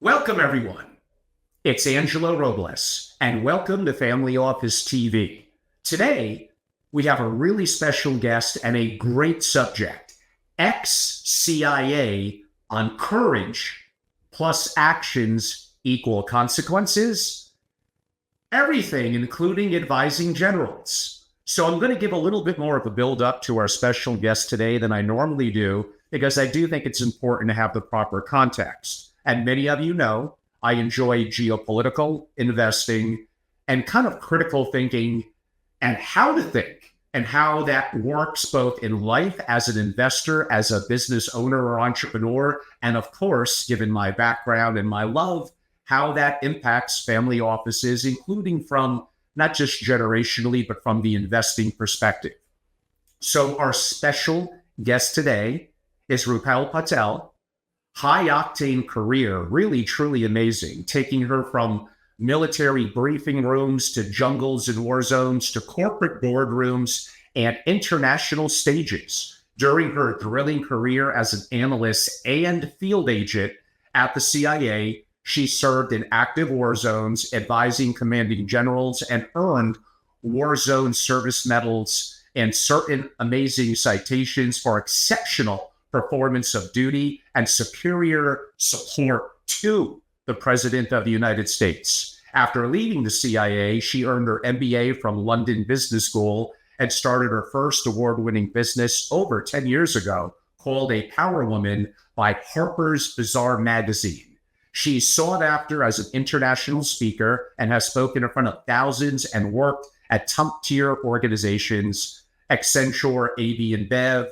Welcome, everyone. It's Angelo Robles, and welcome to Family Office TV. Today, we have a really special guest and a great subject, ex-CIA on courage plus actions equal consequences. Everything, including advising generals. So I'm going to give a little bit more of a build-up to our special guest today than I normally do, because I do think it's important to have the proper context. And many of you know, I enjoy geopolitical investing and kind of critical thinking and how to think and how that works both in life as an investor, as a business owner or entrepreneur, and of course, given my background and my love, how that impacts family offices, including from not just generationally, but from the investing perspective. So our special guest today is Rupal Patel. High-octane career, really, truly amazing, taking her from military briefing rooms to jungles and war zones to corporate boardrooms and international stages. During her thrilling career as an analyst and field agent at the CIA, she served in active war zones, advising commanding generals, and earned war zone service medals and certain amazing citations for exceptional performance of duty and superior support to the President of the United States. After leaving the CIA, she earned her MBA from London Business School and started her first award-winning business over 10 years ago, called A Power Woman by Harper's Bazaar magazine. She's sought after as an international speaker and has spoken in front of thousands and worked at top-tier organizations, Accenture, AB InBev,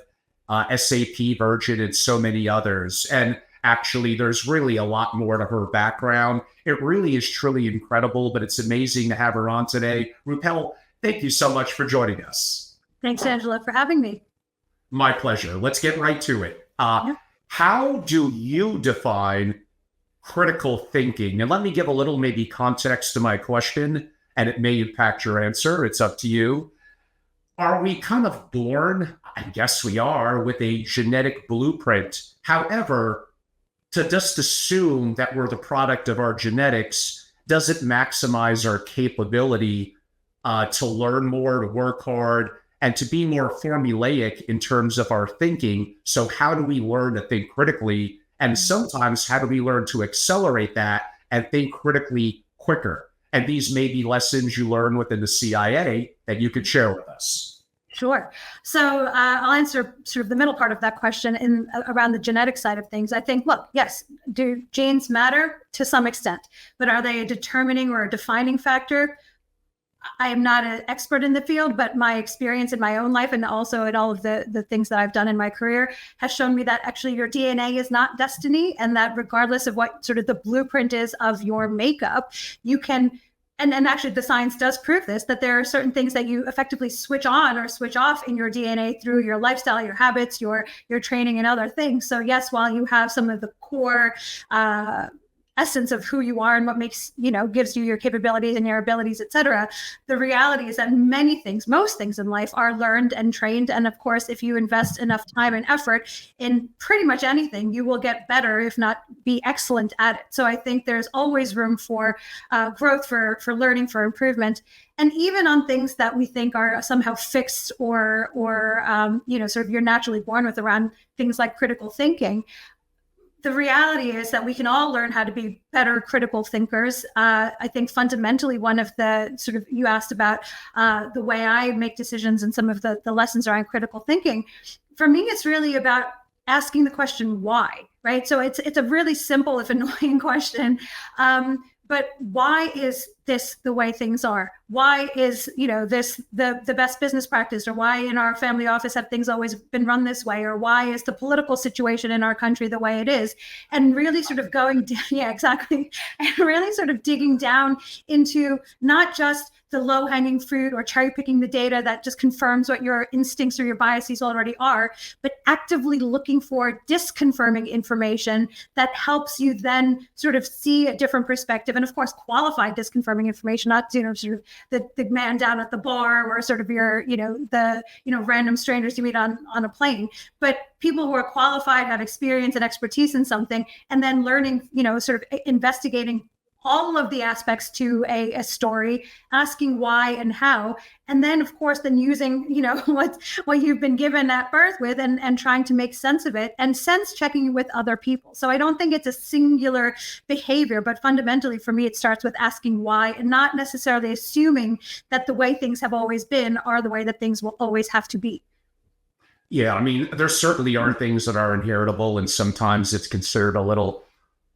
SAP, Virgin, and so many others. And actually, there's really a lot more to her background. It really is truly incredible, but it's amazing to have her on today. Rupal, thank you so much for joining us. Thanks, Angela, for having me. My pleasure. Let's get right to it. How do you define critical thinking? And let me give a little maybe context to my question, and it may impact your answer. It's up to you. Are we kind of born, I guess we are, with a genetic blueprint? However, to just assume that we're the product of our genetics doesn't maximize our capability to learn more, to work hard, and to be more formulaic in terms of our thinking. So how do we learn to think critically? And sometimes how do we learn to accelerate that and think critically quicker? And these may be lessons you learn within the CIA that you could share with us. Sure. So I'll answer sort of the middle part of that question around the genetic side of things. I think, look, yes, do genes matter to some extent, but are they a determining or a defining factor? I am not an expert in the field, but my experience in my own life and also in all of the things that I've done in my career has shown me that actually your DNA is not destiny, and that regardless of what sort of the blueprint is of your makeup, you can, and actually the science does prove this, that there are certain things that you effectively switch on or switch off in your DNA through your lifestyle, your habits, your training and other things. So yes, while you have some of the core essence of who you are and what makes, gives you your capabilities and your abilities, et cetera. The reality is that many things, most things in life are learned and trained. And of course, if you invest enough time and effort in pretty much anything, you will get better, if not be excellent at it. So I think there's always room for growth, for learning, for improvement. And even on things that we think are somehow fixed or sort of you're naturally born with around things like critical thinking, the reality is that we can all learn how to be better critical thinkers. I think fundamentally one of the sort of, you asked about the way I make decisions and some of the lessons around critical thinking. For me, it's really about asking the question, why, right? So it's a really simple, if annoying question. But why is this the way things are? Why is, this the best business practice? Or why in our family office have things always been run this way? Or why is the political situation in our country the way it is? And really sort of going down, yeah, exactly. And really sort of digging down into not just the low-hanging fruit or cherry picking the data that just confirms what your instincts or your biases already are, but actively looking for disconfirming information that helps you then sort of see a different perspective, and of course qualified disconfirming informing information, not, sort of the man down at the bar or sort of your, random strangers you meet on a plane, but people who are qualified, have experience and expertise in something, and then learning, sort of investigating all of the aspects to a story, asking why and how, and then of course then using what you've been given at birth with, and trying to make sense of it, and sense checking with other people. So I don't think it's a singular behavior, but fundamentally for me it starts with asking why, and not necessarily assuming that the way things have always been are the way that things will always have to be. Yeah, I mean, there certainly are things that are inheritable, and sometimes it's considered a little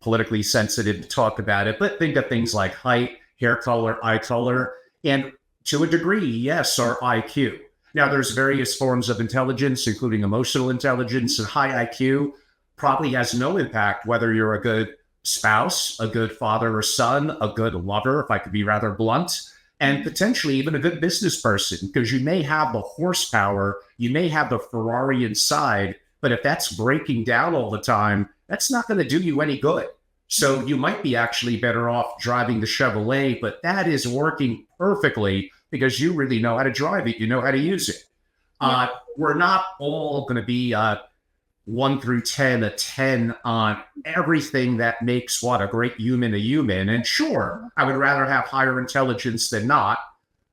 politically sensitive to talk about it, but think of things like height, hair color, eye color, and to a degree, yes, our IQ. Now, there's various forms of intelligence, including emotional intelligence, and high IQ probably has no impact whether you're a good spouse, a good father or son, a good lover, if I could be rather blunt, and potentially even a good business person, because you may have the horsepower, you may have the Ferrari inside, but if that's breaking down all the time, that's not going to do you any good. So you might be actually better off driving the Chevrolet, but that is working perfectly because you really know how to drive it. You know how to use it. Yeah. We're not all going to be 1 through 10, a 10 on everything that makes what a great human a human. And sure, I would rather have higher intelligence than not,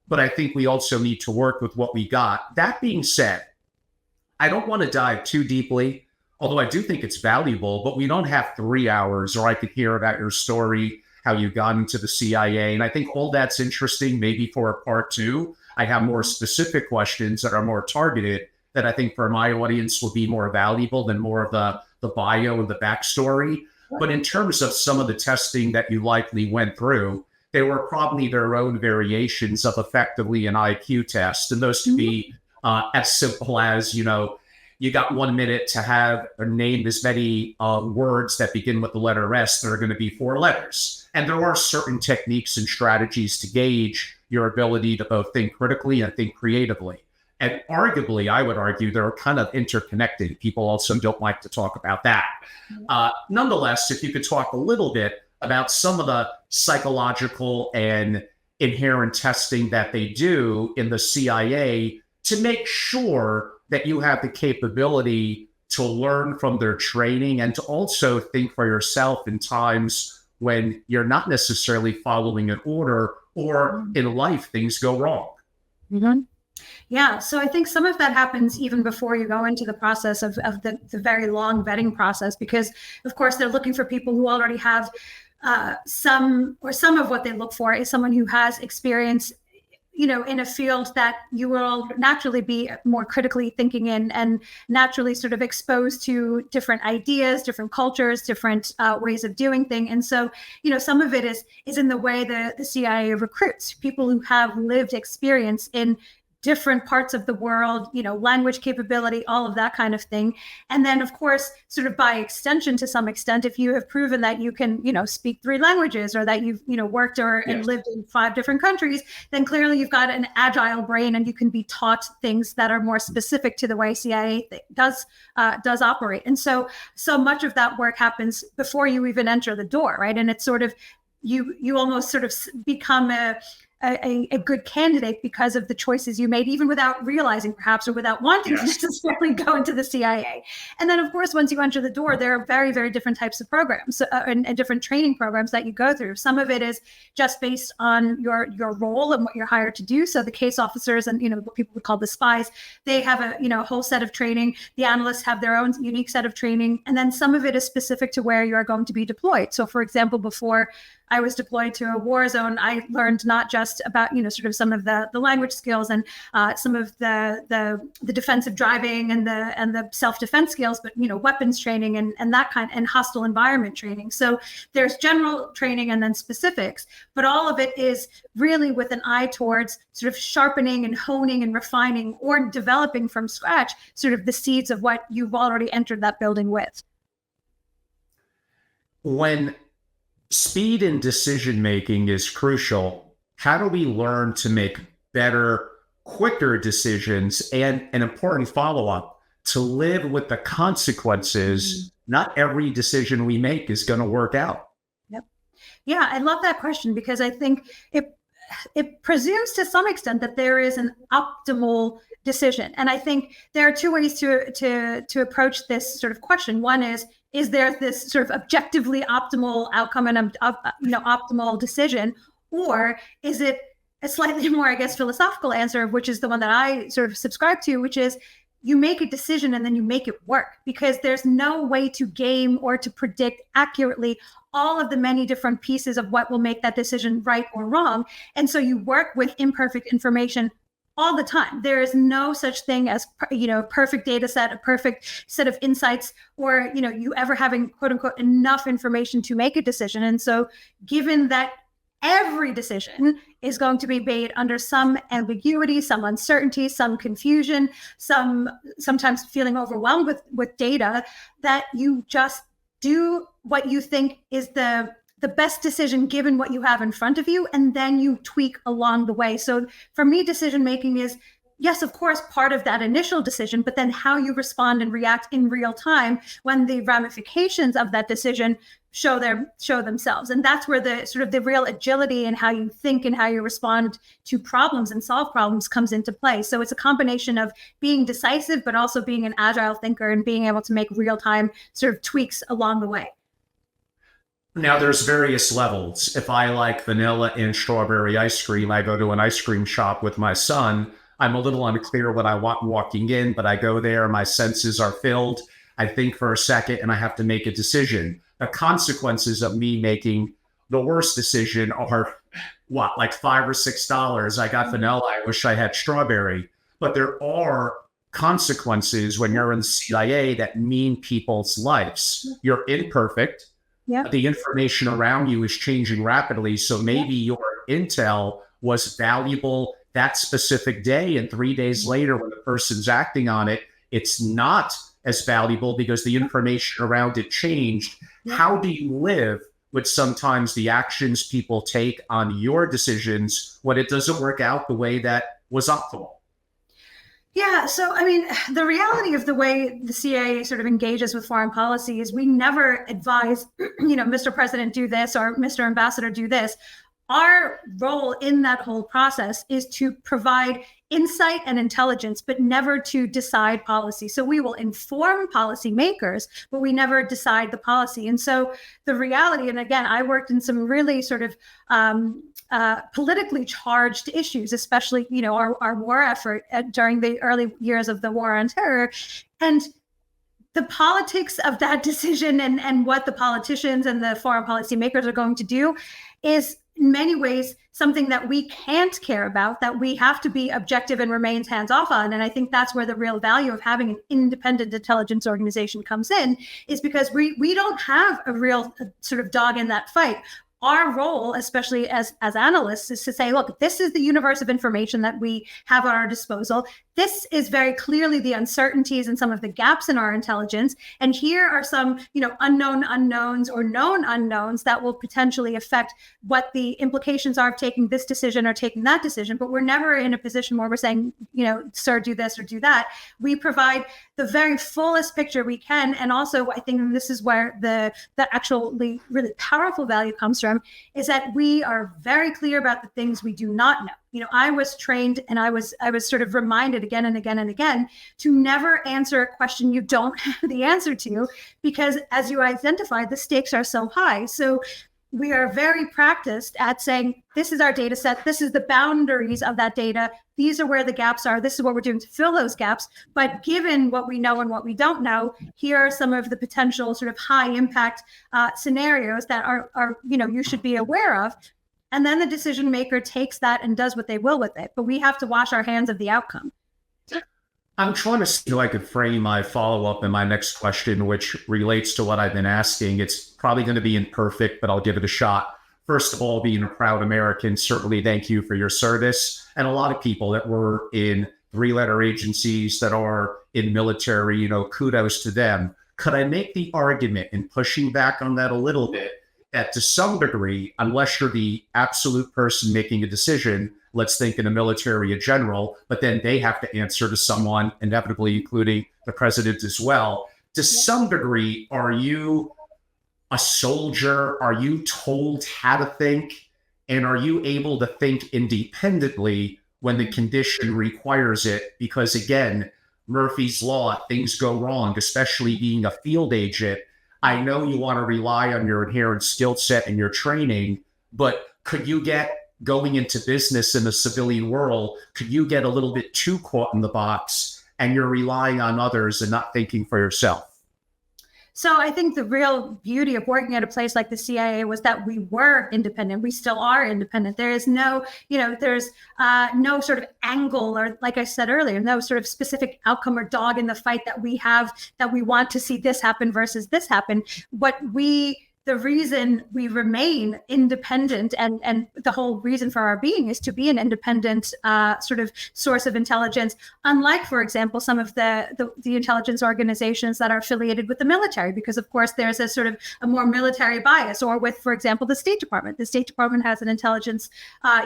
but I think we also need to work with what we got. That being said, I don't want to dive too deeply, although I do think it's valuable, but we don't have 3 hours, or I could hear about your story, how you got into the CIA. And I think all that's interesting, maybe for a part 2. I have more specific questions that are more targeted that I think for my audience will be more valuable than more of the bio and the backstory. But in terms of some of the testing that you likely went through, there were probably their own variations of effectively an IQ test. And those could be as simple as, you got 1 minute to have or name as many words that begin with the letter S. There are going to be 4 letters. And there are certain techniques and strategies to gauge your ability to both think critically and think creatively. And arguably, I would argue they're kind of interconnected. People also don't like to talk about that. Nonetheless, if you could talk a little bit about some of the psychological and inherent testing that they do in the CIA to make sure that you have the capability to learn from their training and to also think for yourself in times when you're not necessarily following an order or in life things go wrong. Mm-hmm. Yeah, so I think some of that happens even before you go into the process of the very long vetting process, because of course they're looking for people who already have some of what they look for is someone who has experience in a field that you will naturally be more critically thinking in, and naturally sort of exposed to different ideas, different cultures, different ways of doing things. And so, some of it is in the way the CIA recruits people who have lived experience in different parts of the world, language capability, all of that kind of thing. And then, of course, sort of by extension, to some extent, if you have proven that you can, speak 3 languages, or that you've, worked and lived in 5 different countries, then clearly you've got an agile brain and you can be taught things that are more specific to the way CIA does operate. And so much of that work happens before you even enter the door, right? And it's sort of, you almost sort of become a good candidate because of the choices you made, even without realizing perhaps, or without wanting to necessarily go into the CIA. And then of course, once you enter the door, there are very, very different types of programs and different training programs that you go through. Some of it is just based on your role and what you're hired to do. So the case officers and, what people would call the spies, they have a whole set of training. The analysts have their own unique set of training. And then some of it is specific to where you are going to be deployed. So for example, before I was deployed to a war zone, I learned not just about, sort of some of the language skills and some of the defensive driving and the self-defense skills, but, weapons training and that kind, and hostile environment training. So there's general training and then specifics, but all of it is really with an eye towards sort of sharpening and honing and refining or developing from scratch sort of the seeds of what you've already entered that building with. When speed in decision-making is crucial, how do we learn to make better, quicker decisions? And an important follow-up, to live with the consequences. Not every decision we make is going to work out. Yep. Yeah, I love that question because I think it presumes to some extent that there is an optimal decision. And I think there are two ways to approach this sort of question. One is there this sort of objectively optimal outcome and optimal decision, or is it a slightly more, I guess, philosophical answer, which is the one that I sort of subscribe to, which is you make a decision and then you make it work, because there's no way to game or to predict accurately all of the many different pieces of what will make that decision right or wrong. And so you work with imperfect information all the time. There is no such thing as, perfect data set, a perfect set of insights, or, you ever having quote unquote enough information to make a decision. And so given that every decision is going to be made under some ambiguity, some uncertainty, some confusion, sometimes feeling overwhelmed with data, that you just do what you think is the best decision given what you have in front of you, and then you tweak along the way. So for me, decision making is, yes, of course, part of that initial decision, but then how you respond and react in real time when the ramifications of that decision show themselves. And that's where the sort of the real agility in how you think and how you respond to problems and solve problems comes into play. So it's a combination of being decisive, but also being an agile thinker and being able to make real time sort of tweaks along the way. Now, there's various levels. If I like vanilla and strawberry ice cream, I go to an ice cream shop with my son. I'm a little unclear what I want walking in, but I go there, my senses are filled. I think for a second and I have to make a decision. The consequences of me making the worst decision are like $5 or $6. I got vanilla, I wish I had strawberry. But there are consequences when you're in the CIA that mean people's lives. You're imperfect. Yeah. The information around you is changing rapidly. So maybe your intel was valuable that specific day, and 3 days later, when the person's acting on it, it's not as valuable because the information around it changed. Yeah. How do you live with sometimes the actions people take on your decisions when it doesn't work out the way that was optimal? Yeah. So, I mean, the reality of the way the CIA sort of engages with foreign policy is we never advise, Mr. President, do this, or Mr. Ambassador, do this. Our role in that whole process is to provide insight and intelligence, but never to decide policy. So we will inform policymakers, but we never decide the policy. And so the reality, and again, I worked in some really sort of politically charged issues, especially, our war effort during the early years of the war on terror. And the politics of that decision and what the politicians and the foreign policy makers are going to do is in many ways something that we can't care about, that we have to be objective and remain hands-off on. And I think that's where the real value of having an independent intelligence organization comes in, is because we don't have a real sort of dog in that fight. Our role, especially as analysts, is to say, look, this is the universe of information that we have at our disposal. This is very clearly the uncertainties and some of the gaps in our intelligence. And here are some, unknown unknowns or known unknowns that will potentially affect what the implications are of taking this decision or taking that decision. But we're never in a position where we're saying, sir, do this or do that. We provide the very fullest picture we can. And also, I think this is where the actually really powerful value comes from, is that we are very clear about the things we do not know. I was trained and I was sort of reminded again and again and again to never answer a question you don't have the answer to, because as you identified, the stakes are so high. So we are very practiced at saying, this is our data set. This is the boundaries of that data. These are where the gaps are. This is what we're doing to fill those gaps. But given what we know and what we don't know, here are some of the potential sort of high impact scenarios that are you should be aware of. And then the decision maker takes that and does what they will with it. But we have to wash our hands of the outcome. I'm trying to see how I could frame my follow-up and my next question, which relates to what I've been asking. It's probably going to be imperfect, but I'll give it a shot. First of all, being a proud American, certainly thank you for your service. And a lot of people that were in three-letter agencies, that are in military, kudos to them. Could I make the argument, in pushing back on that a little bit, that to some degree, unless you're the absolute person making a decision, let's think in the military, a general, but then they have to answer to someone, inevitably including the president as well. To some degree, are you a soldier? Are you told how to think? And are you able to think independently when the condition requires it? Because again, Murphy's Law, things go wrong, especially being a field agent. I know you want to rely on your inherent skill set and your training, but could you get going into business in the civilian world? Could you get a little bit too caught in the box and you're relying on others and not thinking for yourself? So I think the real beauty of working at a place like the CIA was that we were independent. We still are independent. There is no, there's no sort of angle, or like I said earlier, no sort of specific outcome or dog in the fight that we have, that we want to see this happen versus this happen. The reason we remain independent, and the whole reason for our being, is to be an independent sort of source of intelligence, unlike, for example, some of the intelligence organizations that are affiliated with the military, because of course there's a sort of a more military bias, or with, for example, the State Department. The State Department has an intelligence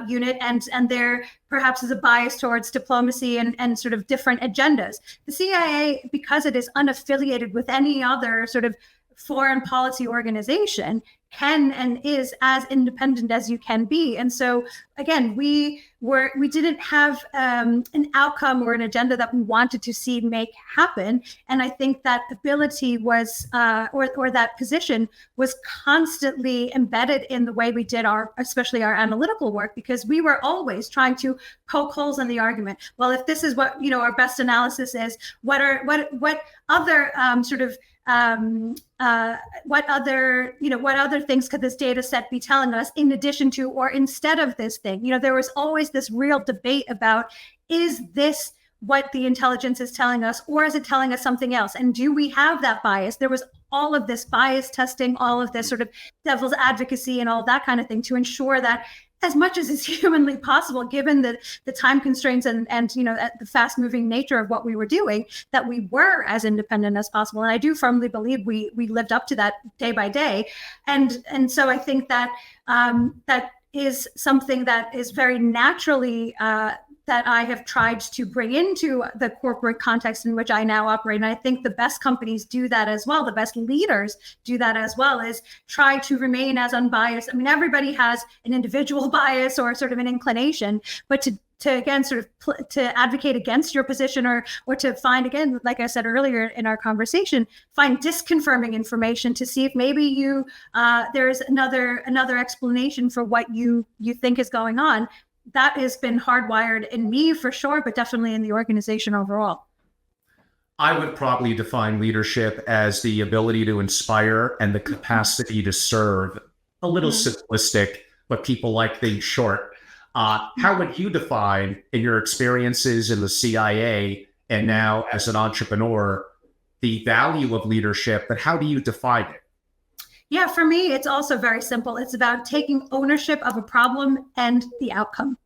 unit, and there perhaps is a bias towards diplomacy and sort of different agendas. The CIA, because it is unaffiliated with any other sort of foreign policy organization, can and is as independent as you can be. And so again, we didn't have an outcome or an agenda that we wanted to see make happen. And I think that ability was or that position was constantly embedded in the way we did especially our analytical work, because we were always trying to poke holes in the argument. Well, if this is what our best analysis is, what other what other things could this data set be telling us in addition to or instead of this thing? There was always this real debate about, is this what the intelligence is telling us, or is it telling us something else? And do we have that bias? There was all of this bias testing, all of this sort of devil's advocacy and all that kind of thing to ensure that, as much as is humanly possible, given the time constraints and the fast moving nature of what we were doing, that we were as independent as possible. And I do firmly believe we lived up to that day by day. And so I think that that is something that is very naturally that I have tried to bring into the corporate context in which I now operate. And I think the best companies do that as well. The best leaders do that as well, is try to remain as unbiased. I mean, everybody has an individual bias or sort of an inclination, but to again, sort of to advocate against your position, or to find, again, like I said earlier in our conversation, find disconfirming information to see if maybe there's another explanation for what you think is going on. That has been hardwired in me for sure, but definitely in the organization overall. I would probably define leadership as the ability to inspire and the capacity to serve. A little simplistic, but people like things short. How would you define, in your experiences in the CIA and now as an entrepreneur, the value of leadership, but how do you define it? Yeah, for me, it's also very simple. It's about taking ownership of a problem and the outcome.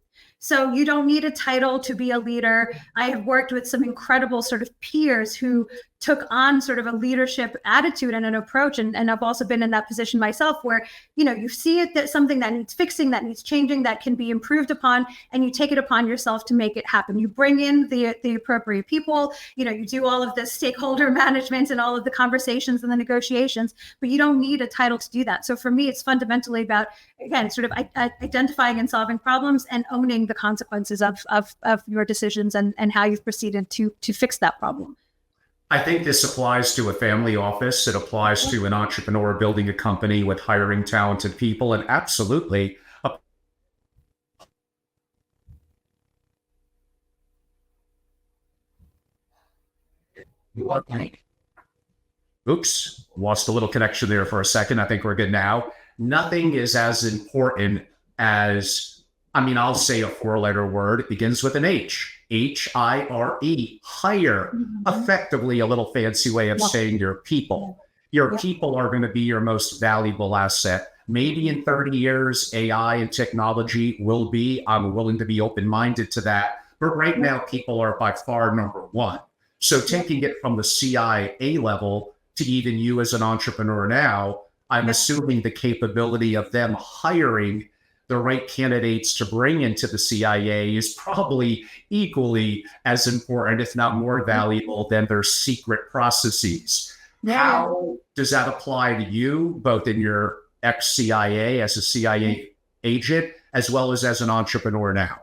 So you don't need a title to be a leader. I have worked with some incredible sort of peers who took on sort of a leadership attitude and an approach. And I've also been in that position myself where, you see it, that something that needs fixing, that needs changing, that can be improved upon, and you take it upon yourself to make it happen. You bring in the appropriate people, you do all of the stakeholder management and all of the conversations and the negotiations, but you don't need a title to do that. So for me, it's fundamentally about, again, sort of identifying and solving problems and owning the consequences of your decisions and how you've proceeded to fix that problem. I think this applies to a family office. It applies to an entrepreneur building a company with hiring talented people, and absolutely. Oops, lost a little connection there for a second. I think we're good now. Nothing is as important as, I'll say a four-letter word. It begins with an H. H-I-R-E, hire, effectively a little fancy way of saying your people. Your people are going to be your most valuable asset. Maybe in 30 years, AI and technology will be. I'm willing to be open-minded to that. But right now, people are by far number one. So taking it from the CIA level to even you as an entrepreneur now, I'm assuming the capability of them hiring the right candidates to bring into the CIA is probably equally as important, if not more valuable, than their secret processes. How Does that apply to you, both in your ex-CIA as a CIA agent, as well as an entrepreneur now?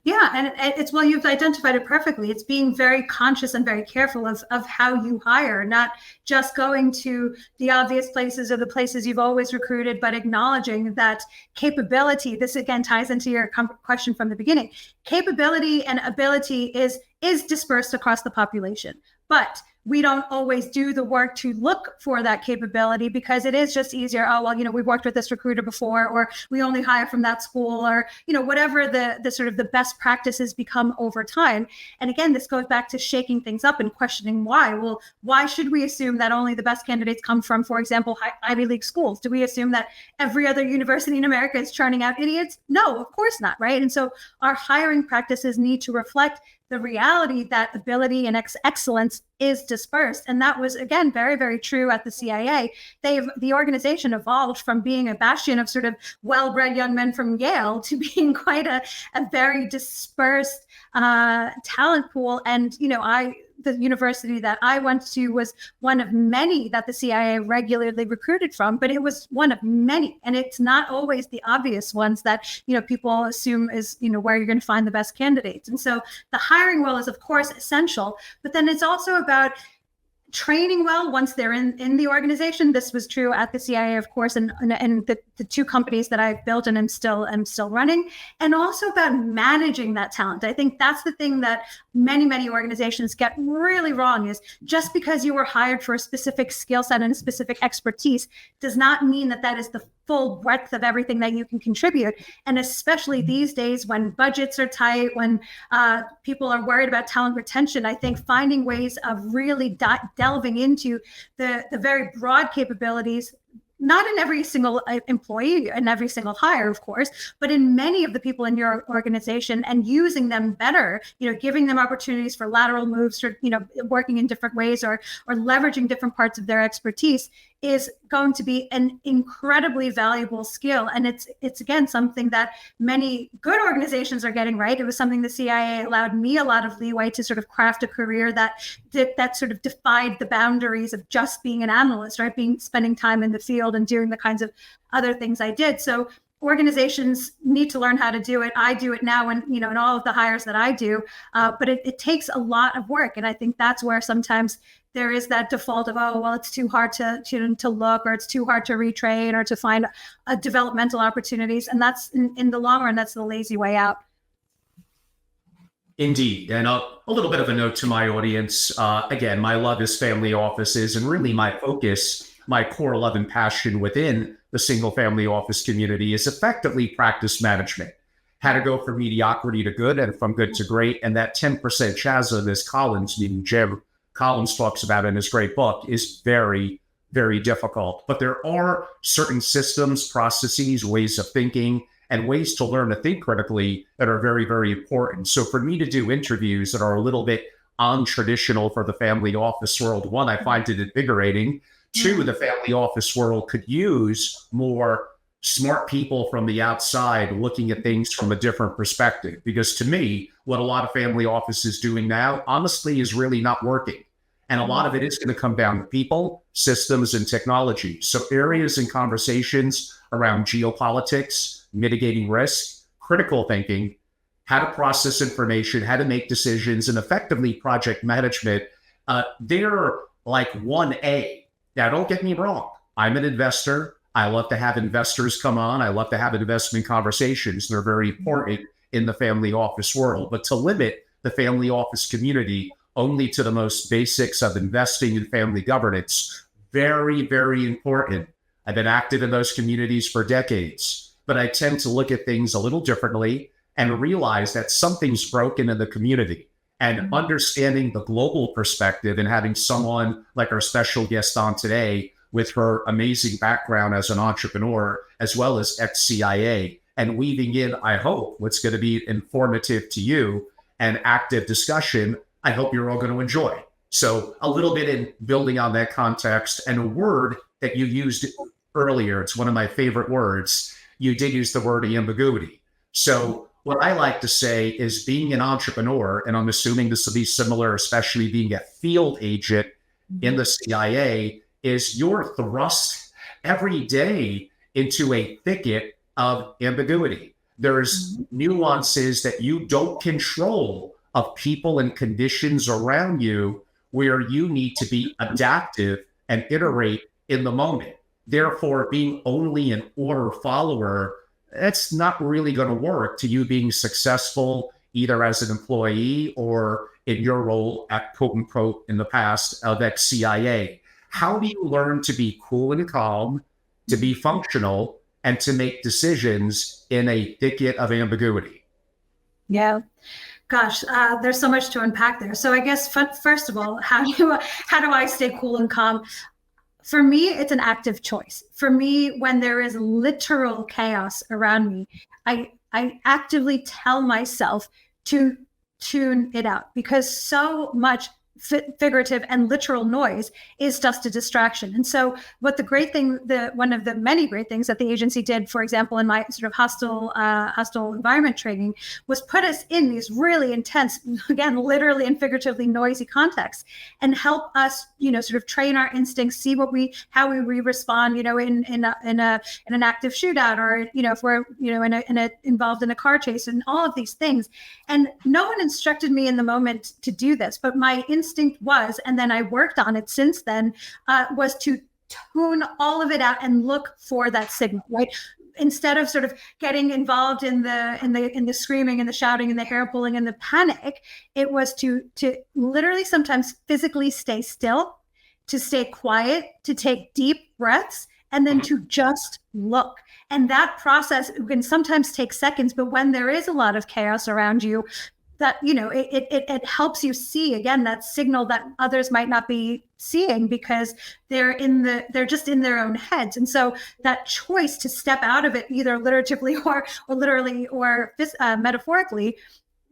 Yeah, and it's, well, you've identified it perfectly. It's being very conscious and very careful of how you hire, not just going to the obvious places or the places you've always recruited, but acknowledging that capability. This again ties into your question from the beginning. Capability and ability is dispersed across the population, but we don't always do the work to look for that capability because it is just easier. Oh, well, we've worked with this recruiter before, or we only hire from that school, or, whatever the sort of the best practices become over time. And again, this goes back to shaking things up and questioning why. Well, why should we assume that only the best candidates come from, for example, Ivy League schools? Do we assume that every other university in America is churning out idiots? No, of course not, right? And so our hiring practices need to reflect the reality that ability and excellence is dispersed. And that was, again, very, very true at the CIA. The organization evolved from being a bastion of sort of well-bred young men from Yale to being quite a very dispersed talent pool. And, the university that I went to was one of many that the CIA regularly recruited from, but it was one of many. And it's not always the obvious ones that, people assume is, where you're going to find the best candidates. And so the hiring well is, of course, essential, but then it's also about training well once they're in the organization. This was true at the CIA, of course, and the two companies that I've built and am still running, and also about managing that talent. I think that's the thing that many organizations get really wrong, is just because you were hired for a specific skill set and a specific expertise does not mean that is the full breadth of everything that you can contribute. And especially these days when budgets are tight, when people are worried about talent retention, I think finding ways of really delving into the very broad capabilities, not in every single employee and every single hire, of course, but in many of the people in your organization, and using them better, giving them opportunities for lateral moves, or, working in different ways, or leveraging different parts of their expertise, is going to be an incredibly valuable skill. And it's again, something that many good organizations are getting right. It was something the CIA allowed me a lot of leeway to sort of craft a career that sort of defied the boundaries of just being an analyst, right? Spending time in the field and doing the kinds of other things I did. So organizations need to learn how to do it. I do it now, and in all of the hires that I do, but it takes a lot of work. And I think that's where sometimes there is that default of, oh, well, it's too hard to look, or it's too hard to retrain, or to find developmental opportunities. And that's in the long run, that's the lazy way out. Indeed. And a little bit of a note to my audience. Again, my love is family offices, and really my focus, my core love and passion within the single family office community is effectively practice management. How to go from mediocrity to good, and from good to great. And that 10% chasm, as Jim Collins talks about in his great book, is very, very difficult. But there are certain systems, processes, ways of thinking, and ways to learn to think critically that are very, very important. So for me to do interviews that are a little bit untraditional for the family office world, one, I find it invigorating. Two, the family office world could use more smart people from the outside looking at things from a different perspective. Because to me, what a lot of family offices doing now, honestly, is really not working. And a lot of it is going to come down to people, systems, and technology. So areas and conversations around geopolitics, mitigating risk, critical thinking, how to process information, how to make decisions, and effectively project management, they're like 1A. Now, don't get me wrong. I'm an investor. I love to have investors come on. I love to have investment conversations. They're very important in the family office world. But to limit the family office community only to the most basics of investing and family governance, very, very important. I've been active in those communities for decades, but I tend to look at things a little differently and realize that something's broken in the community. And understanding the global perspective, and having someone like our special guest on today with her amazing background as an entrepreneur, as well as ex-CIA, and weaving in, I hope, what's going to be informative to you and active discussion, I hope you're all going to enjoy. So a little bit in building on that context, and a word that you used earlier, it's one of my favorite words. You did use the word ambiguity. So what I like to say is, being an entrepreneur, and I'm assuming this will be similar, especially being a field agent in the CIA, is you're thrust every day into a thicket of ambiguity. There's nuances that you don't control of people and conditions around you where you need to be adaptive and iterate in the moment. Therefore, being only an order follower, that's not really going to work to you being successful either as an employee or in your role at quote unquote in the past of ex-CIA. How do you learn to be cool and calm, to be functional, and to make decisions in a thicket of ambiguity? Yeah. Gosh, there's so much to unpack there. So I guess first of all, how do I stay cool and calm? For me, it's an active choice. For me, when there is literal chaos around me, I actively tell myself to tune it out, because so much figurative and literal noise is just a distraction. And so what the great thing, one of the many great things that the agency did, for example, in my sort of hostile environment training, was put us in these really intense, again, literally and figuratively noisy contexts, and help us, sort of train our instincts, see how we respond, in an active shootout, or, if we're, involved in a car chase, and all of these things. And no one instructed me in the moment to do this, but my instinct was, and then I worked on it since then, was to tune all of it out and look for that signal, right? Instead of sort of getting involved in the screaming and the shouting and the hair pulling and the panic, it was to literally sometimes physically stay still, to stay quiet, to take deep breaths, and then to just look. And that process can sometimes take seconds, but when there is a lot of chaos around you, that, it helps you see, again, that signal that others might not be seeing, because they're just in their own heads. And so that choice to step out of it, either literatively or literally or metaphorically,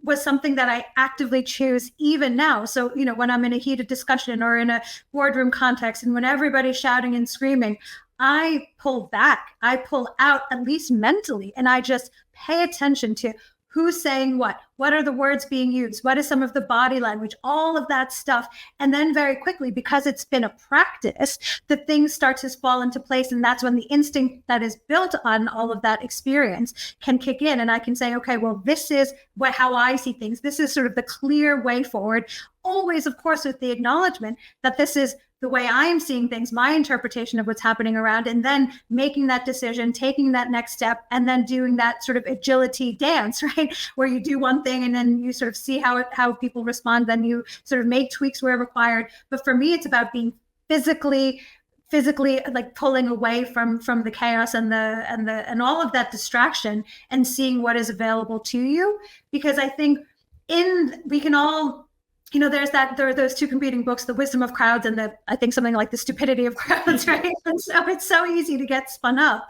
was something that I actively choose even now. So, when I'm in a heated discussion or in a boardroom context, and when everybody's shouting and screaming, I pull back, I pull out, at least mentally, and I just pay attention to who's saying what are the words being used, what is some of the body language, all of that stuff. And then very quickly, because it's been a practice, the things start to fall into place. And that's when the instinct that is built on all of that experience can kick in. And I can say, okay, well, this is how I see things. This is sort of the clear way forward. Always, of course, with the acknowledgement that this is the way I am seeing things, my interpretation of what's happening around, and then making that decision, taking that next step, and then doing that sort of agility dance, right? Where you do one thing and then you sort of see how people respond, then you sort of make tweaks where required. But for me, it's about being physically like pulling away from the chaos and all of that distraction, and seeing what is available to you. Because I think we can all, there are those two competing books, The Wisdom of Crowds and I think something like The Stupidity of Crowds, right? And so it's so easy to get spun up.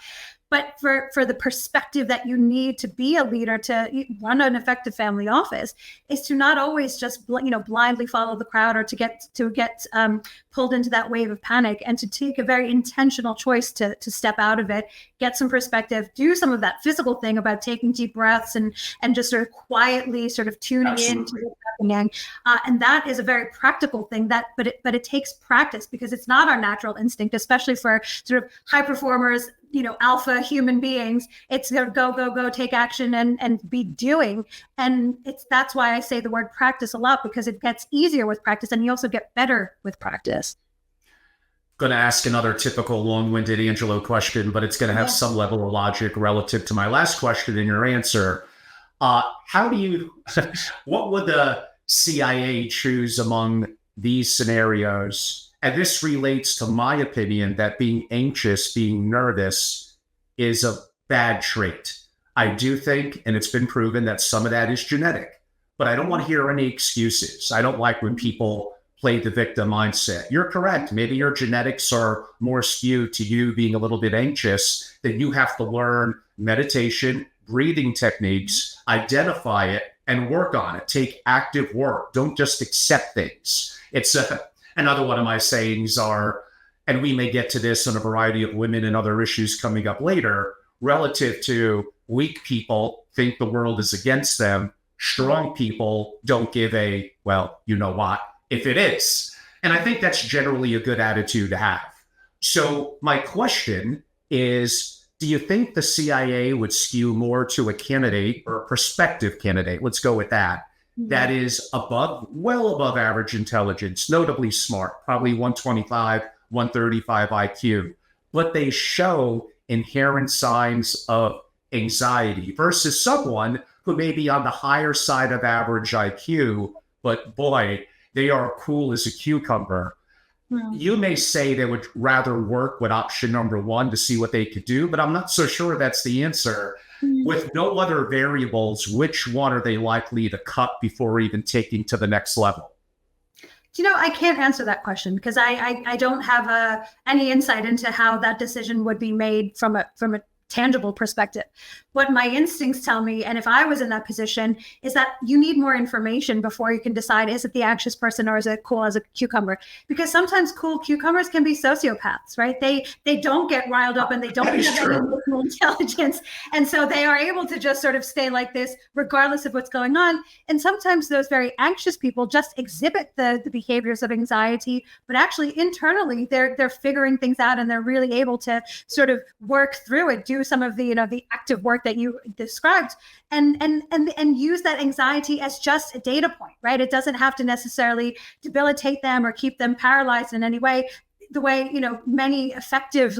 But for the perspective that you need to be a leader, to run an effective family office, is to not always just blindly follow the crowd, or to get pulled into that wave of panic, and to take a very intentional choice to step out of it, get some perspective, do some of that physical thing about taking deep breaths and just sort of quietly sort of tuning Absolutely. into what's happening. And that is a very practical thing, but it takes practice, because it's not our natural instinct, especially for sort of high performers, alpha human beings. It's go, take action and be doing. And that's why I say the word practice a lot, because it gets easier with practice, and you also get better with practice. Going to ask another typical long-winded Angelo question, but it's going to have some level of logic relative to my last question in your answer. What would the CIA choose among these scenarios? And this relates to my opinion that being anxious, being nervous is a bad trait. I do think, and it's been proven, that some of that is genetic, but I don't want to hear any excuses. I don't like when people play the victim mindset. You're correct. Maybe your genetics are more skewed to you being a little bit anxious, that you have to learn meditation, breathing techniques, identify it, and work on it. Take active work. Don't just accept things. Another one of my sayings are, and we may get to this on a variety of women and other issues coming up later, relative to weak people think the world is against them. Strong people don't give a, well, you know what, if it is. And I think that's generally a good attitude to have. So my question is, do you think the CIA would skew more to a candidate or a prospective candidate? Let's go with that. That is well above average intelligence, notably smart, probably 125, 135 IQ, but they show inherent signs of anxiety versus someone who may be on the higher side of average IQ, but boy, they are cool as a cucumber. You may say they would rather work with option number one to see what they could do, but I'm not so sure that's the answer. With no other variables, which one are they likely to cut before even taking to the next level? I can't answer that question because I don't have any insight into how that decision would be made from a tangible perspective. What my instincts tell me, and if I was in that position, is that you need more information before you can decide, is it the anxious person or is it cool as a cucumber? Because sometimes cool cucumbers can be sociopaths, right? They don't get riled up and they don't have any emotional intelligence. And so they are able to just sort of stay like this regardless of what's going on. And sometimes those very anxious people just exhibit the behaviors of anxiety, but actually internally they're figuring things out and they're really able to sort of work through it, do some of the the active work that you described, and use that anxiety as just a data point, right? It doesn't have to necessarily debilitate them or keep them paralyzed in any way. The way many effective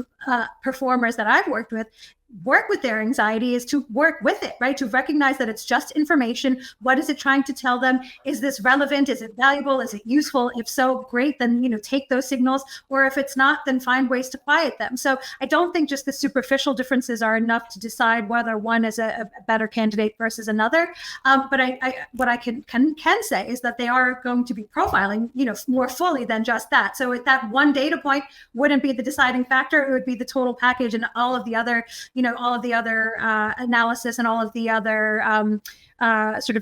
performers that I've worked with their anxiety is to work with it, right? To recognize that it's just information. What is it trying to tell them? Is this relevant? Is it valuable? Is it useful? If so, great, then take those signals. Or if it's not, then find ways to quiet them. So I don't think just the superficial differences are enough to decide whether one is a better candidate versus another. But what I can say is that they are going to be profiling more fully than just that. So that one data point wouldn't be the deciding factor. It would be the total package and all of the other analysis and all of the other sort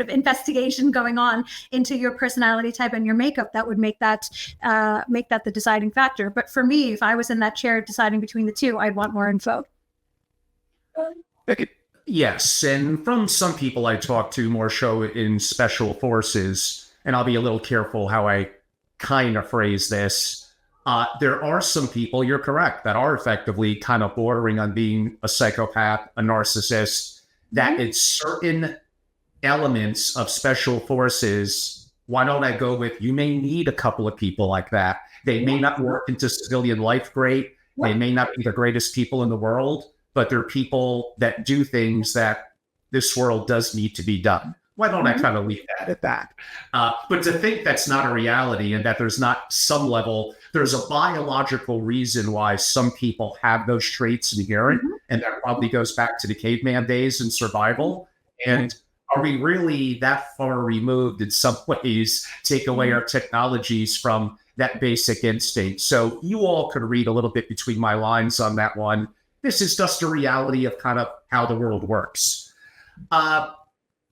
of investigation going on into your personality type and your makeup that would make that the deciding factor. But for me, if I was in that chair deciding between the two, I'd want more info. Yes, and from some people I talk to more so in special forces, and I'll be a little careful how I kind of phrase this. There are some people, you're correct, that are effectively kind of bordering on being a psychopath, a narcissist, that it's certain elements of special forces. Why don't I go with, you may need a couple of people like that. They may not work into civilian life great. They may not be the greatest people in the world, but they're people that do things that this world does need to be done. Why don't I kind of leave that at that? But to think that's not a reality and that there's not some level, there's a biological reason why some people have those traits inherent, and that probably goes back to the caveman days and survival. And are we really that far removed in some ways, take away our technologies from that basic instinct? So you all could read a little bit between my lines on that one. This is just a reality of kind of how the world works.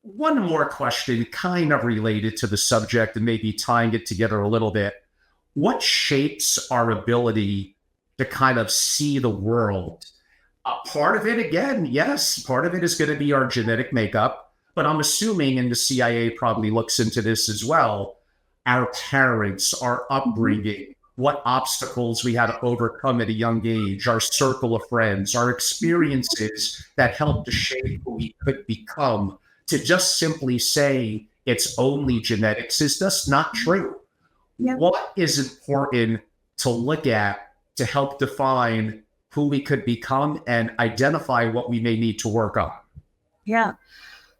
One more question, kind of related to the subject and maybe tying it together a little bit. What shapes our ability to kind of see the world? Part of it, again, yes, part of it is going to be our genetic makeup, but I'm assuming, and the CIA probably looks into this as well, our parents, our upbringing, what obstacles we had to overcome at a young age, our circle of friends, our experiences that helped to shape who we could become. To just simply say it's only genetics is just not true. Yep. What is important to look at to help define who we could become and identify what we may need to work on? Yeah.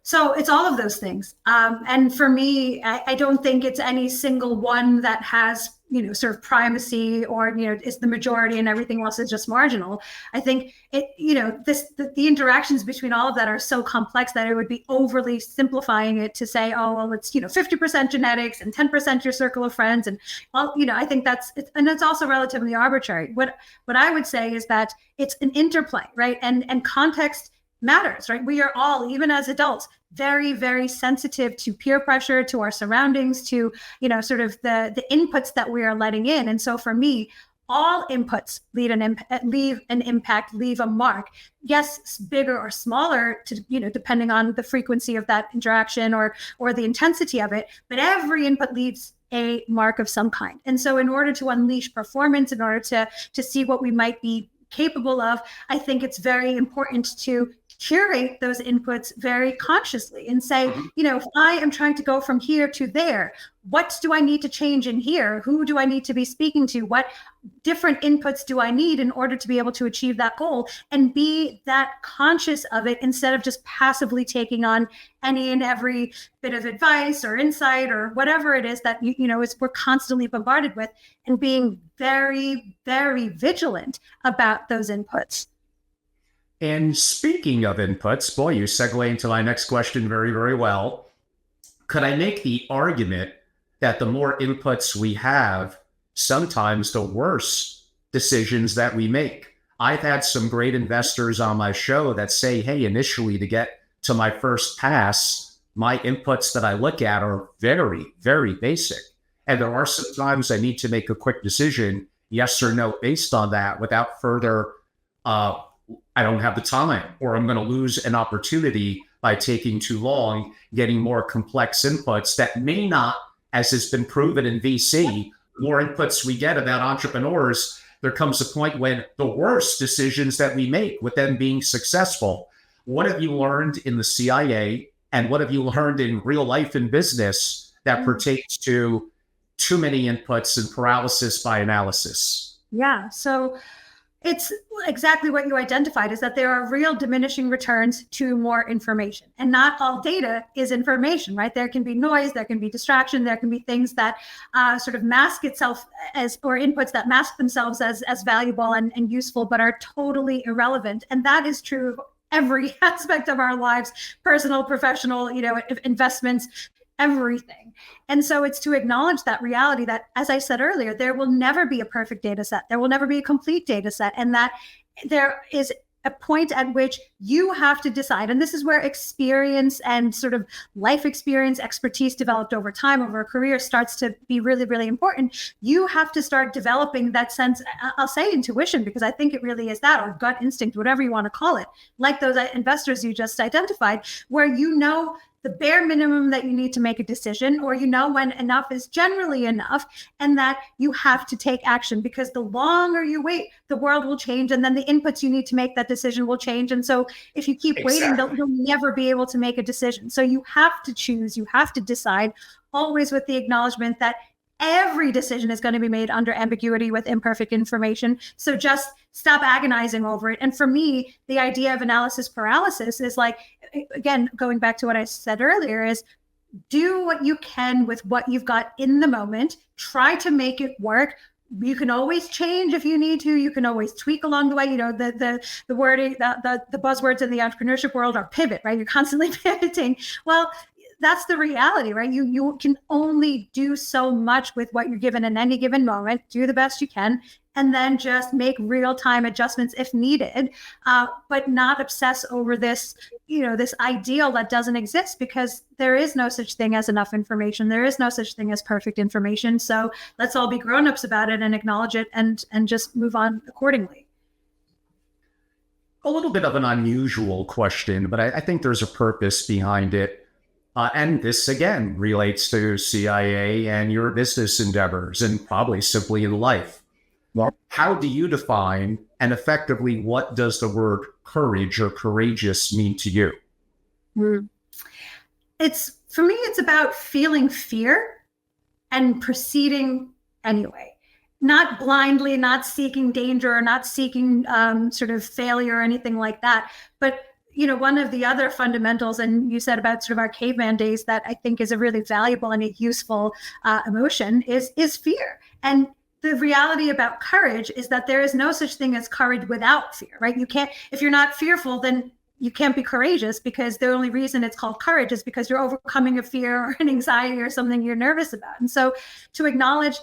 So it's all of those things. And for me, I don't think it's any single one that has, sort of primacy or, is the majority and everything else is just marginal. I think the interactions between all of that are so complex that it would be overly simplifying it to say, oh, well, it's, 50% genetics and 10% your circle of friends. And well, I think and it's also relatively arbitrary. What I would say is that it's an interplay, right? And context matters, right? We are all, even as adults, very, very sensitive to peer pressure, to our surroundings, to, sort of the inputs that we are letting in. And so for me, all inputs leave an impact, leave a mark. Yes, bigger or smaller, depending on the frequency of that interaction or the intensity of it. But every input leaves a mark of some kind. And so in order to unleash performance, in order to see what we might be capable of, I think it's very important to curate those inputs very consciously and say, if I am trying to go from here to there, what do I need to change in here? Who do I need to be speaking to? What different inputs do I need in order to be able to achieve that goal? And be that conscious of it instead of just passively taking on any and every bit of advice or insight or whatever it is that we're constantly bombarded with, and being very, very vigilant about those inputs. And speaking of inputs, boy, you segue into my next question very, very well. Could I make the argument that the more inputs we have, sometimes the worse decisions that we make? I've had some great investors on my show that say, hey, initially to get to my first pass, my inputs that I look at are very, very basic. And there are some times I need to make a quick decision, yes or no, based on that without further I don't have the time, or I'm going to lose an opportunity by taking too long, getting more complex inputs that may not, as has been proven in VC, more inputs we get about entrepreneurs, there comes a point when the worst decisions that we make with them being successful. What have you learned in the CIA, and what have you learned in real life and business that pertains to too many inputs and paralysis by analysis? Yeah. So it's exactly what you identified, is that there are real diminishing returns to more information, and not all data is information, right? There can be noise, there can be distraction, there can be things that sort of mask itself as, or inputs that mask themselves as valuable and useful, but are totally irrelevant. And that is true of every aspect of our lives, personal, professional, investments, everything. And so it's to acknowledge that reality that, as I said earlier, there will never be a perfect data set. There will never be a complete data set. And that there is a point at which you have to decide. And this is where experience and sort of life experience, expertise developed over time, over a career, starts to be really, really important. You have to start developing that sense, I'll say intuition, because I think it really is that, or gut instinct, whatever you want to call it, like those investors you just identified, where the bare minimum that you need to make a decision, or when enough is generally enough, and that you have to take action, because the longer you wait, the world will change, and then the inputs you need to make that decision will change. And so if you keep waiting, you'll never be able to make a decision. So you have to choose, you have to decide, always with the acknowledgement that every decision is going to be made under ambiguity with imperfect information. So just stop agonizing over it. And for me, the idea of analysis paralysis is like, again, going back to what I said earlier, is do what you can with what you've got in the moment. Try to make it work. You can always change if you need to. You can always tweak along the way. The wording, the buzzwords in the entrepreneurship world are pivot, right? You're constantly pivoting. Well, that's the reality, right? You can only do so much with what you're given in any given moment. Do the best you can, and then just make real-time adjustments if needed, but not obsess over this, this ideal that doesn't exist, because there is no such thing as enough information. There is no such thing as perfect information. So let's all be grown-ups about it and acknowledge it, and just move on accordingly. A little bit of an unusual question, but I think there's a purpose behind it. And this, again, relates to CIA and your business endeavors, and probably simply in life. Well, how do you define, and effectively, what does the word courage or courageous mean to you? For me, it's about feeling fear and proceeding anyway. Not blindly, not seeking danger, or not seeking sort of failure or anything like that. But one of the other fundamentals, and you said about sort of our caveman days, that I think is a really valuable and a useful emotion is fear. And the reality about courage is that there is no such thing as courage without fear, right? You can't, if you're not fearful, then you can't be courageous, because the only reason it's called courage is because you're overcoming a fear or an anxiety or something you're nervous about. And so to acknowledge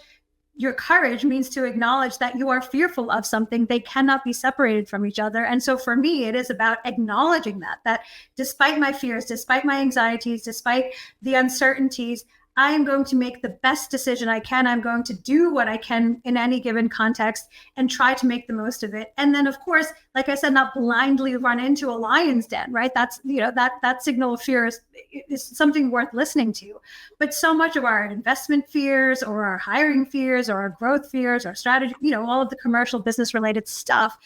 your courage means to acknowledge that you are fearful of something. They cannot be separated from each other. And so for me, it is about acknowledging that despite my fears, despite my anxieties, despite the uncertainties, I am going to make the best decision I can. I'm going to do what I can in any given context and try to make the most of it. And then, of course, like I said, not blindly run into a lion's den, right? That's, that signal of fear is something worth listening to. But so much of our investment fears or our hiring fears or our growth fears, our strategy, all of the commercial business related stuff,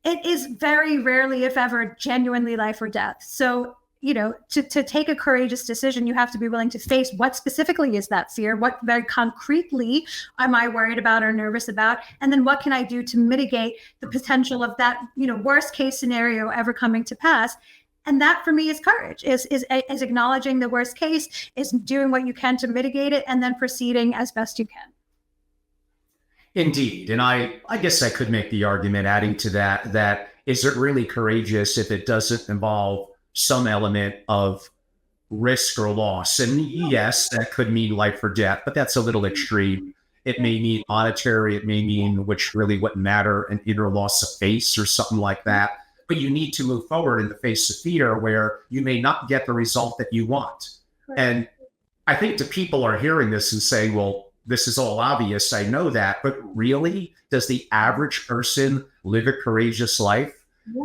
it is very rarely, if ever, genuinely life or death. So to take a courageous decision, you have to be willing to face what specifically is that fear, what very concretely am I worried about or nervous about, and then what can I do to mitigate the potential of that, worst case scenario ever coming to pass. And that for me is courage, is acknowledging the worst case, is doing what you can to mitigate it, and then proceeding as best you can. Indeed. And I guess I could make the argument, adding to that is it really courageous if it doesn't involve some element of risk or loss? And yes, that could mean life or death, but that's a little extreme. It may mean monetary, it may mean, which really wouldn't matter, an inner loss of face or something like that. But you need to move forward in the face of fear where you may not get the result that you want. Right. And I think the people are hearing this and saying, well, this is all obvious. I know that, but really, does the average person live a courageous life?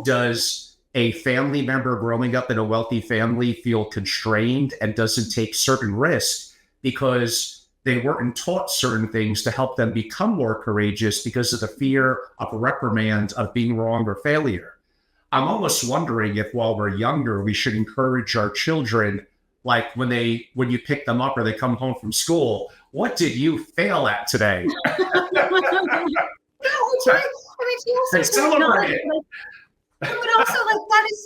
Does a family member growing up in a wealthy family feel constrained and doesn't take certain risks because they weren't taught certain things to help them become more courageous because of the fear of a reprimand, of being wrong or failure? I'm almost wondering if while we're younger, we should encourage our children, like when you pick them up or they come home from school, what did you fail at today? They celebrate it. But also,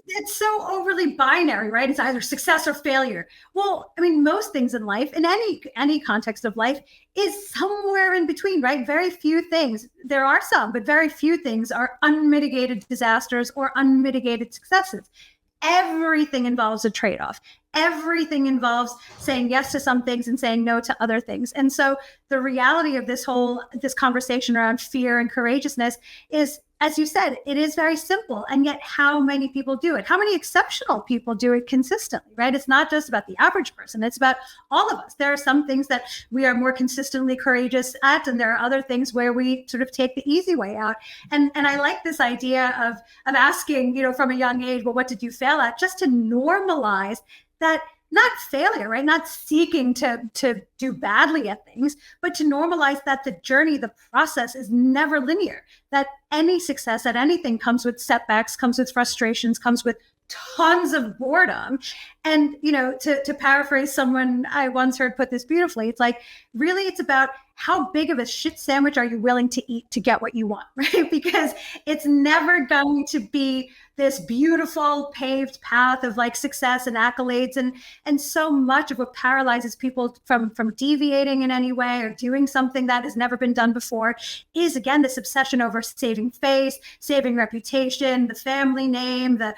it's so overly binary, right? It's either success or failure. Well, most things in life, in any context of life, is somewhere in between, right? Very few things. There are some, but very few things are unmitigated disasters or unmitigated successes. Everything involves a trade-off. Everything involves saying yes to some things and saying no to other things. And so the reality of this conversation around fear and courageousness is, as you said, it is very simple. And yet how many people do it? How many exceptional people do it consistently, right? It's not just about the average person. It's about all of us. There are some things that we are more consistently courageous at, and there are other things where we sort of take the easy way out. And I like this idea of asking, from a young age, well, what did you fail at? Just to normalize that, not failure, right? Not seeking to do badly at things, but to normalize that the journey, the process is never linear, that any success at anything comes with setbacks, comes with frustrations, comes with tons of boredom. And, to paraphrase someone I once heard put this beautifully, it's like, really, it's about how big of a shit sandwich are you willing to eat to get what you want, right? Because it's never going to be this beautiful paved path of success and accolades. And so much of what paralyzes people from deviating in any way or doing something that has never been done before is, again, this obsession over saving face, saving reputation, the family name, the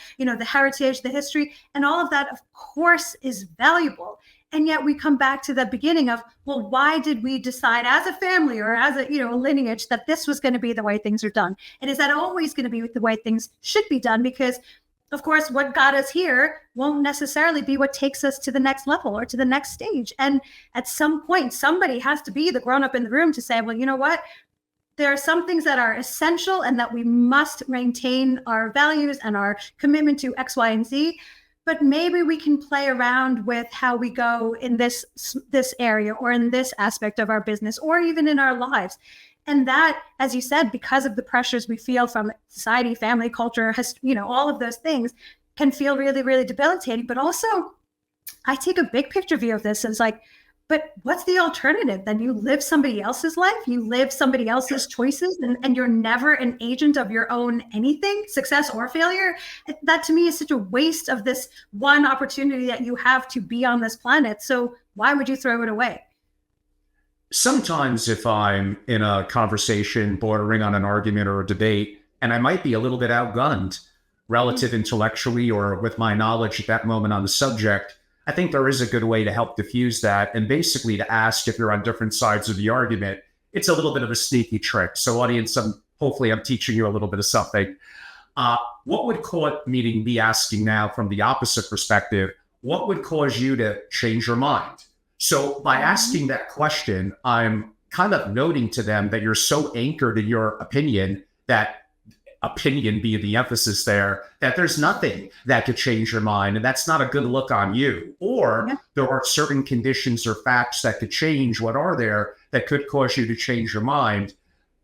heritage, the history, and all of that, of course, is valuable. And yet we come back to the beginning of, well, why did we decide as a family or as a lineage that this was going to be the way things are done? And is that always going to be the way things should be done? Because, of course, what got us here won't necessarily be what takes us to the next level or to the next stage. And at some point, somebody has to be the grown-up in the room to say, well, you know what? There are some things that are essential and that we must maintain our values and our commitment to X, Y, and Z. But maybe we can play around with how we go in this area or in this aspect of our business or even in our lives. And that, as you said, because of the pressures we feel from society, family, culture, all of those things can feel really, really debilitating. But also, I take a big picture view of this as but what's the alternative? Then you live somebody else's life, you live somebody else's choices, and you're never an agent of your own anything, success or failure. That to me is such a waste of this one opportunity that you have to be on this planet. So why would you throw it away? Sometimes if I'm in a conversation bordering on an argument or a debate, and I might be a little bit outgunned relative intellectually or with my knowledge at that moment on the subject, I think there is a good way to help diffuse that and basically to ask if you're on different sides of the argument. It's a little bit of a sneaky trick. So audience, hopefully I'm teaching you a little bit of something. What would cause, meaning me asking now from the opposite perspective, what would cause you to change your mind? So by asking that question, I'm kind of noting to them that you're so anchored in your opinion, that opinion being the emphasis there, that there's nothing that could change your mind. And that's not a good look on you. Or there are certain conditions or facts that could change what are there that could cause you to change your mind.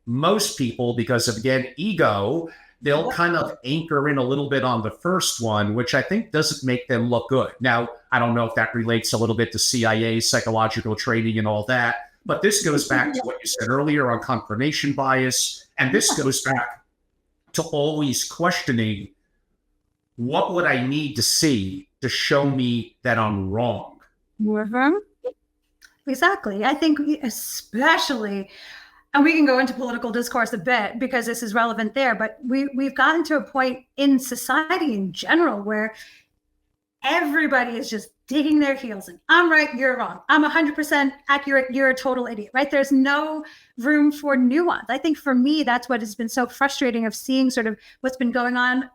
Most people, because of, again, ego, they'll kind of anchor in a little bit on the first one, which I think doesn't make them look good. Now, I don't know if that relates a little bit to CIA, psychological training and all that, but this goes back to what you said earlier on confirmation bias. And this goes back to always questioning, what would I need to see to show me that I'm wrong? Exactly. I think especially, and we can go into political discourse a bit because this is relevant there, but we've gotten to a point in society in general where everybody is just digging their heels in. I'm right, you're wrong. I'm 100% accurate, you're a total idiot, right? There's no room for nuance. I think for me, that's what has been so frustrating of seeing sort of what's been going on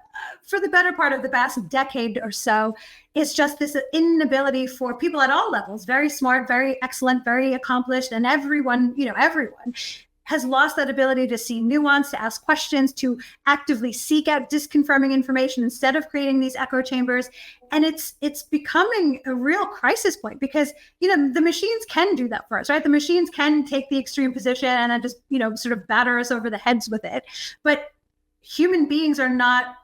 for the better part of the past decade or so. It's just this inability for people at all levels, very smart, very excellent, very accomplished, and everyone has lost that ability to see nuance, to ask questions, to actively seek out disconfirming information instead of creating these echo chambers. And it's becoming a real crisis point because, the machines can do that for us, right? The machines can take the extreme position and then just, sort of batter us over the heads with it. But human beings are not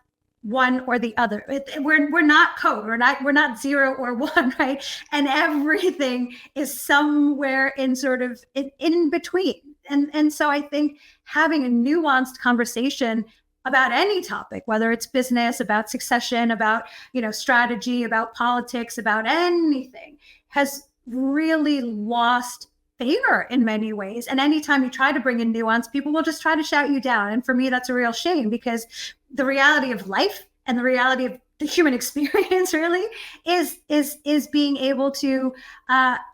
one or the other. We're not code. We're not 0 or 1, right? And everything is somewhere in sort of in between. And so I think having a nuanced conversation about any topic, whether it's business, about succession, about, strategy, about politics, about anything, has really lost favor in many ways. And anytime you try to bring in nuance, people will just try to shout you down. And for me, that's a real shame because the reality of life and the reality of the human experience really is being able to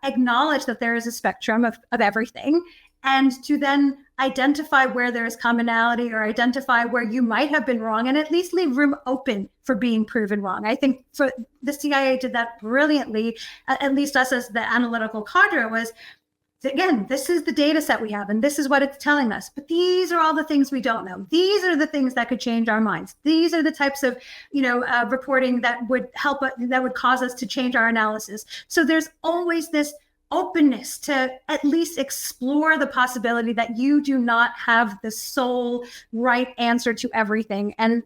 acknowledge that there is a spectrum of everything, and to then identify where there is commonality or identify where you might have been wrong and at least leave room open for being proven wrong. I think for the CIA did that brilliantly, at least us as the analytical cadre, was, again, this is the data set we have and this is what it's telling us. But these are all the things we don't know. These are the things that could change our minds. These are the types of, reporting that would help, that would cause us to change our analysis. So there's always this openness to at least explore the possibility that you do not have the sole right answer to everything. And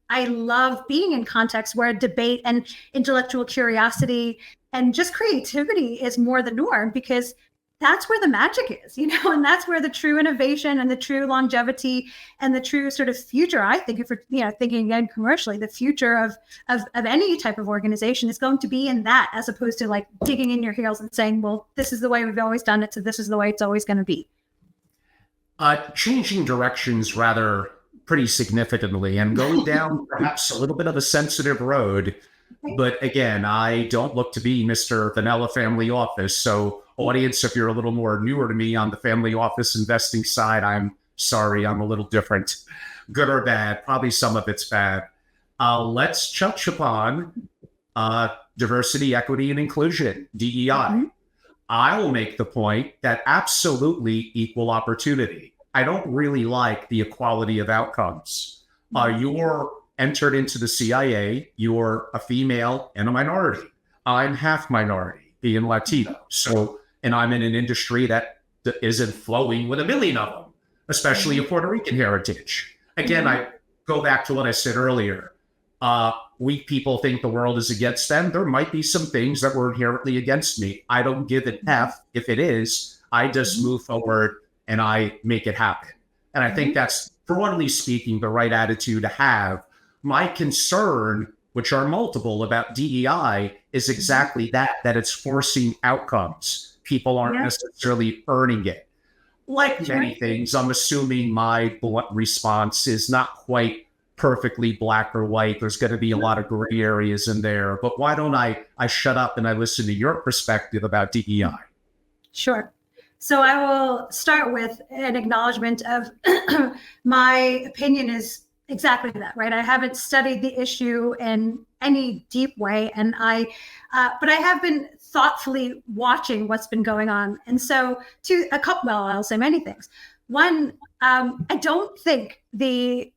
I love being in contexts where debate and intellectual curiosity and just creativity is more the norm, because that's where the magic is, and that's where the true innovation and the true longevity and the true sort of future, I think, if we're, thinking again commercially, the future of any type of organization is going to be in that, as opposed to like digging in your heels and saying, well, this is the way we've always done it, so this is the way it's always going to be. Changing directions rather pretty significantly and going down perhaps a little bit of a sensitive road. But again, I don't look to be Mr. Vanilla Family Office. So audience, if you're a little more newer to me on the family office investing side, I'm sorry, I'm a little different. Good or bad, probably some of it's bad. Let's touch upon diversity, equity, and inclusion, DEI. Mm-hmm. I will make the point that absolutely equal opportunity. I don't really like the equality of outcomes. You're entered into the CIA, you're a female and a minority. I'm half minority, being Latino. So, and I'm in an industry that isn't flowing with a million of them, especially of Puerto Rican heritage. Again, I go back to what I said earlier. Weak people think the world is against them. There might be some things that were inherently against me. I don't give an F if it is. I just move forward and I make it happen. And I think that's, broadly speaking, the right attitude to have. My concern, which are multiple about DEI, is exactly that it's forcing outcomes. People aren't necessarily earning it. Like many things, I'm assuming my blunt response is not quite perfectly black or white. There's going to be a lot of gray areas in there. But why don't I shut up and I listen to your perspective about DEI? Sure. So I will start with an acknowledgement of my opinion is exactly that, right? I haven't studied the issue in any deep way. And but I have been thoughtfully watching what's been going on. And so I'll say many things. One, I don't think the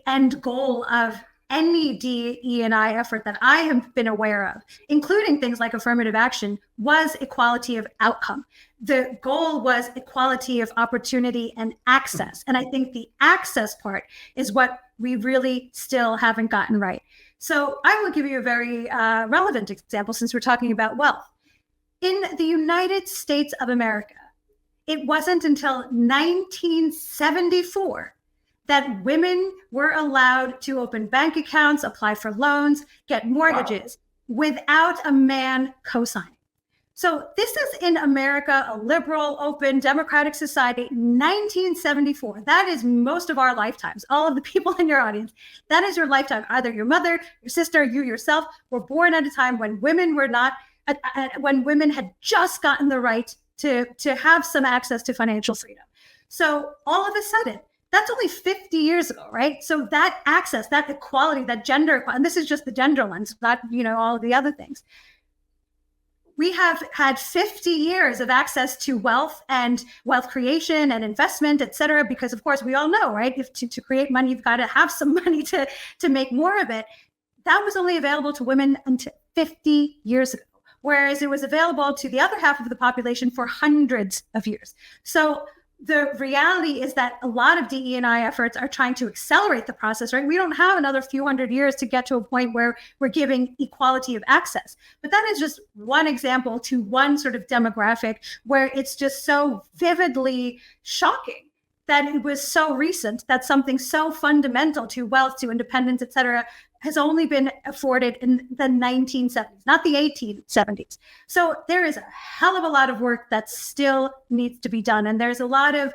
end goal of any DE&I effort that I have been aware of, including things like affirmative action, was equality of outcome. The goal was equality of opportunity and access. And I think the access part is what we really still haven't gotten right. So I will give you a very relevant example since we're talking about wealth. In the United States of America, it wasn't until 1974 that women were allowed to open bank accounts, apply for loans, get mortgages without a man co-signing. So this is in America, a liberal, open, democratic society, 1974. That is most of our lifetimes. All of the people in your audience, that is your lifetime. Either your mother, your sister, you yourself were born at a time when women were not, when women had just gotten the right to have some access to financial freedom. So all of a sudden, that's only 50 years ago, right? So that access, that equality, that gender, and this is just the gender lens, not, all of the other things. We have had 50 years of access to wealth and wealth creation and investment, et cetera, because of course we all know, right? If to create money, you've got to have some money to make more of it. That was only available to women until 50 years ago, whereas it was available to the other half of the population for hundreds of years. So the reality is that a lot of DE&I efforts are trying to accelerate the process, right? We don't have another few hundred years to get to a point where we're giving equality of access. But that is just one example to one sort of demographic where it's just so vividly shocking that it was so recent that something so fundamental to wealth, to independence, et cetera, has only been afforded in the 1970s, not the 1870s. So there is a hell of a lot of work that still needs to be done. And there's a lot of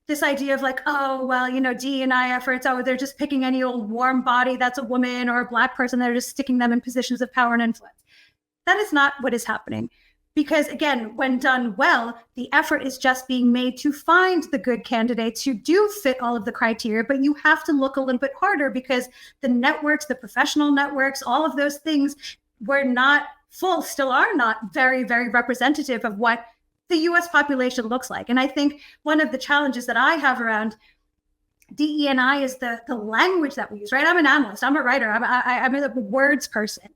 this idea of like, oh, well, DE&I efforts, oh, they're just picking any old warm body that's a woman or a Black person, they're just sticking them in positions of power and influence. That is not what is happening. Because again, when done well, the effort is just being made to find the good candidates who do fit all of the criteria, but you have to look a little bit harder because the networks, the professional networks, all of those things were not full, still are not very, very representative of what the US population looks like. And I think one of the challenges that I have around DE&I is the language that we use, right? I'm an analyst, I'm a writer, I'm a words person.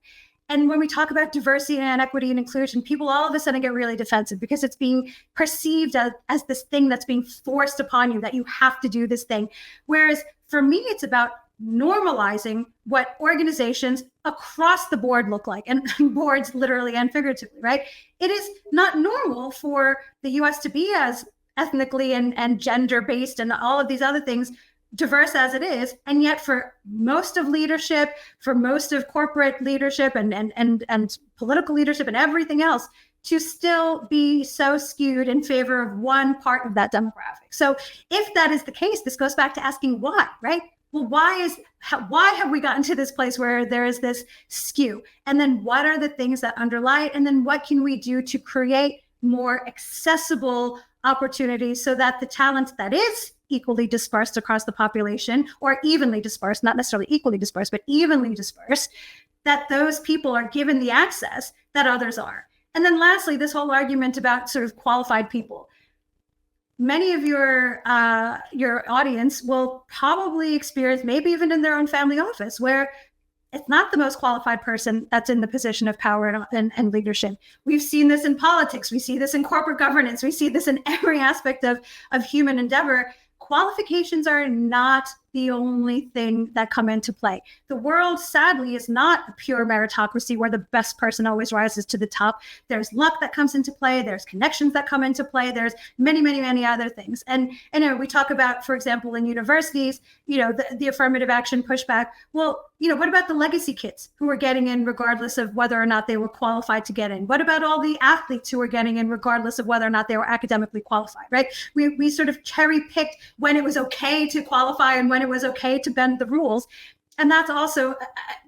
And when we talk about diversity and equity and inclusion, people all of a sudden get really defensive because it's being perceived as this thing that's being forced upon you, that you have to do this thing. Whereas for me, it's about normalizing what organizations across the board look like, and boards literally and figuratively, right? It is not normal for the US to be as ethnically and gender-based and all of these other things diverse as it is, and yet for most of leadership, for most of corporate leadership and political leadership and everything else, to still be so skewed in favor of one part of that demographic. So if that is the case, this goes back to asking why, right? Well, why have we gotten to this place where there is this skew? And then what are the things that underlie it? And then what can we do to create more accessible opportunities so that the talent that is equally dispersed across the population, or evenly dispersed, not necessarily equally dispersed, but evenly dispersed, that those people are given the access that others are. And then lastly, this whole argument about sort of qualified people. Many of your audience will probably experience, maybe even in their own family office, where it's not the most qualified person that's in the position of power and leadership. We've seen this in politics. We see this in corporate governance. We see this in every aspect of human endeavor. Qualifications are not the only thing that come into play. The world, sadly, is not a pure meritocracy where the best person always rises to the top. There's luck that comes into play. There's connections that come into play. There's many, many, many other things. And we talk about, for example, in universities, the affirmative action pushback. Well, what about the legacy kids who are getting in regardless of whether or not they were qualified to get in? What about all the athletes who are getting in regardless of whether or not they were academically qualified, right? We sort of cherry picked when it was okay to qualify and when it was okay to bend the rules. And that's also,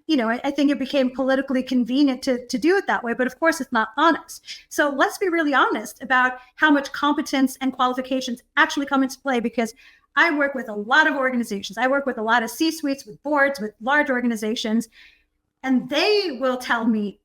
I think it became politically convenient to do it that way. But of course, it's not honest. So let's be really honest about how much competence and qualifications actually come into play, because I work with a lot of organizations. I work with a lot of C-suites, with boards, with large organizations. And they will tell me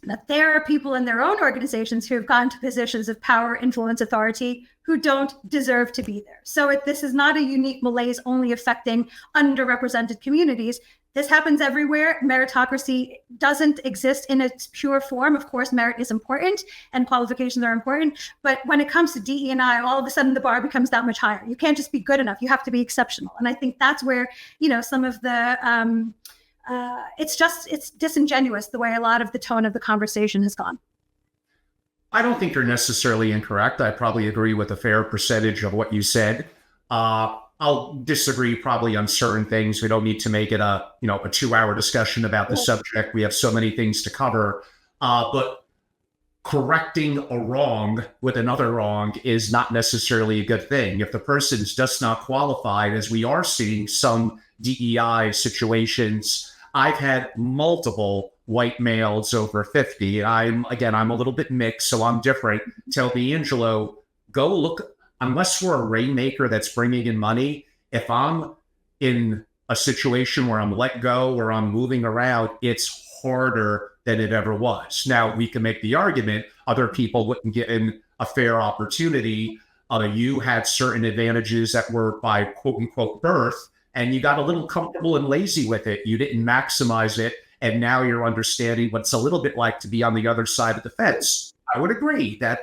that there are people in their own organizations who have gotten to positions of power, influence, authority who don't deserve to be there. So this is not a unique malaise only affecting underrepresented communities. This happens everywhere. Meritocracy doesn't exist in its pure form. Of course, merit is important and qualifications are important. But when it comes to DE&I, all of a sudden the bar becomes that much higher. You can't just be good enough. You have to be exceptional. And I think that's where, some of the, it's disingenuous the way a lot of the tone of the conversation has gone. I don't think you're necessarily incorrect. I probably agree with a fair percentage of what you said. I'll disagree probably on certain things. We don't need to make it a 2-hour discussion about the subject. We have so many things to cover. But correcting a wrong with another wrong is not necessarily a good thing. If the person is just not qualified, as we are seeing some DEI situations, I've had multiple white males over 50. I'm a little bit mixed, so I'm different. Tell D'Angelo, go look. Unless we're a rainmaker that's bringing in money, if I'm in a situation where I'm let go, where I'm moving around, it's harder than it ever was. Now, we can make the argument other people wouldn't get in a fair opportunity. You had certain advantages that were by quote unquote birth, and you got a little comfortable and lazy with it. You didn't maximize it, and now you're understanding what it's a little bit like to be on the other side of the fence. I would agree that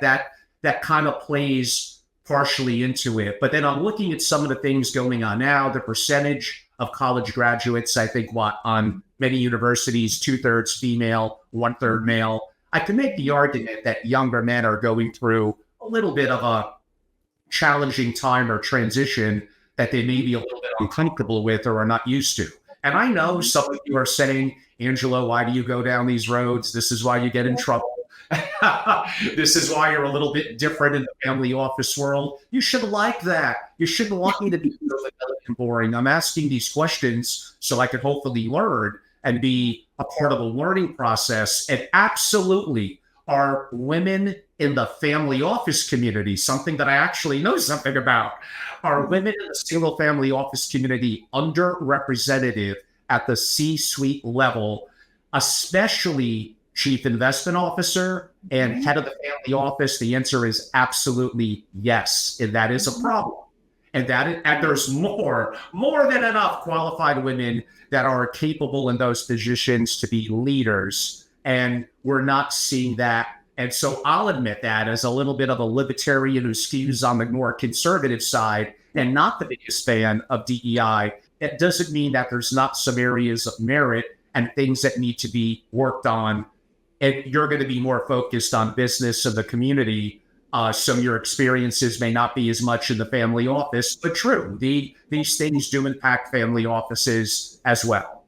kind of plays partially into it. But then I'm looking at some of the things going on now, the percentage of college graduates, I think on many universities, 2/3 female, 1/3 male. I can make the argument that younger men are going through a little bit of a challenging time or transition that they may be a little bit uncomfortable with or are not used to. And I know some of you are saying, Angelo, why do you go down these roads? This is why you get in trouble. This is why you're a little bit different in the family office world. You should like that. You shouldn't want me to be and boring. I'm asking these questions so I can hopefully learn and be a part of a learning process. And absolutely, are women in the family office community, something that I actually know something about, are women in the single family office community underrepresented at the C-suite level, especially chief investment officer and head of the family office? The answer is absolutely yes. And that is a problem. And there's more than enough qualified women that are capable in those positions to be leaders. And we're not seeing that. And so I'll admit that as a little bit of a libertarian who skews on the more conservative side and not the biggest fan of DEI, it doesn't mean that there's not some areas of merit and things that need to be worked on. And you're going to be more focused on business of the community. So your experiences may not be as much in the family office, but true, these things do impact family offices as well.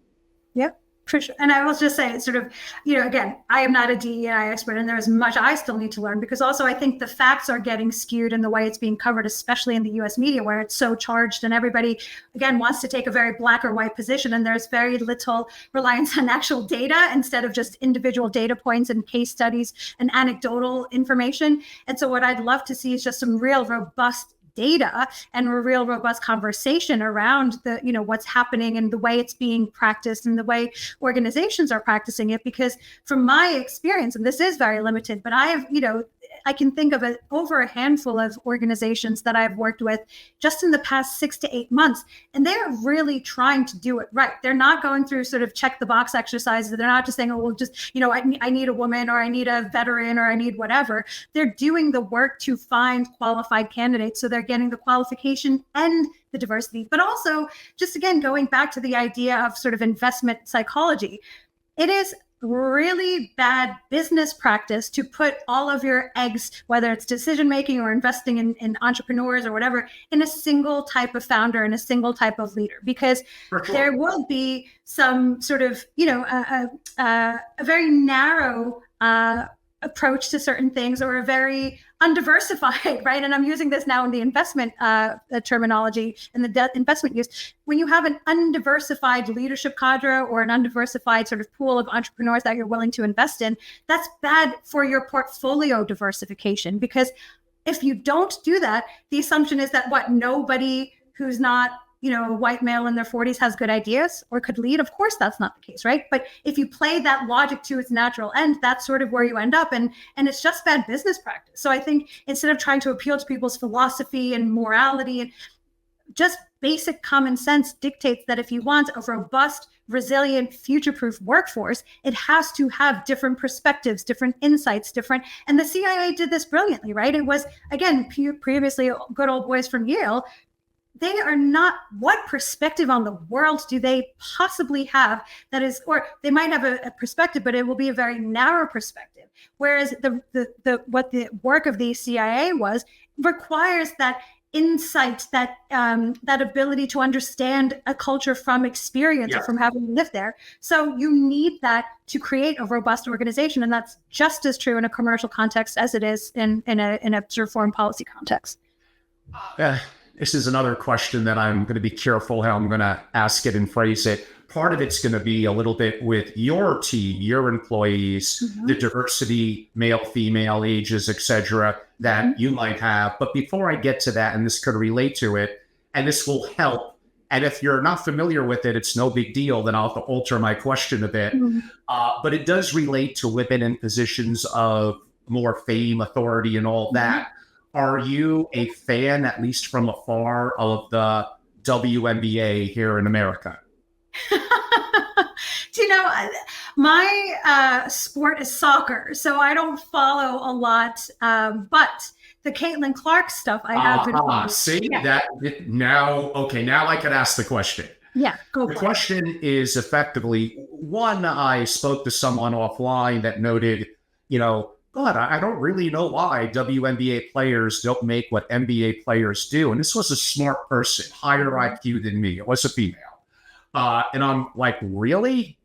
Yep, for sure. And I will just say, it's sort of, again, I am not a DEI expert, and there's much I still need to learn, because also I think the facts are getting skewed in the way it's being covered, especially in the US media, where it's so charged and everybody, again, wants to take a very black or white position, and there's very little reliance on actual data instead of just individual data points and case studies and anecdotal information. And so what I'd love to see is just some real robust data and a real robust conversation around the, what's happening and the way it's being practiced and the way organizations are practicing it. Because from my experience, and this is very limited, but I have, I can think of over a handful of organizations that I've worked with just in the past 6 to 8 months, and they're really trying to do it right. They're not going through sort of check the box exercises. They're not just saying, oh, well, just, I need a woman, or I need a veteran, or I need whatever. They're doing the work to find qualified candidates. So they're getting the qualification and the diversity, but also just, again, going back to the idea of sort of investment psychology. It is really bad business practice to put all of your eggs, whether it's decision making or investing in entrepreneurs or whatever, in a single type of founder and a single type of leader, because there will be some sort of a very narrow approach to certain things, or a very undiversified, right? And I'm using this now in the investment terminology and the investment use. When you have an undiversified leadership cadre or an undiversified sort of pool of entrepreneurs that you're willing to invest in, that's bad for your portfolio diversification. Because if you don't do that, the assumption is that nobody who's not a white male in their 40s has good ideas or could lead. Of course, that's not the case, right? But if you play that logic to its natural end, that's sort of where you end up. And it's just bad business practice. So I think instead of trying to appeal to people's philosophy and morality, and just basic common sense dictates that if you want a robust, resilient, future-proof workforce, it has to have different perspectives, different insights, and the CIA did this brilliantly, right? It was, again, previously good old boys from Yale. They are not, what perspective on the world do they possibly have that is, or they might have a perspective, but it will be a very narrow perspective. Whereas what the work of the CIA was requires that insight, that ability to understand a culture from experience or from having lived there. So you need that to create a robust organization. And that's just as true in a commercial context as it is in a sort of foreign policy context. This is another question that I'm going to be careful how I'm going to ask it and phrase it. Part of it's going to be a little bit with your team, your employees, the diversity, male, female, ages, etc., that you might have. But before I get to that, and this could relate to it, and this will help, and if you're not familiar with it, it's no big deal, then I'll have to alter my question a bit. But it does relate to women in positions of more fame, authority, and all that. Are you a fan, at least from afar, of the WNBA here in America? Do you know, my sport is soccer, so I don't follow a lot. But the Caitlin Clark stuff, I have been following. See, that now, okay, now I can ask the question. Yeah, go The question is effectively, one, I spoke to someone offline that noted, God, I don't really know why WNBA players don't make what NBA players do. And this was a smart person, higher IQ than me. It was a female. And I'm like, really?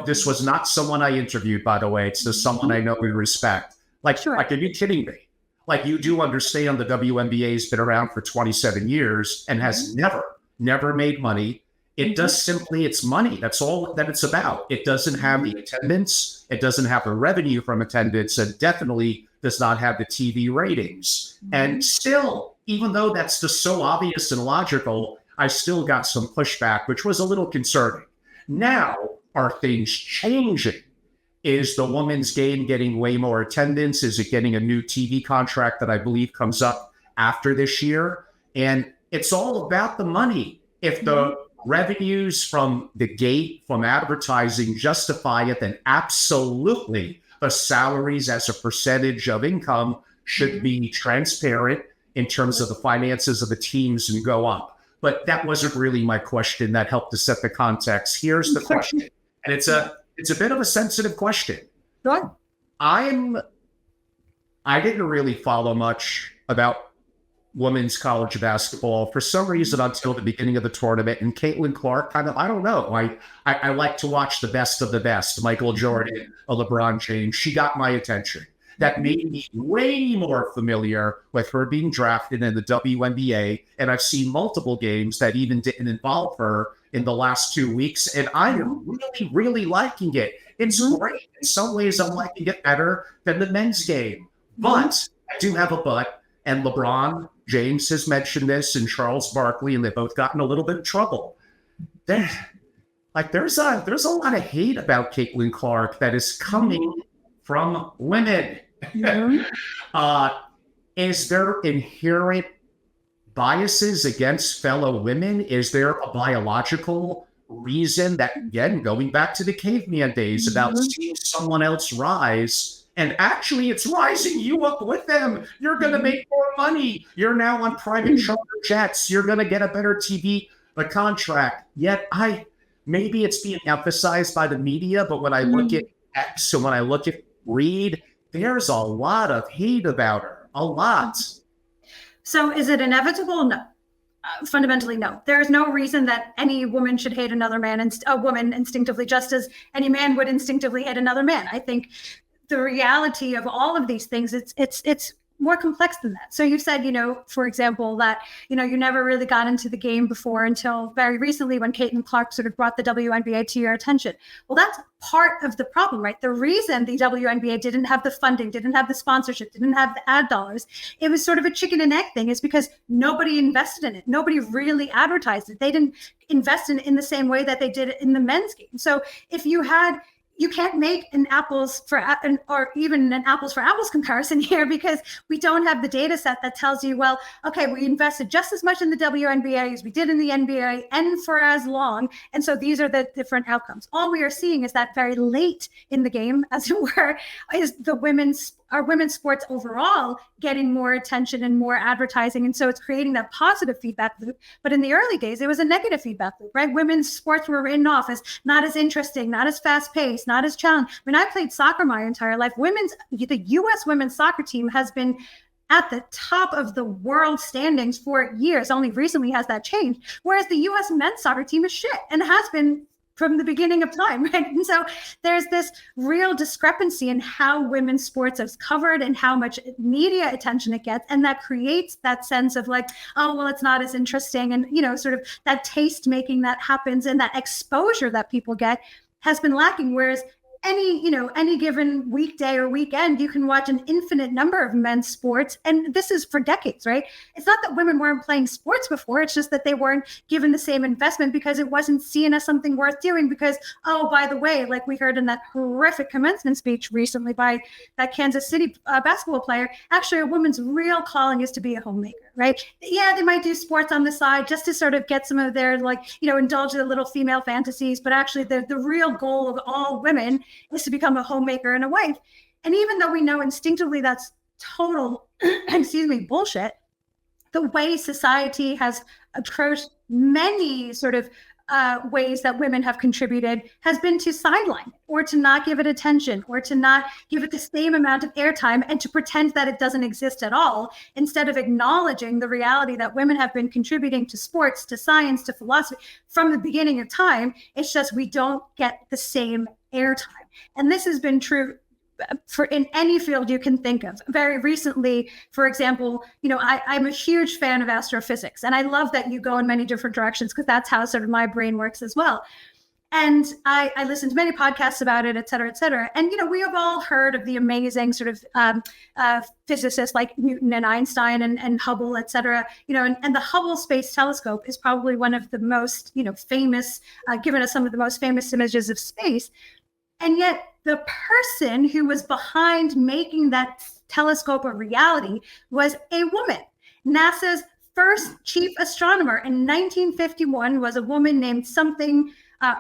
This was not someone I interviewed, by the way. It's just someone I know and respect. Like, are you kidding me? Like, you do understand the WNBA's been around for 27 years and has never made money. It does simply, it's money. That's all that it's about. It doesn't have the attendance. It doesn't have the revenue from attendance, and definitely does not have the TV ratings. And still, even though that's just so obvious and logical, I still got some pushback, which was a little concerning. Now, are things changing? Is the women's game getting way more attendance? Is it getting a new TV contract that I believe comes up after this year? And it's all about the money. If the revenues from the gate, from advertising justify it, then absolutely the salaries as a percentage of income should be transparent in terms of the finances of the teams and go up. But that wasn't really my question. That helped to set the context. Here's the question. And it's a bit of a sensitive question. Sure. I didn't really follow much about women's college basketball for some reason until the beginning of the tournament. And Caitlin Clark, I don't know. I like to watch the best of the best. Michael Jordan, LeBron James. She got my attention. That made me way more familiar with her being drafted in the WNBA. And I've seen multiple games that even didn't involve her in the last 2 weeks. And I'm really, really liking it. It's great. In some ways, I'm liking it better than the men's game. But I do have a but. And LeBron James has mentioned this, and Charles Barkley, and they've both gotten a little bit of trouble. There's a lot of hate about Caitlin Clark that is coming from women. Is there inherent biases against fellow women? Is there a biological reason that, again, going back to the caveman days, about seeing someone else rise, and actually it's rising you up with them? You're going to make more money. You're now on private charter jets. You're going to get a better TV contract. Yet maybe it's being emphasized by the media, but when I look at X and when I look at Reed, there's a lot of hate about her. A lot. So is it inevitable? No. Fundamentally, no. There is no reason that any woman should hate another man and a woman instinctively, just as any man would instinctively hate another man. I think the reality of all of these things, it's more complex than that. So you said, for example, that, you never really got into the game before until very recently when Caitlin Clark sort of brought the WNBA to your attention. Well, that's part of the problem, right? The reason the WNBA didn't have the funding, didn't have the sponsorship, didn't have the ad dollars, it was sort of a chicken and egg thing, is because nobody invested in it. Nobody really advertised it. They didn't invest in it in the same way that they did in the men's game. So if you can't make an apples for apples comparison here, because we don't have the data set that tells you, well, okay, we invested just as much in the WNBA as we did in the NBA and for as long. And so these are the different outcomes. All we are seeing is that very late in the game, as it were, is our women's sports overall getting more attention and more advertising. And so it's creating that positive feedback loop. But in the early days, it was a negative feedback loop, right? Women's sports were written off as not as interesting, not as fast paced, not as challenging. I mean, I played soccer my entire life. The U.S. women's soccer team has been at the top of the world standings for years. Only recently has that changed. Whereas the U.S. men's soccer team is shit and has been from the beginning of time, right? And so there's this real discrepancy in how women's sports is covered and how much media attention it gets. And that creates that sense of like, oh, well, it's not as interesting. And, sort of that taste making that happens and that exposure that people get has been lacking. Whereas any given weekday or weekend, you can watch an infinite number of men's sports. And this is for decades, right? It's not that women weren't playing sports before. It's just that they weren't given the same investment because it wasn't seen as something worth doing because, oh, by the way, like we heard in that horrific commencement speech recently by that Kansas City basketball player, actually a woman's real calling is to be a homemaker, right? Yeah, they might do sports on the side just to sort of get some of their indulge in the little female fantasies. But actually the real goal of all women is to become a homemaker and a wife. And even though we know instinctively that's total, bullshit, the way society has approached many sort of ways that women have contributed has been to sideline or to not give it attention or to not give it the same amount of airtime and to pretend that it doesn't exist at all, instead of acknowledging the reality that women have been contributing to sports, to science, to philosophy from the beginning of time. It's just we don't get the same airtime. And this has been true for in any field you can think of. Very recently, for example, I'm a huge fan of astrophysics, and I love that you go in many different directions because that's how sort of my brain works as well. And I listened to many podcasts about it, et cetera, et cetera. And, we have all heard of the amazing sort of physicists like Newton and Einstein and Hubble, et cetera, and the Hubble Space Telescope is probably one of the most, famous, given us some of the most famous images of space. And yet the person who was behind making that telescope a reality was a woman. NASA's first chief astronomer in 1951 was a woman named something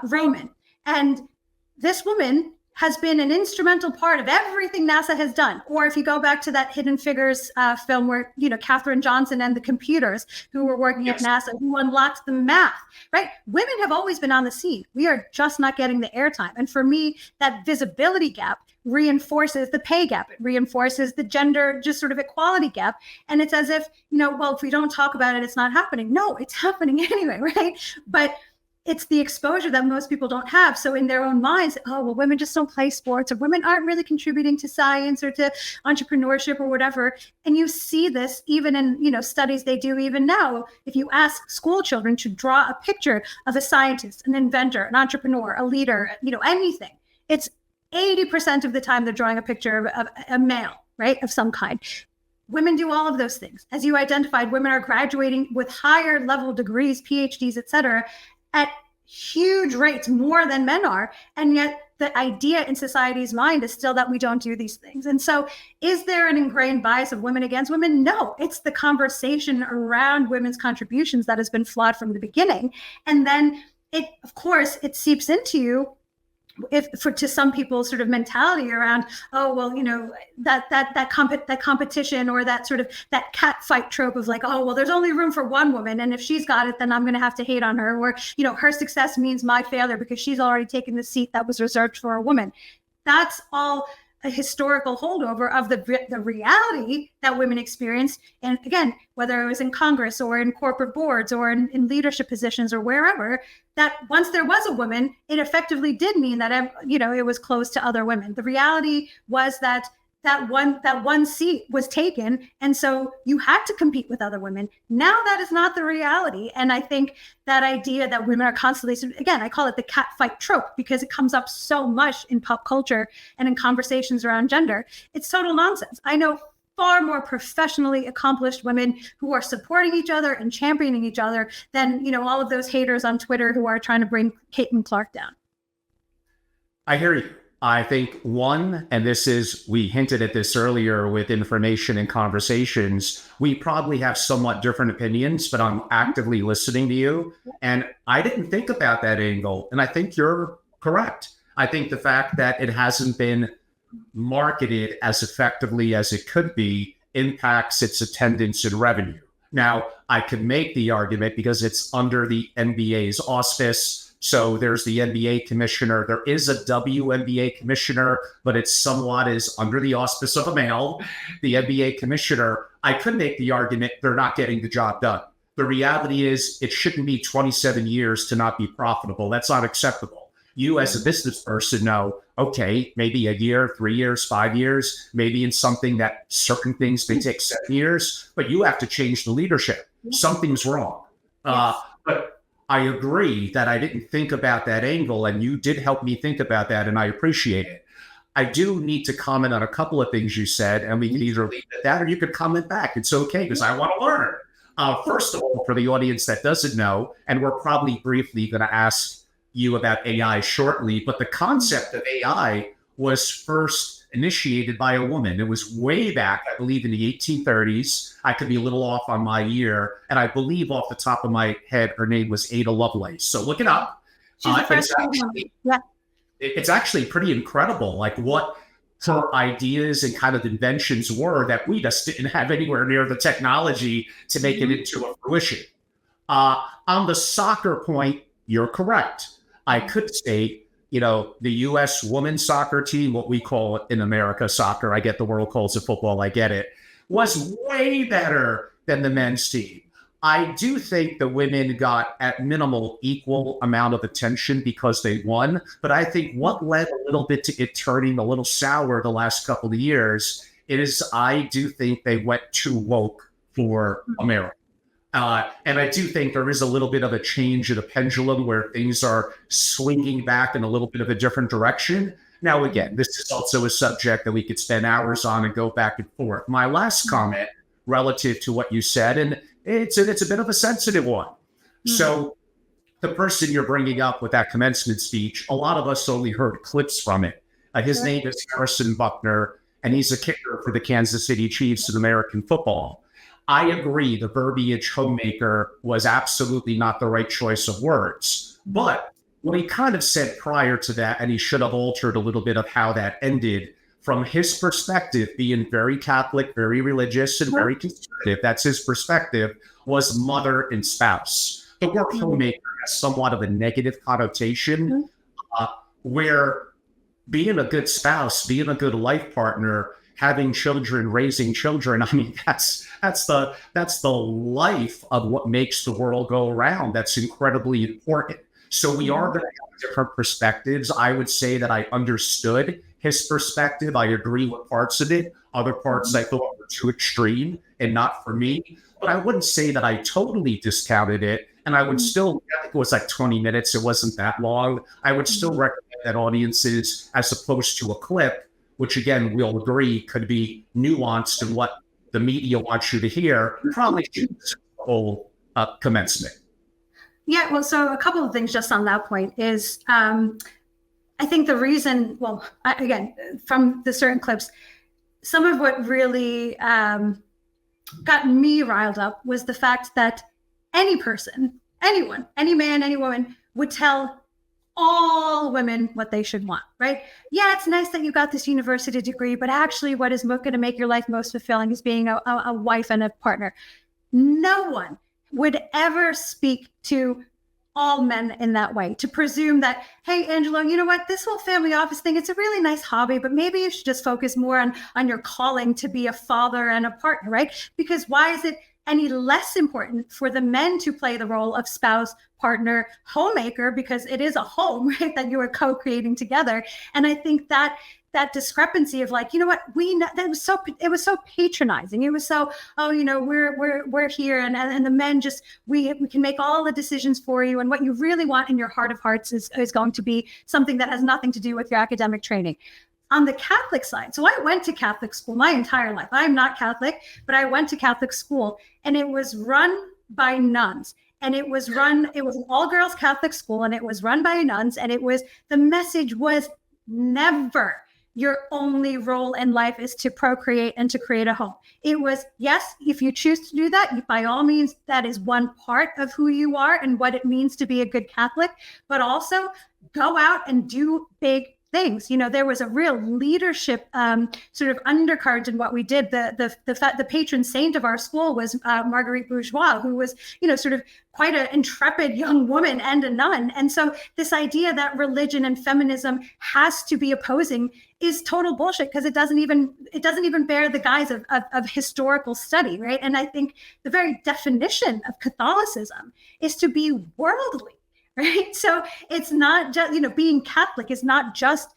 Roman. And this woman has been an instrumental part of everything NASA has done. Or if you go back to that Hidden Figures film where, Katherine Johnson and the computers who were working at NASA, who unlocked the math, right? Women have always been on the scene. We are just not getting the airtime. And for me, that visibility gap reinforces the pay gap. It reinforces the gender, just sort of equality gap. And it's as if, well, if we don't talk about it, it's not happening. No, it's happening anyway, right? But it's the exposure that most people don't have. So in their own minds, oh, well, women just don't play sports, or women aren't really contributing to science or to entrepreneurship or whatever. And you see this even in, studies they do even now. If you ask school children to draw a picture of a scientist, an inventor, an entrepreneur, a leader, anything, it's 80% of the time they're drawing a picture of a male, right, of some kind. Women do all of those things. As you identified, women are graduating with higher level degrees, PhDs, et cetera, at huge rates, more than men are. And yet the idea in society's mind is still that we don't do these things. And so is there an ingrained bias of women against women? No, it's the conversation around women's contributions that has been flawed from the beginning. And then of course, it seeps into you to some people's sort of mentality around, oh, well, that competition or that sort of that cat fight trope of like, oh, well, there's only room for one woman. And if she's got it, then I'm going to have to hate on her, or, her success means my failure because she's already taken the seat that was reserved for a woman. That's all a historical holdover of the reality that women experienced. And again, whether it was in Congress or in corporate boards or in leadership positions or wherever, that once there was a woman, it effectively did mean that, it was closed to other women. The reality was that that one seat was taken. And so you had to compete with other women. Now that is not the reality. And I think that idea that women are constantly, again, I call it the cat fight trope because it comes up so much in pop culture and in conversations around gender. It's total nonsense. I know far more professionally accomplished women who are supporting each other and championing each other than, all of those haters on Twitter who are trying to bring Caitlin Clark down. I hear you. I think one, and we hinted at this earlier with information and conversations, we probably have somewhat different opinions, but I'm actively listening to you. And I didn't think about that angle. And I think you're correct. I think the fact that it hasn't been marketed as effectively as it could be impacts its attendance and revenue. Now, I could make the argument because it's under the NBA's auspice. So there's the NBA commissioner. There is a WNBA commissioner, but it's somewhat is under the auspice of a male. The NBA commissioner, I could make the argument they're not getting the job done. The reality is it shouldn't be 27 years to not be profitable. That's not acceptable. You as a business person know, okay, maybe a year, 3 years, 5 years, maybe in something that certain things may take 7 years, but you have to change the leadership. Something's wrong. But I agree that I didn't think about that angle, and you did help me think about that, and I appreciate it. I do need to comment on a couple of things you said, and we can either leave it at that or you could comment back. It's okay, because I want to learn. First of all, for the audience that doesn't know, and we're probably briefly going to ask you about AI shortly, but the concept of AI was first initiated by a woman. It was way back, I believe, in the 1830s. I could be a little off on my year, and I believe off the top of my head, her name was Ada Lovelace. So look it up. It's actually pretty incredible, like what her ideas and kind of inventions were that we just didn't have anywhere near the technology to make it into a fruition. On the soccer point, you're correct. I could say, the U.S. women's soccer team, what we call it in America soccer, I get the world calls it football, I get it, was way better than the men's team. I do think the women got at minimal equal amount of attention because they won, but I think what led a little bit to it turning a little sour the last couple of years is I do think they went too woke for America. And I do think there is a little bit of a change in the pendulum where things are swinging back in a little bit of a different direction. Now, again, this is also a subject that we could spend hours on and go back and forth. My last comment relative to what you said, and it's a bit of a sensitive one. So the person you're bringing up with that commencement speech, a lot of us only heard clips from it. His name is Harrison Butker, and he's a kicker for the Kansas City Chiefs in American football. I agree the verbiage homemaker was absolutely not the right choice of words. But what he kind of said prior to that, and he should have altered a little bit of how that ended, from his perspective, being very Catholic, very religious, and very conservative, that's his perspective, was mother and spouse. The word homemaker has somewhat of a negative connotation, where being a good spouse, being a good life partner, having children, raising children, I mean, that's the life of what makes the world go around. That's incredibly important. So we are going to have different perspectives. I would say that I understood his perspective. I agree with parts of it. Other parts I thought were too extreme and not for me. But I wouldn't say that I totally discounted it. And I would still, I think it was like 20 minutes. It wasn't that long. I would still recommend that audiences, as opposed to a clip, which again, we'll agree could be nuanced in what the media wants you to hear, probably choose the whole commencement. Yeah, well, so a couple of things just on that point is, I think the reason, again, from the certain clips, some of what really got me riled up was the fact that any person, anyone, any man, any woman would tell all women what they should want, right? Yeah, it's nice that you got this university degree, but actually what is going to make your life most fulfilling is being a wife and a partner. No one would ever speak to all men in that way, to presume that, hey, Angelo, you know what, this whole family office thing, it's a really nice hobby, but maybe you should just focus more on your calling to be a father and a partner, right? Because why is it any less important for the men to play the role of spouse, partner, homemaker, because it is a home, right, that you are co-creating together. And I think that that discrepancy of like, you know what, it was so patronizing. It was so, oh, we're here, and the men just, we can make all the decisions for you, and what you really want in your heart of hearts is going to be something that has nothing to do with your academic training. On the Catholic side, so I went to Catholic school my entire life. I'm not Catholic, but I went to Catholic school, and it was run by nuns. And it was an all-girls Catholic school, and it was run by nuns. And the message was never your only role in life is to procreate and to create a home. It was, yes, if you choose to do that, by all means, that is one part of who you are and what it means to be a good Catholic, but also go out and do big things. There was a real leadership sort of undercurrent in what we did. The patron saint of our school was Marguerite Bourgeois, who was, sort of quite an intrepid young woman and a nun. And so this idea that religion and feminism has to be opposing is total bullshit, because it doesn't even bear the guise of historical study, right? And I think the very definition of Catholicism is to be worldly. Right. So it's not just, being Catholic is not just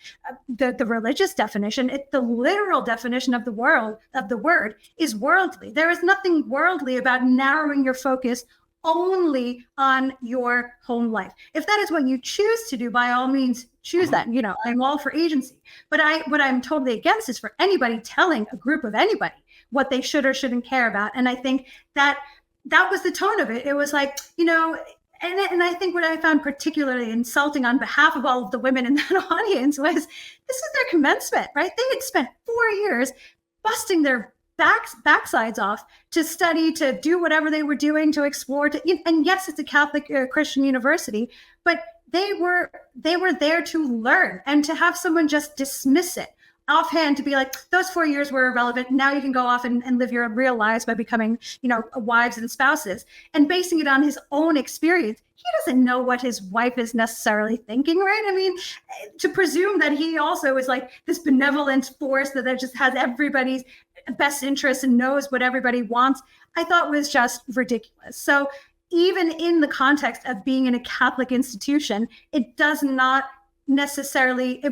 the religious definition. The literal definition of the word is worldly. There is nothing worldly about narrowing your focus only on your home life. If that is what you choose to do, by all means, choose that. I'm all for agency. But what I'm totally against is for anybody telling a group of anybody what they should or shouldn't care about. And I think that was the tone of it. It was like, And I think what I found particularly insulting on behalf of all of the women in that audience was, this is their commencement, right? They had spent 4 years busting their backsides off to study, to do whatever they were doing, to explore. And yes, it's a Catholic Christian university, but they were there to learn, and to have someone just dismiss it offhand, to be like, those 4 years were irrelevant. Now you can go off and live your real lives by becoming, wives and spouses, and basing it on his own experience. He doesn't know what his wife is necessarily thinking, right? I mean, to presume that he also is like this benevolent force that just has everybody's best interest and knows what everybody wants, I thought was just ridiculous. So even in the context of being in a Catholic institution, it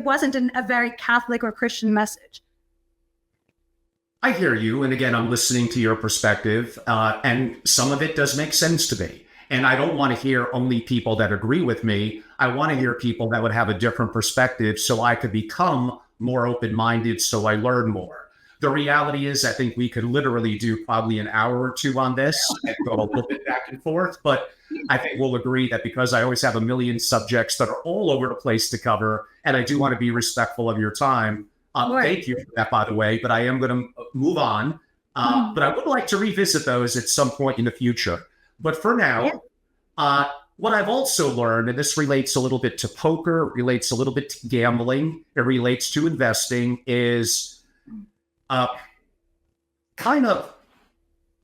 wasn't a very Catholic or Christian message. I hear you. And again, I'm listening to your perspective, and some of it does make sense to me. And I don't want to hear only people that agree with me. I want to hear people that would have a different perspective, so I could become more open-minded, so I learn more. The reality is, I think we could literally do probably an hour or two on this and go a little bit back and forth. But I think we'll agree that because I always have a million subjects that are all over the place to cover, and I do want to be respectful of your time. Thank you for that, by the way, but I am going to move on. But I would like to revisit those at some point in the future. But for now, what I've also learned, and this relates a little bit to poker, it relates a little bit to gambling, it relates to investing, is kind of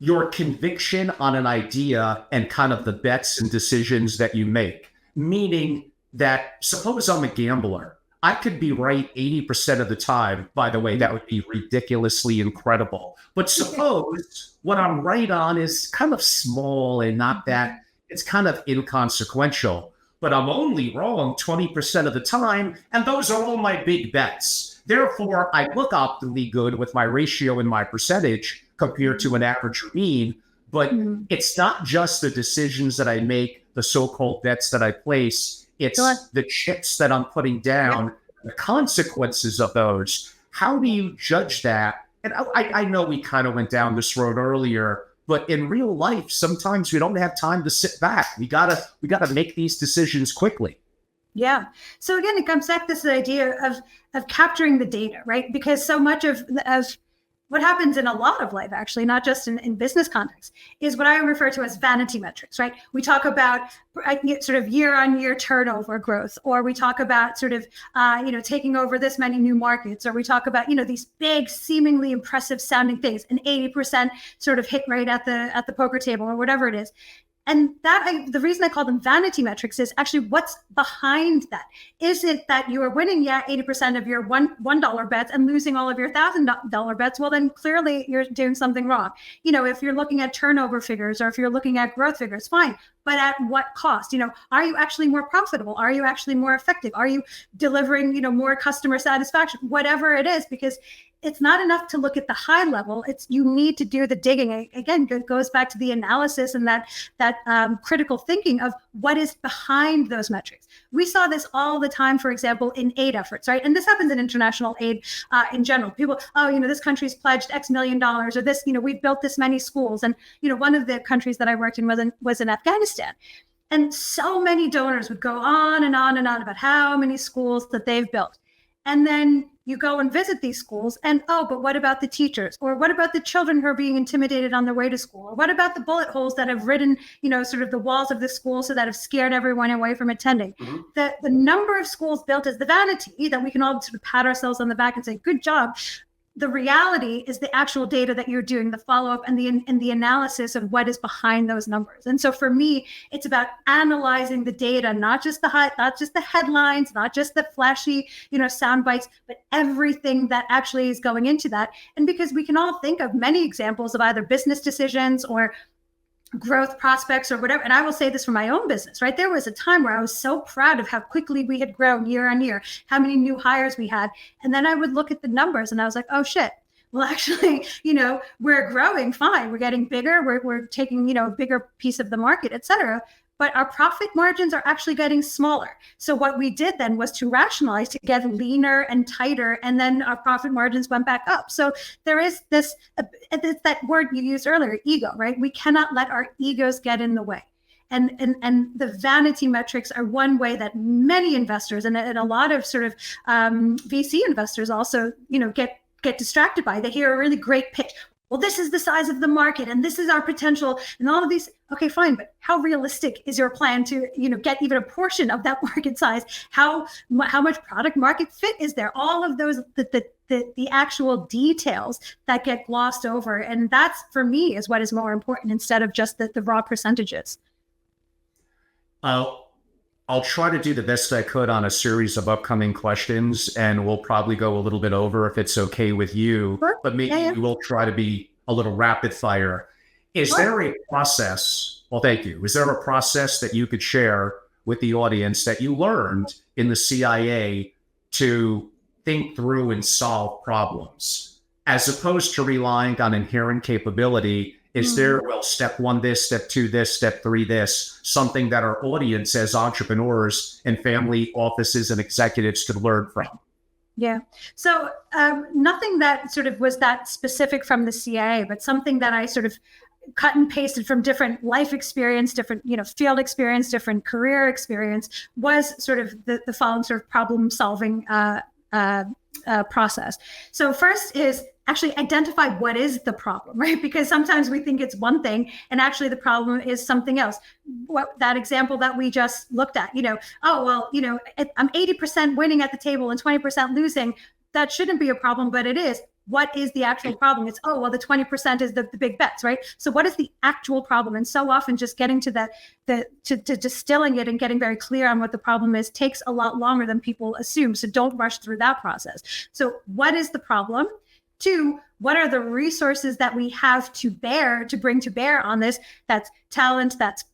your conviction on an idea and kind of the bets and decisions that you make. Meaning that, suppose I'm a gambler, I could be right 80% of the time. By the way, that would be ridiculously incredible. But suppose what I'm right on is kind of small and not that, it's kind of inconsequential. But I'm only wrong 20% of the time, and those are all my big bets. Therefore, I look optimally good with my ratio and my percentage compared to an average mean. But it's not just the decisions that I make, the so-called bets that I place. It's the chips that I'm putting down, the consequences of those. How do you judge that? And I know we kind of went down this road earlier, but in real life, sometimes we don't have time to sit back. We gotta make these decisions quickly. Yeah. So again, it comes back to this idea of capturing the data, right? Because so much of what happens in a lot of life, actually, not just in business context, is what I refer to as vanity metrics, right? We talk about sort of year-on-year turnover growth, or we talk about sort of, taking over this many new markets, or we talk about, these big, seemingly impressive sounding things, an 80% sort of hit rate at the poker table, or whatever it is. And the reason I call them vanity metrics is actually what's behind that. Is it that you are winning, 80% of your $1 bets and losing all of your $1,000 bets? Well, then clearly you're doing something wrong. If you're looking at turnover figures or if you're looking at growth figures, fine. But at what cost? Are you actually more profitable? Are you actually more effective? Are you delivering, more customer satisfaction? Whatever it is, because it's not enough to look at the high level. You need to do the digging. Again, it goes back to the analysis and that critical thinking of what is behind those metrics. We saw this all the time, for example, in aid efforts, right? And this happens in international aid in general. People, this country's pledged X million dollars, or this, we've built this many schools. And, one of the countries that I worked in was in Afghanistan. And so many donors would go on and on and on about how many schools that they've built. And then you go and visit these schools and, but what about the teachers? Or what about the children who are being intimidated on their way to school? Or what about the bullet holes that have ridden, sort of the walls of the school so that have scared everyone away from attending? Mm-hmm. The number of schools built is the vanity that we can all sort of pat ourselves on the back and say, good job. The reality is the actual data that you're doing, the follow-up and the analysis of what is behind those numbers. And so for me, it's about analyzing the data, not just the headlines, not just the flashy, sound bites, but everything that actually is going into that. And because we can all think of many examples of either business decisions or growth prospects or whatever. And I will say this for my own business, right? There was a time where I was so proud of how quickly we had grown year on year, how many new hires we had. And then I would look at the numbers and I was like, oh shit. Well, actually, we're growing fine. We're getting bigger. We're taking, a bigger piece of the market, et cetera. But our profit margins are actually getting smaller. So what we did then was to rationalize, to get leaner and tighter, and then our profit margins went back up. So there is this, it's that word you used earlier, ego, right? We cannot let our egos get in the way. And the vanity metrics are one way that many investors and a lot of sort of VC investors also, get distracted by. They hear a really great pitch. Well, this is the size of the market and this is our potential and all of these. Okay, fine. But how realistic is your plan to, get even a portion of that market size? How much product market fit is there? All of those, the actual details that get glossed over. And that's, for me, is what is more important instead of just the raw percentages. I'll try to do the best I could on a series of upcoming questions, and we'll probably go a little bit over if it's okay with you, sure. But maybe we'll try to be a little rapid fire. Is there a process? Well, thank you. Is there a process that you could share with the audience that you learned in the CIA to think through and solve problems, as opposed to relying on inherent capability? Is there, step one, this, step two, this, step three, this, something that our audience as entrepreneurs and family offices and executives could learn from? Yeah. So nothing that sort of was that specific from the CIA, but something that I sort of cut and pasted from different life experience, different, field experience, different career experience, was sort of the following sort of problem solving process. So first is actually identify what is the problem, right? Because sometimes we think it's one thing and actually the problem is something else. What that example that we just looked at, I'm 80% winning at the table and 20% losing. That shouldn't be a problem, but it is. What is the actual problem? It's, the 20% is the big bets, right? So what is the actual problem? And so often just getting to to distilling it and getting very clear on what the problem is takes a lot longer than people assume. So don't rush through that process. So what is the problem? Two, what are the resources that we have to bring to bear on this? That's talent, that's,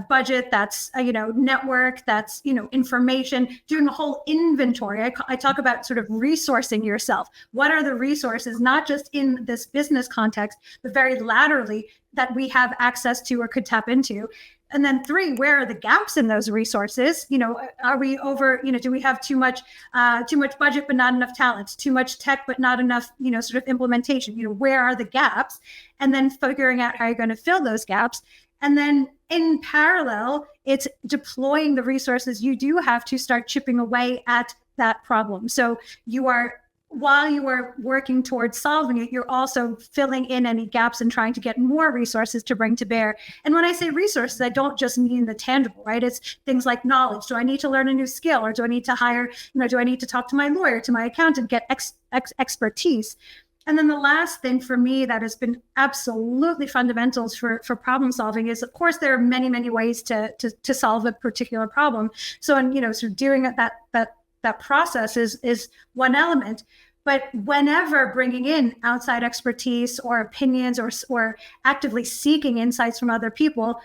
budget, that's, network, that's, information, doing a whole inventory. I talk about sort of resourcing yourself. What are the resources, not just in this business context, but very laterally that we have access to or could tap into? And then three, where are the gaps in those resources? Are we over, do we have too much budget, but not enough talent, too much tech, but not enough, sort of implementation, where are the gaps? And then figuring out how you're going to fill those gaps. And then in parallel, it's deploying the resources you do have to start chipping away at that problem. So while you are working towards solving it, you're also filling in any gaps and trying to get more resources to bring to bear. And when I say resources, I don't just mean the tangible, right? It's things like knowledge. Do I need to learn a new skill, or do I need to hire, do I need to talk to my lawyer, to my accountant, get expertise? And then the last thing for me that has been absolutely fundamentals for problem solving is, of course, there are many ways to solve a particular problem. So, and sort of doing that process is one element. But whenever bringing in outside expertise or opinions or actively seeking insights from other people,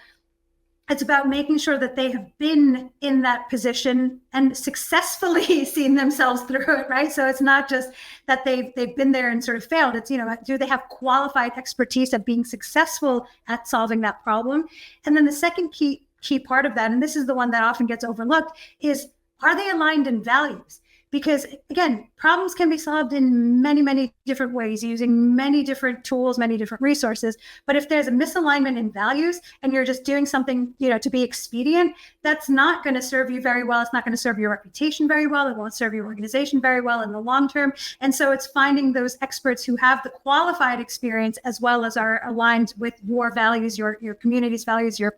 it's about making sure that they have been in that position and successfully seen themselves through it, right? So it's not just that they've been there and sort of failed. It's, do they have qualified expertise at being successful at solving that problem? And then the second key part of that, and this is the one that often gets overlooked, is, are they aligned in values? Because again, problems can be solved in many different ways using many different tools, many different resources. But if there's a misalignment in values and you're just doing something, to be expedient, that's not going to serve you very well. It's not going to serve your reputation very well. It won't serve your organization very well in the long term. And so it's finding those experts who have the qualified experience as well as are aligned with your values, your community's values, your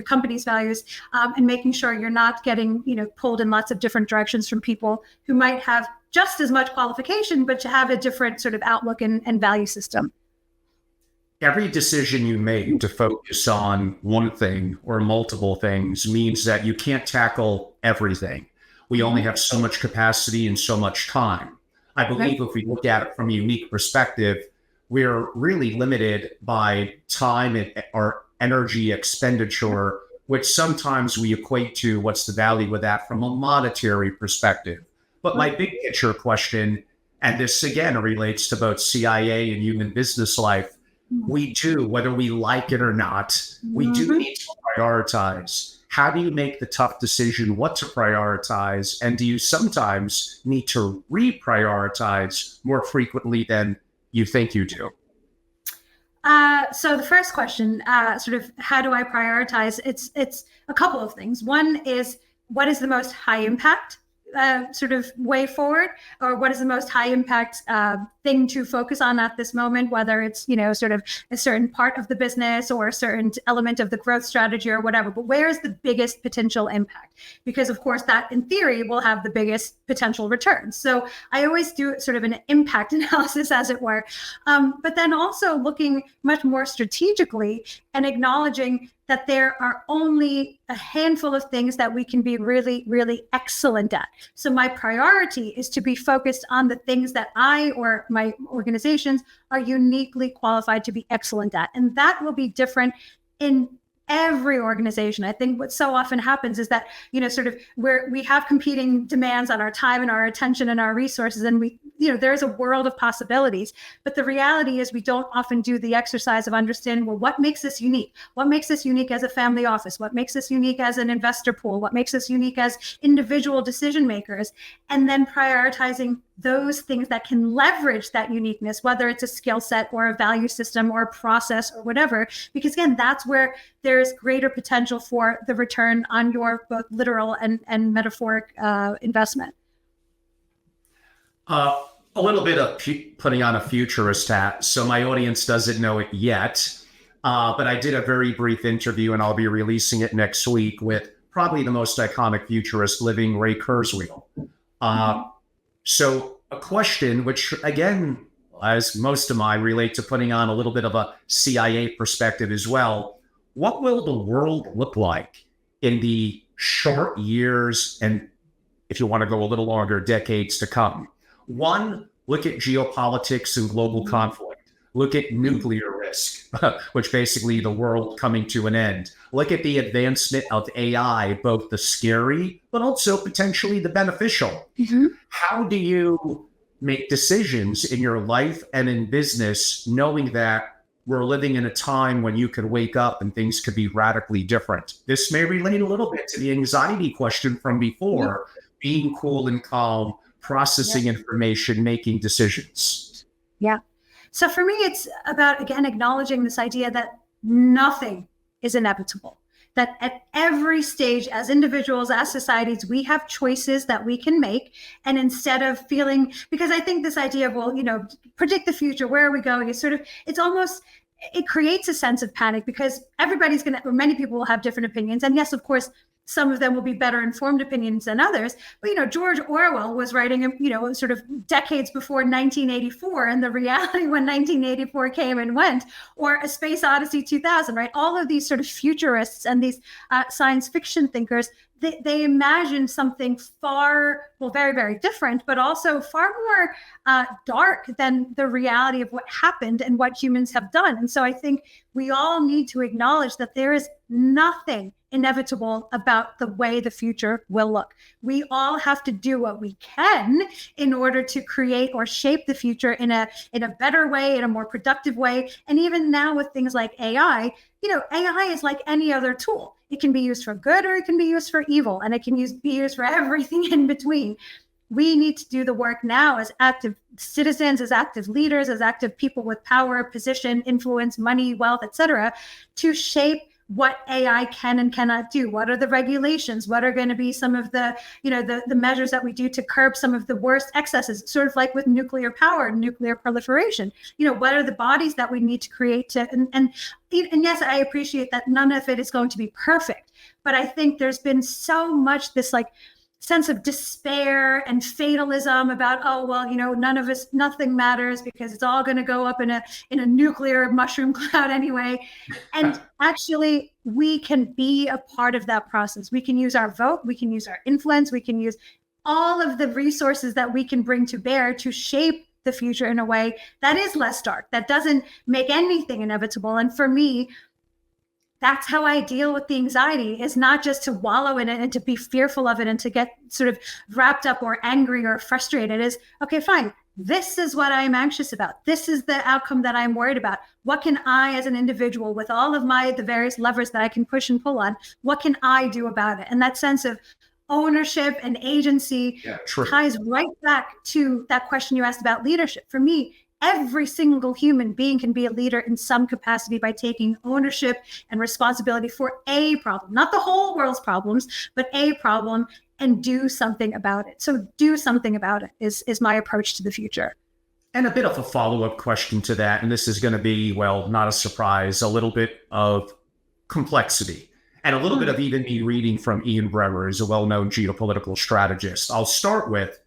company's values, and making sure you're not getting, pulled in lots of different directions from people who might have just as much qualification, but to have a different sort of outlook and value system. Every decision you make to focus on one thing or multiple things means that you can't tackle everything. We only have so much capacity and so much time. I believe if we look at it from a unique perspective, we're really limited by time or energy expenditure, which sometimes we equate to what's the value of that from a monetary perspective. But my big picture question, and this again relates to both CIA and human business life, we do, whether we like it or not, we do need to prioritize. How do you make the tough decision what to prioritize? And do you sometimes need to reprioritize more frequently than you think you do? So the first question, sort of how do I prioritize? It's a couple of things. One is, what is the most high impact sort of way forward, or what is the most high impact thing to focus on at this moment, whether it's, sort of a certain part of the business or a certain element of the growth strategy or whatever, but where is the biggest potential impact? Because of course that in theory will have the biggest potential returns. So I always do sort of an impact analysis, as it were, but then also looking much more strategically and acknowledging that there are only a handful of things that we can be really excellent at. So my priority is to be focused on the things that I or my organizations are uniquely qualified to be excellent at. And that will be different in every organization. I think what so often happens is that, sort of we have competing demands on our time and our attention and our resources, and there's a world of possibilities. But the reality is we don't often do the exercise of understanding, well, what makes us unique? What makes us unique as a family office? What makes us unique as an investor pool? What makes us unique as individual decision makers? And then prioritizing those things that can leverage that uniqueness, whether it's a skill set or a value system or a process or whatever, because again, that's where there's greater potential for the return on your both literal and metaphoric investment. A little bit of putting on a futurist hat. So my audience doesn't know it yet, but I did a very brief interview, and I'll be releasing it next week, with probably the most iconic futurist living, Ray Kurzweil. So a question, which again, as most of mine relate to putting on a little bit of a CIA perspective as well. What will the world look like in the short years, and if you want to go a little longer, decades to come? One, look at geopolitics and global conflict. Look at nuclear risk, which basically the world coming to an end. Look at the advancement of AI, both the scary, but also potentially the beneficial. How do you make decisions in your life and in business, knowing that we're living in a time when you could wake up and things could be radically different? This may relate a little bit to the anxiety question from before, being cool and calm, processing information, making decisions. Yeah. So for me, it's about, again, acknowledging this idea that nothing is inevitable, that at every stage, as individuals, as societies, we have choices that we can make. And instead of feeling, because I think this idea of, well, predict the future, where are we going? It creates a sense of panic, because everybody's or many people will have different opinions. And yes, of course, some of them will be better informed opinions than others. But, George Orwell was writing, sort of decades before 1984, and the reality when 1984 came and went, or A Space Odyssey 2000, right? All of these sort of futurists and these science fiction thinkers, they imagine something very, very different, but also far more dark than the reality of what happened and what humans have done. And so I think we all need to acknowledge that there is nothing inevitable about the way the future will look. We all have to do what we can in order to create or shape the future in a better way, in a more productive way. And even now with things like AI, AI is like any other tool. It can be used for good or it can be used for evil, and it can be used for everything in between. We need to do the work now as active citizens, as active leaders, as active people with power, position, influence, money, wealth, etc., to shape what AI can and cannot do. What are the regulations? What are going to be some of the, the measures that we do to curb some of the worst excesses, sort of like with nuclear power and nuclear proliferation? What are the bodies that we need to create to, and yes, I appreciate that none of it is going to be perfect, but I think there's been so much this sense of despair and fatalism about, nothing matters because it's all going to go up in a nuclear mushroom cloud anyway. And actually, we can be a part of that process. We can use our vote, we can use our influence, we can use all of the resources that we can bring to bear to shape the future in a way that is less dark, that doesn't make anything inevitable. And for me, that's how I deal with the anxiety, is not just to wallow in it and to be fearful of it and to get sort of wrapped up or angry or frustrated. Is, okay, fine. This is what I'm anxious about. This is the outcome that I'm worried about. What can I, as an individual, with all of the various levers that I can push and pull on, what can I do about it? And that sense of ownership and agency ties right back to that question you asked about leadership. For me, every single human being can be a leader in some capacity by taking ownership and responsibility for a problem, not the whole world's problems, but a problem, and do something about it. So do something about it is my approach to the future. And a bit of a follow-up question to that, and this is going to be, well, not a surprise, a little bit of complexity and a little bit of even me reading from Ian Bremmer, who's a well-known geopolitical strategist. I'll start with,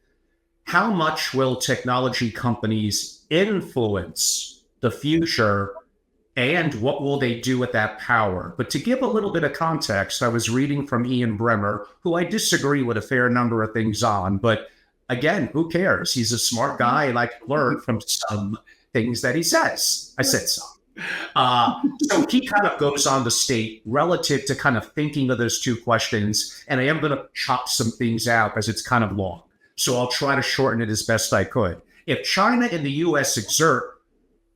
how much will technology companies influence the future, and what will they do with that power? But to give a little bit of context, I was reading from Ian Bremmer, who I disagree with a fair number of things on, but again, who cares? He's a smart guy, and I can learn from some things that he says. I said some. So he kind of goes on to state, relative to kind of thinking of those two questions, and I am going to chop some things out because it's kind of long. So I'll try to shorten it as best I could. If China and the US exert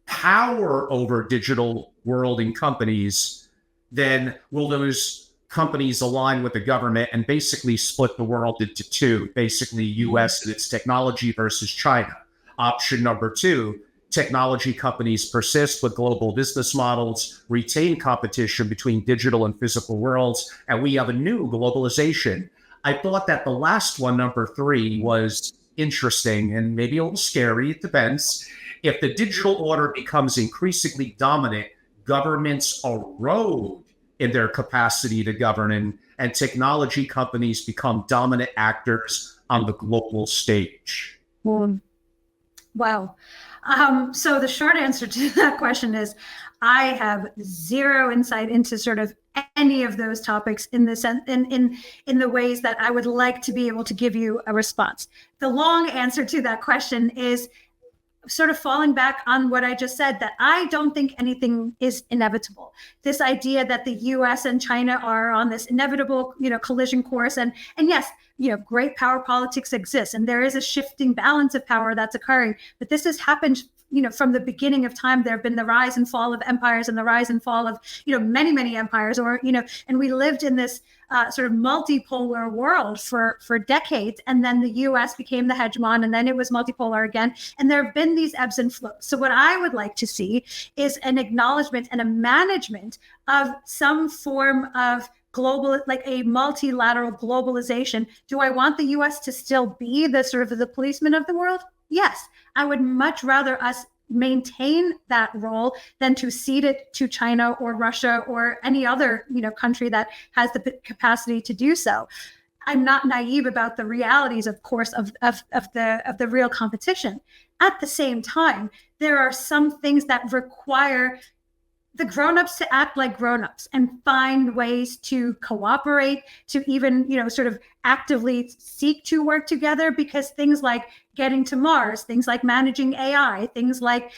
power over digital world and companies, then will those companies align with the government and basically split the world into two, basically US and its technology versus China? Option number two, technology companies persist with global business models, retain competition between digital and physical worlds, and we have a new globalization. I thought that the last one, number three, was interesting and maybe a little scary. It depends. If the digital order becomes increasingly dominant, governments erode in their capacity to govern, and technology companies become dominant actors on the global stage. Wow. So the short answer to that question is, I have zero insight into sort of any of those topics in the ways that I would like to be able to give you a response. The long answer to that question is sort of falling back on what I just said, that I don't think anything is inevitable. This idea that the US and China are on this inevitable, collision course, and yes, great power politics exists, and there is a shifting balance of power that's occurring, but this has happened from the beginning of time. There have been the rise and fall of empires and the rise and fall of, many, many empires, and we lived in this sort of multipolar world for decades. And then the US became the hegemon, and then it was multipolar again. And there have been these ebbs and flows. So what I would like to see is an acknowledgement and a management of some form of global, like a multilateral globalization. Do I want the US to still be the sort of the policeman of the world? Yes, I would much rather us maintain that role than to cede it to China or Russia or any other, country that has the capacity to do so. I'm not naive about the realities, of course, of the real competition. At the same time, there are some things that require the grown-ups to act like grown-ups and find ways to cooperate, to even, sort of actively seek to work together, because things like getting to Mars, things like managing AI, things like,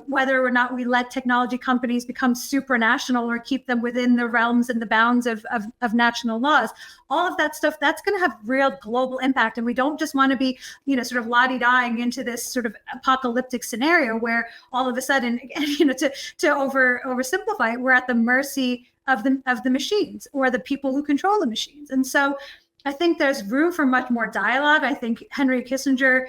whether or not we let technology companies become supranational or keep them within the realms and the bounds of national laws, all of that stuff, that's going to have real global impact. And we don't just want to be, sort of la-di-dying into this sort of apocalyptic scenario where all of a sudden, to oversimplify it, we're at the mercy of the machines or the people who control the machines. And so I think there's room for much more dialogue. I think Henry Kissinger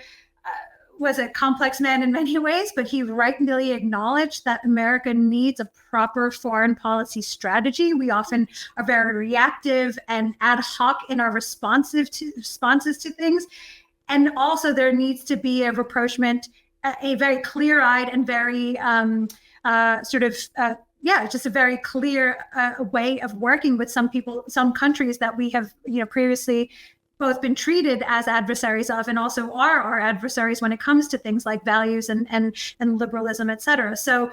was a complex man in many ways, but he rightly acknowledged that America needs a proper foreign policy strategy. We often are very reactive and ad hoc in our responses to things. And also there needs to be a rapprochement, a very clear-eyed and very just a very clear way of working with some people, some countries that we have, previously both been treated as adversaries of, and also are our adversaries when it comes to things like values and liberalism, et cetera. So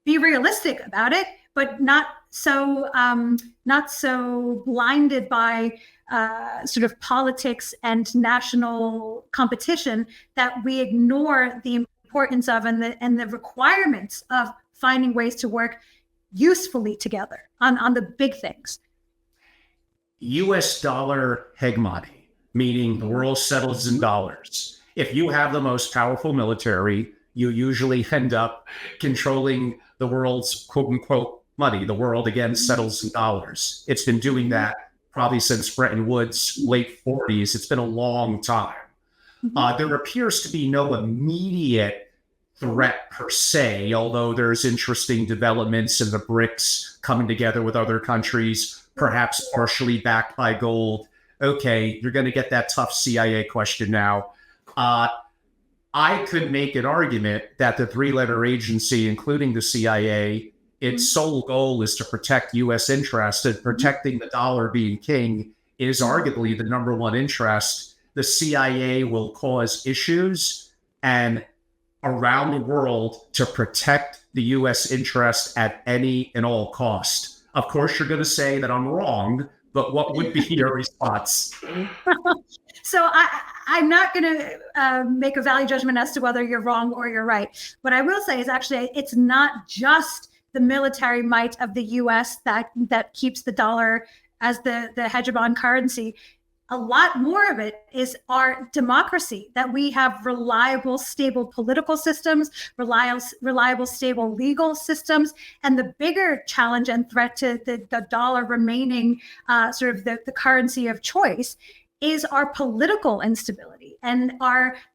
be realistic about it, but not so blinded by sort of politics and national competition that we ignore the importance of and the requirements of finding ways to work usefully together on the big things. US dollar hegemony, meaning the world settles in dollars. If you have the most powerful military, you usually end up controlling the world's quote unquote money. The world again settles in dollars. It's been doing that probably since Bretton Woods' late 40s. It's been a long time. There appears to be no immediate threat per se, although there's interesting developments in the BRICS coming together with other countries, perhaps partially backed by gold. Okay, you're going to get that tough CIA question now. I could make an argument that the three-letter agency, including the CIA, its sole goal is to protect U.S. interests, and protecting the dollar being king is arguably the number one interest. The CIA will cause issues and around the world to protect the U.S. interest at any and all cost. Of course, you're going to say that I'm wrong, but what would be your response? So I'm not going to make a value judgment as to whether you're wrong or you're right. What I will say is actually it's not just the military might of the U.S. that keeps the dollar as the hegemon currency. A lot more of it is our democracy, that we have reliable, stable political systems, reliable, stable legal systems. And the bigger challenge and threat to the dollar remaining sort of the currency of choice is our political instability and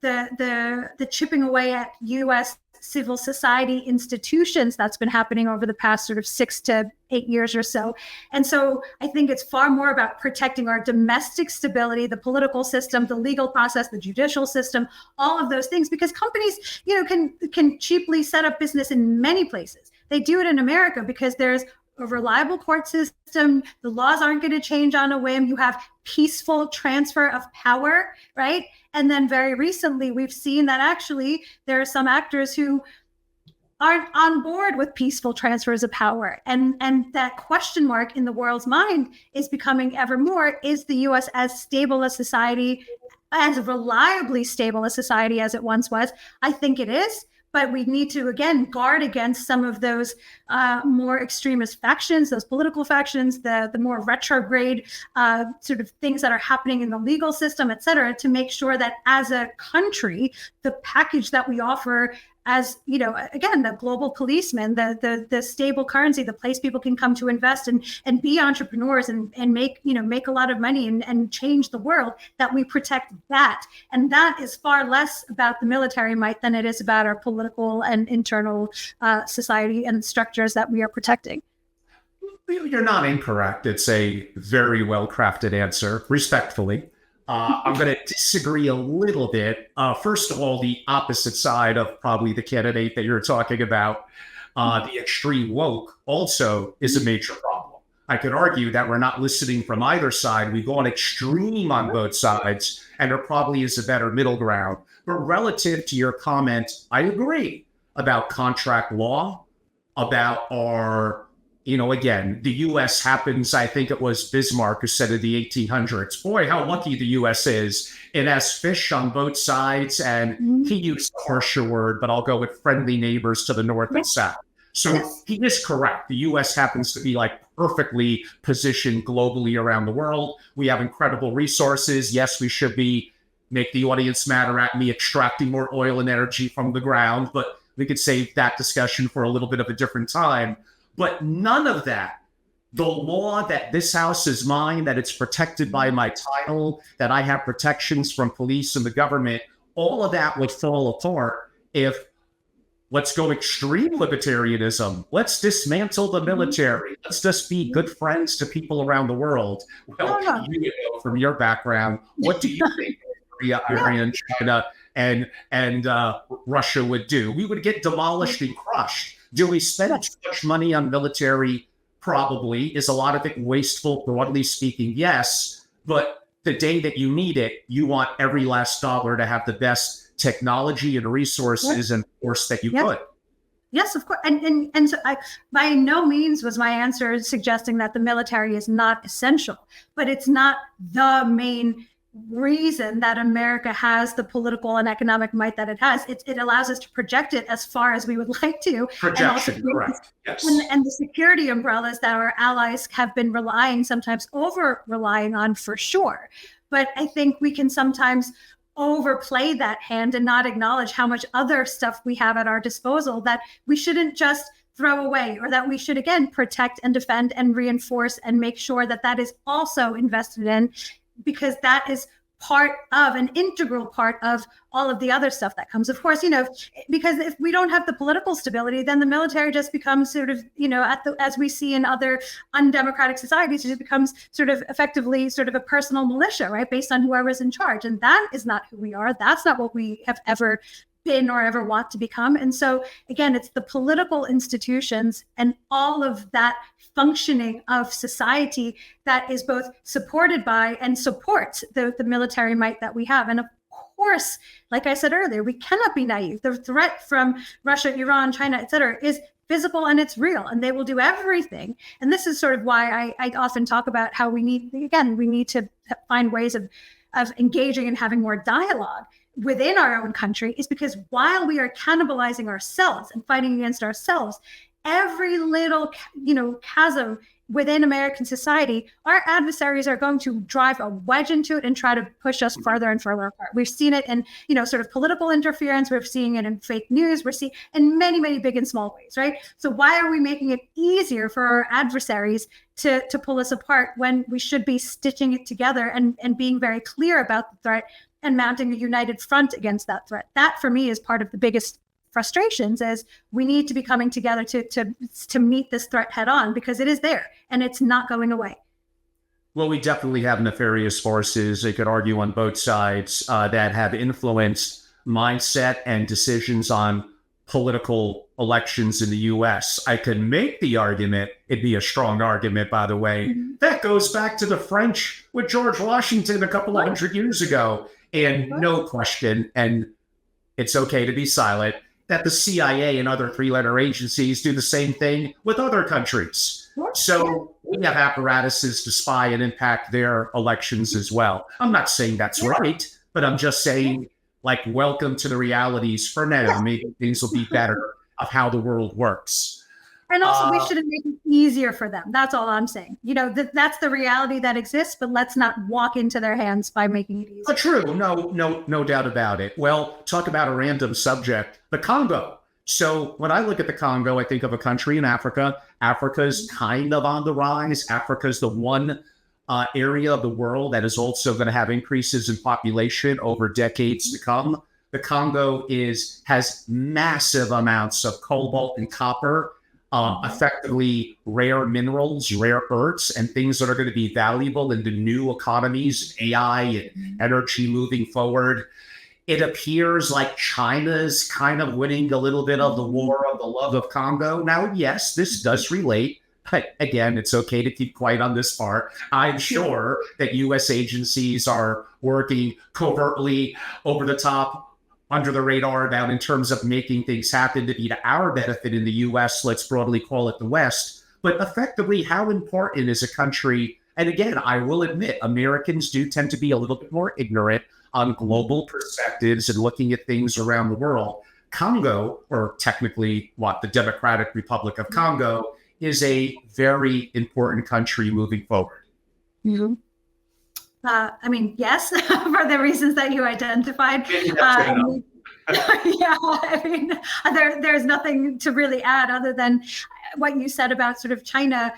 the chipping away at U.S. civil society institutions that's been happening over the past sort of 6 to 8 years or so. And so I think it's far more about protecting our domestic stability, the political system, the legal process, the judicial system, all of those things, because companies, can cheaply set up business in many places. They do it in America because there's a reliable court system. The laws aren't going to change on a whim. You have peaceful transfer of power, right? And then very recently, we've seen that actually there are some actors who aren't on board with peaceful transfers of power. And that question mark in the world's mind is becoming ever more, is the US as stable a society, as reliably stable a society as it once was? I think it is. But we need to, again, guard against some of those more extremist factions, those political factions, the more retrograde sort of things that are happening in the legal system, et cetera, to make sure that as a country, the package that we offer as, again, the global policeman, the stable currency, the place people can come to invest and be entrepreneurs and make a lot of money and change the world, that we protect that. And that is far less about the military might than it is about our political and internal society and structures that we are protecting. You're not incorrect. It's a very well-crafted answer, respectfully. I'm going to disagree a little bit. First of all, the opposite side of probably the candidate that you're talking about, the extreme woke, also is a major problem. I could argue that we're not listening from either side. We go on extreme on both sides, and there probably is a better middle ground. But relative to your comment, I agree about contract law, about our, again, the U.S. happens, I think it was Bismarck who said in the 1800s, boy, how lucky the U.S. is. It has fish on both sides, and he used a harsher word, but I'll go with friendly neighbors to the north and south. So he is correct. The U.S. happens to be like perfectly positioned globally around the world. We have incredible resources. Yes, we should be, make the audience matter at me, extracting more oil and energy from the ground, but we could save that discussion for a little bit of a different time. But none of that, the law that this house is mine, that it's protected by my title, that I have protections from police and the government, all of that would fall apart if, let's go extreme libertarianism. Let's dismantle the military. Let's just be good friends to people around the world. Well, you know, from your background, what do you think Korea, Iran, China, and Russia would do? We would get demolished and crushed. Do we spend too much money on military? Probably. Is a lot of it wasteful, broadly speaking? Yes. But the day that you need it, you want every last dollar to have the best technology and resources and force that you could. Yes, of course. And so by no means was my answer suggesting that the military is not essential, but it's not the main reason that America has the political and economic might that it has. It allows us to project it as far as we would like to. Projection, correct. Yes. And the security umbrellas that our allies have been sometimes over relying on, for sure. But I think we can sometimes overplay that hand and not acknowledge how much other stuff we have at our disposal that we shouldn't just throw away, or that we should, again, protect and defend and reinforce and make sure that that is also invested in, because that is part of, an integral part of all of the other stuff that comes. Of course, because if we don't have the political stability, then the military just becomes sort of, as we see in other undemocratic societies, it just becomes sort of effectively sort of a personal militia, right? Based on whoever's in charge. And that is not who we are. That's not what we have ever been or ever want to become. And so, again, it's the political institutions and all of that functioning of society that is both supported by and supports the military might that we have. And of course, like I said earlier, we cannot be naive. The threat from Russia, Iran, China, et cetera, is physical and it's real, and they will do everything. And this is sort of why I often talk about how we need to find ways of engaging and having more dialogue within our own country, is because while we are cannibalizing ourselves and fighting against ourselves, every little, chasm within American society, our adversaries are going to drive a wedge into it and try to push us further and further apart. We've seen it in, sort of political interference. We're seeing it in fake news. We're seeing in many, many big and small ways, right? So why are we making it easier for our adversaries to pull us apart when we should be stitching it together and being very clear about the threat and mounting a united front against that threat? That, for me, is part of the biggest frustrations, is we need to be coming together to meet this threat head on, because it is there and it's not going away. Well, we definitely have nefarious forces, they could argue on both sides, that have influenced mindset and decisions on political elections in the U.S. I could make the argument, it'd be a strong argument, by the way, that goes back to the French with George Washington a couple of hundred years ago. And no question, and it's okay to be silent, that the CIA and other three-letter agencies do the same thing with other countries. So we have apparatuses to spy and impact their elections as well. I'm not saying that's right, but I'm just saying, welcome to the realities for now. Maybe things will be better of how the world works. And also, we shouldn't make it easier for them. That's all I'm saying. That's the reality that exists, but let's not walk into their hands by making it easier. True. No doubt about it. Well, talk about a random subject, the Congo. So when I look at the Congo, I think of a country in Africa. Africa's kind of on the rise. Africa's the one area of the world that is also going to have increases in population over decades to come. The Congo has massive amounts of cobalt and copper. effectively rare minerals, rare earths, and things that are going to be valuable in the new economies, AI and energy moving forward. It appears like China's kind of winning a little bit of the war of the love of Congo. Now, yes, this does relate. But again, it's okay to keep quiet on this part. I'm sure that U.S. agencies are working covertly, over the top, under the radar now in terms of making things happen to be to our benefit in the U.S., let's broadly call it the West. But effectively, how important is a country? And again, I will admit, Americans do tend to be a little bit more ignorant on global perspectives and looking at things around the world. Congo, or technically the Democratic Republic of Congo, is a very important country moving forward. Mm-hmm. Yes, for the reasons that you identified. There's nothing to really add other than what you said about sort of China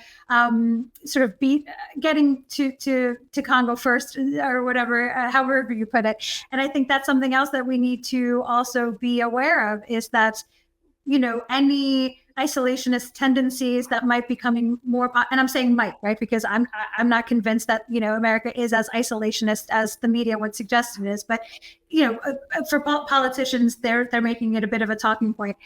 getting to Congo first, or whatever, however you put it. And I think that's something else that we need to also be aware of, is that, any isolationist tendencies that might be coming more, and I'm saying might, right? Because I'm not convinced that, America is as isolationist as the media would suggest it is. But, for politicians, they're making it a bit of a talking point.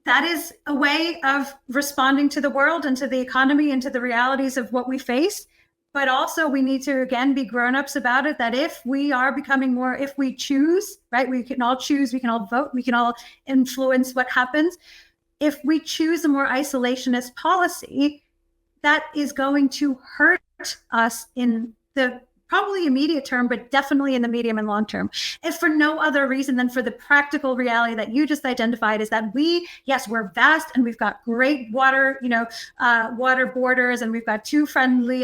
That is a way of responding to the world and to the economy and to the realities of what we face. But also we need to, again, be grown-ups about it, that if we are becoming more, if we choose, right, we can all choose, we can all vote, we can all influence what happens. If we choose a more isolationist policy, that is going to hurt us in the probably immediate term, but definitely in the medium and long term. If for no other reason than for the practical reality that you just identified, is that we're vast and we've got great water, water borders, and we've got two friendly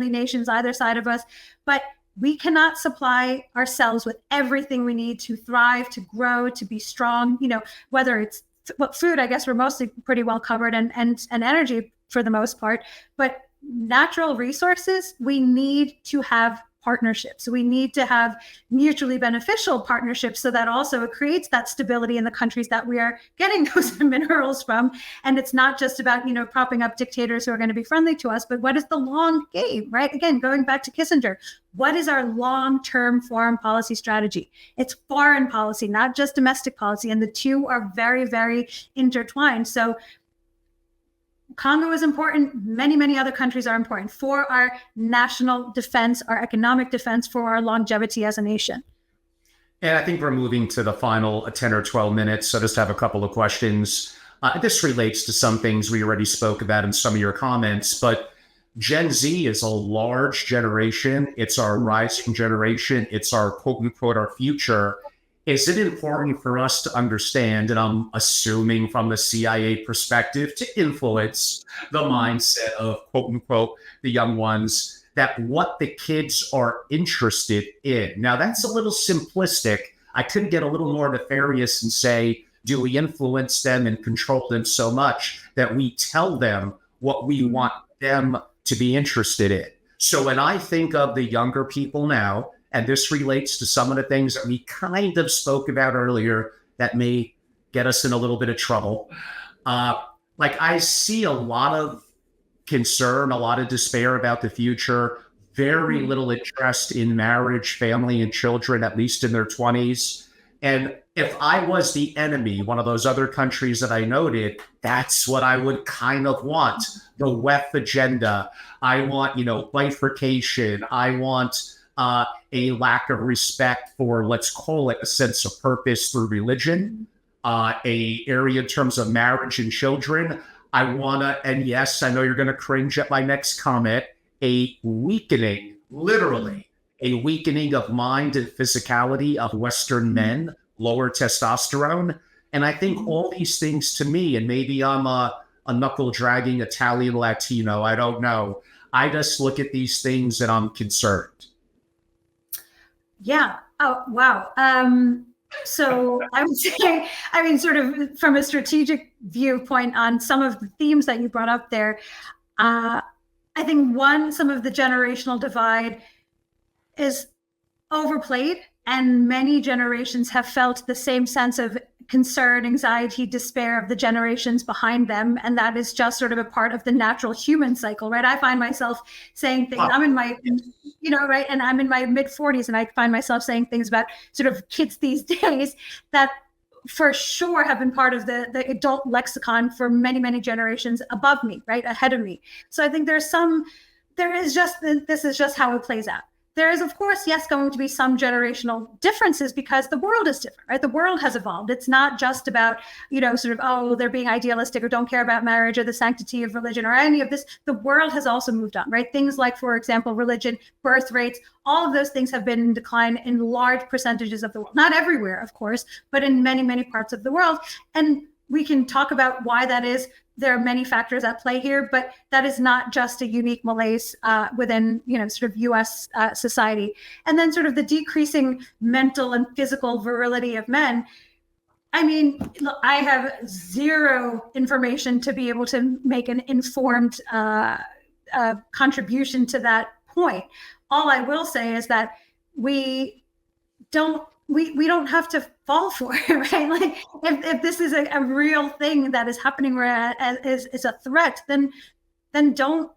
nations either side of us, but we cannot supply ourselves with everything we need to thrive, to grow, to be strong, whether it's food, I guess we're mostly pretty well covered, and energy for the most part, but natural resources, we need to have partnerships. We need to have mutually beneficial partnerships, so that also it creates that stability in the countries that we are getting those minerals from. And it's not just about, propping up dictators who are going to be friendly to us, but what is the long game, right? Again, going back to Kissinger, what is our long-term foreign policy strategy? It's foreign policy, not just domestic policy. And the two are very, very intertwined. So Congo is important. Many, many other countries are important for our national defense, our economic defense, for our longevity as a nation. And I think we're moving to the final 10 or 12 minutes. So just have a couple of questions. This relates to some things we already spoke about in some of your comments, but Gen Z is a large generation. It's our rising generation. It's our quote unquote, our future. Is it important for us to understand, and I'm assuming from the CIA perspective, to influence the mindset of quote unquote, the young ones, that what the kids are interested in? Now, that's a little simplistic. I could get a little more nefarious and say, do we influence them and control them so much that we tell them what we want them to be interested in? So when I think of the younger people now, and this relates to some of the things that we kind of spoke about earlier that may get us in a little bit of trouble. I see a lot of concern, a lot of despair about the future, very little interest in marriage, family, and children, at least in their 20s. And if I was the enemy, one of those other countries that I noted, that's what I would kind of want. The WEF agenda. I want, bifurcation. I want a lack of respect for, let's call it, a sense of purpose through religion, a area in terms of marriage and children. I want to, and yes, I know you're going to cringe at my next comment, a weakening, literally, a weakening of mind and physicality of Western men, lower testosterone. And I think all these things, to me, and maybe I'm a knuckle-dragging Italian Latino, I don't know. I just look at these things and I'm concerned. Yeah. Oh, wow. So I would say, sort of from a strategic viewpoint on some of the themes that you brought up there, I think some of the generational divide is overplayed, and many generations have felt the same sense of concern, anxiety, despair of the generations behind them. And that is just sort of a part of the natural human cycle, right? I find myself saying things, I'm in my, right? And I'm in my mid 40s, and I find myself saying things about sort of kids these days that for sure have been part of the adult lexicon for many, many generations above me, right? Ahead of me. So I think this is just how it plays out. There is, of course, yes, going to be some generational differences because the world is different, right? The world has evolved. It's not just about, sort of, oh, they're being idealistic or don't care about marriage or the sanctity of religion or any of this. The world has also moved on, right? Things like, for example, religion, birth rates, all of those things have been in decline in large percentages of the world. Not everywhere, of course, but in many, many parts of the world. And we can talk about why that is. There are many factors at play here, but that is not just a unique malaise within, sort of U.S. Society. And then sort of the decreasing mental and physical virility of men. I mean, look, I have zero information to be able to make an informed contribution to that point. All I will say is that we don't have to fall for it, right? Like if this is a real thing that is happening where is a threat, then don't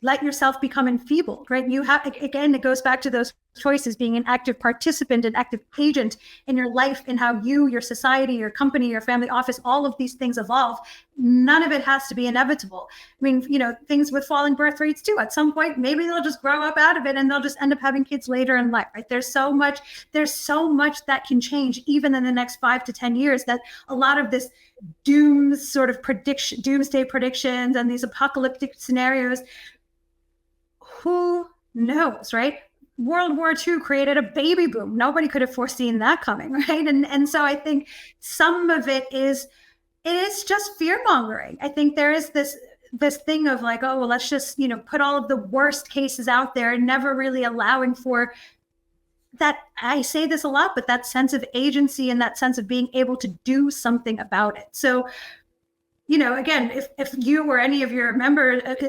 let yourself become enfeebled, right? You have, again, it goes back to those choices, being an active participant, an active agent in your life, in how you, your society, your company, your family office, all of these things evolve. None of it has to be inevitable. I mean, things with falling birth rates too, at some point, maybe they'll just grow up out of it and they'll just end up having kids later in life, right? There's so much that can change even in the next 5 to 10 years, that a lot of this doomsday predictions and these apocalyptic scenarios, who knows, right? World War II created a baby boom. Nobody could have foreseen that coming, right? And so I think some of it is just fear mongering. I think there is this thing of like, oh, well, let's just, put all of the worst cases out there and never really allowing for that. I say this a lot, but that sense of agency and that sense of being able to do something about it. So, again, if you or any of your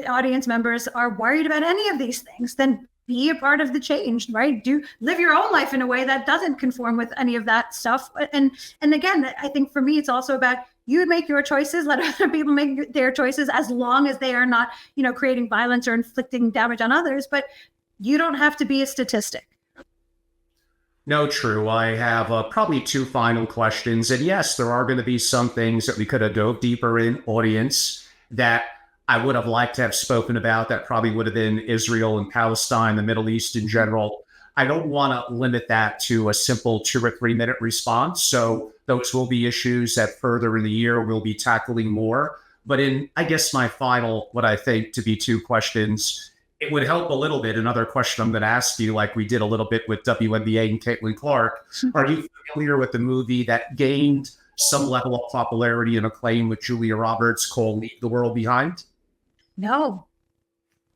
audience members are worried about any of these things, then be a part of the change, right? Live your own life in a way that doesn't conform with any of that stuff. And again, I think for me, it's also about you make your choices, let other people make their choices, as long as they are not, creating violence or inflicting damage on others. But you don't have to be a statistic. No, true. I have probably 2 final questions. And yes, there are going to be some things that we could have dove deeper in, audience, that I would have liked to have spoken about. That probably would have been Israel and Palestine, the Middle East in general. I don't want to limit that to a simple 2 or 3 minute response. So those will be issues that further in the year we'll be tackling more. But in, I guess, my final, what I think to be 2 questions, it would help a little bit. Another question I'm going to ask you, like we did a little bit with WNBA and Caitlin Clark. Are you familiar with the movie that gained some level of popularity and acclaim with Julia Roberts called Leave the World Behind? No.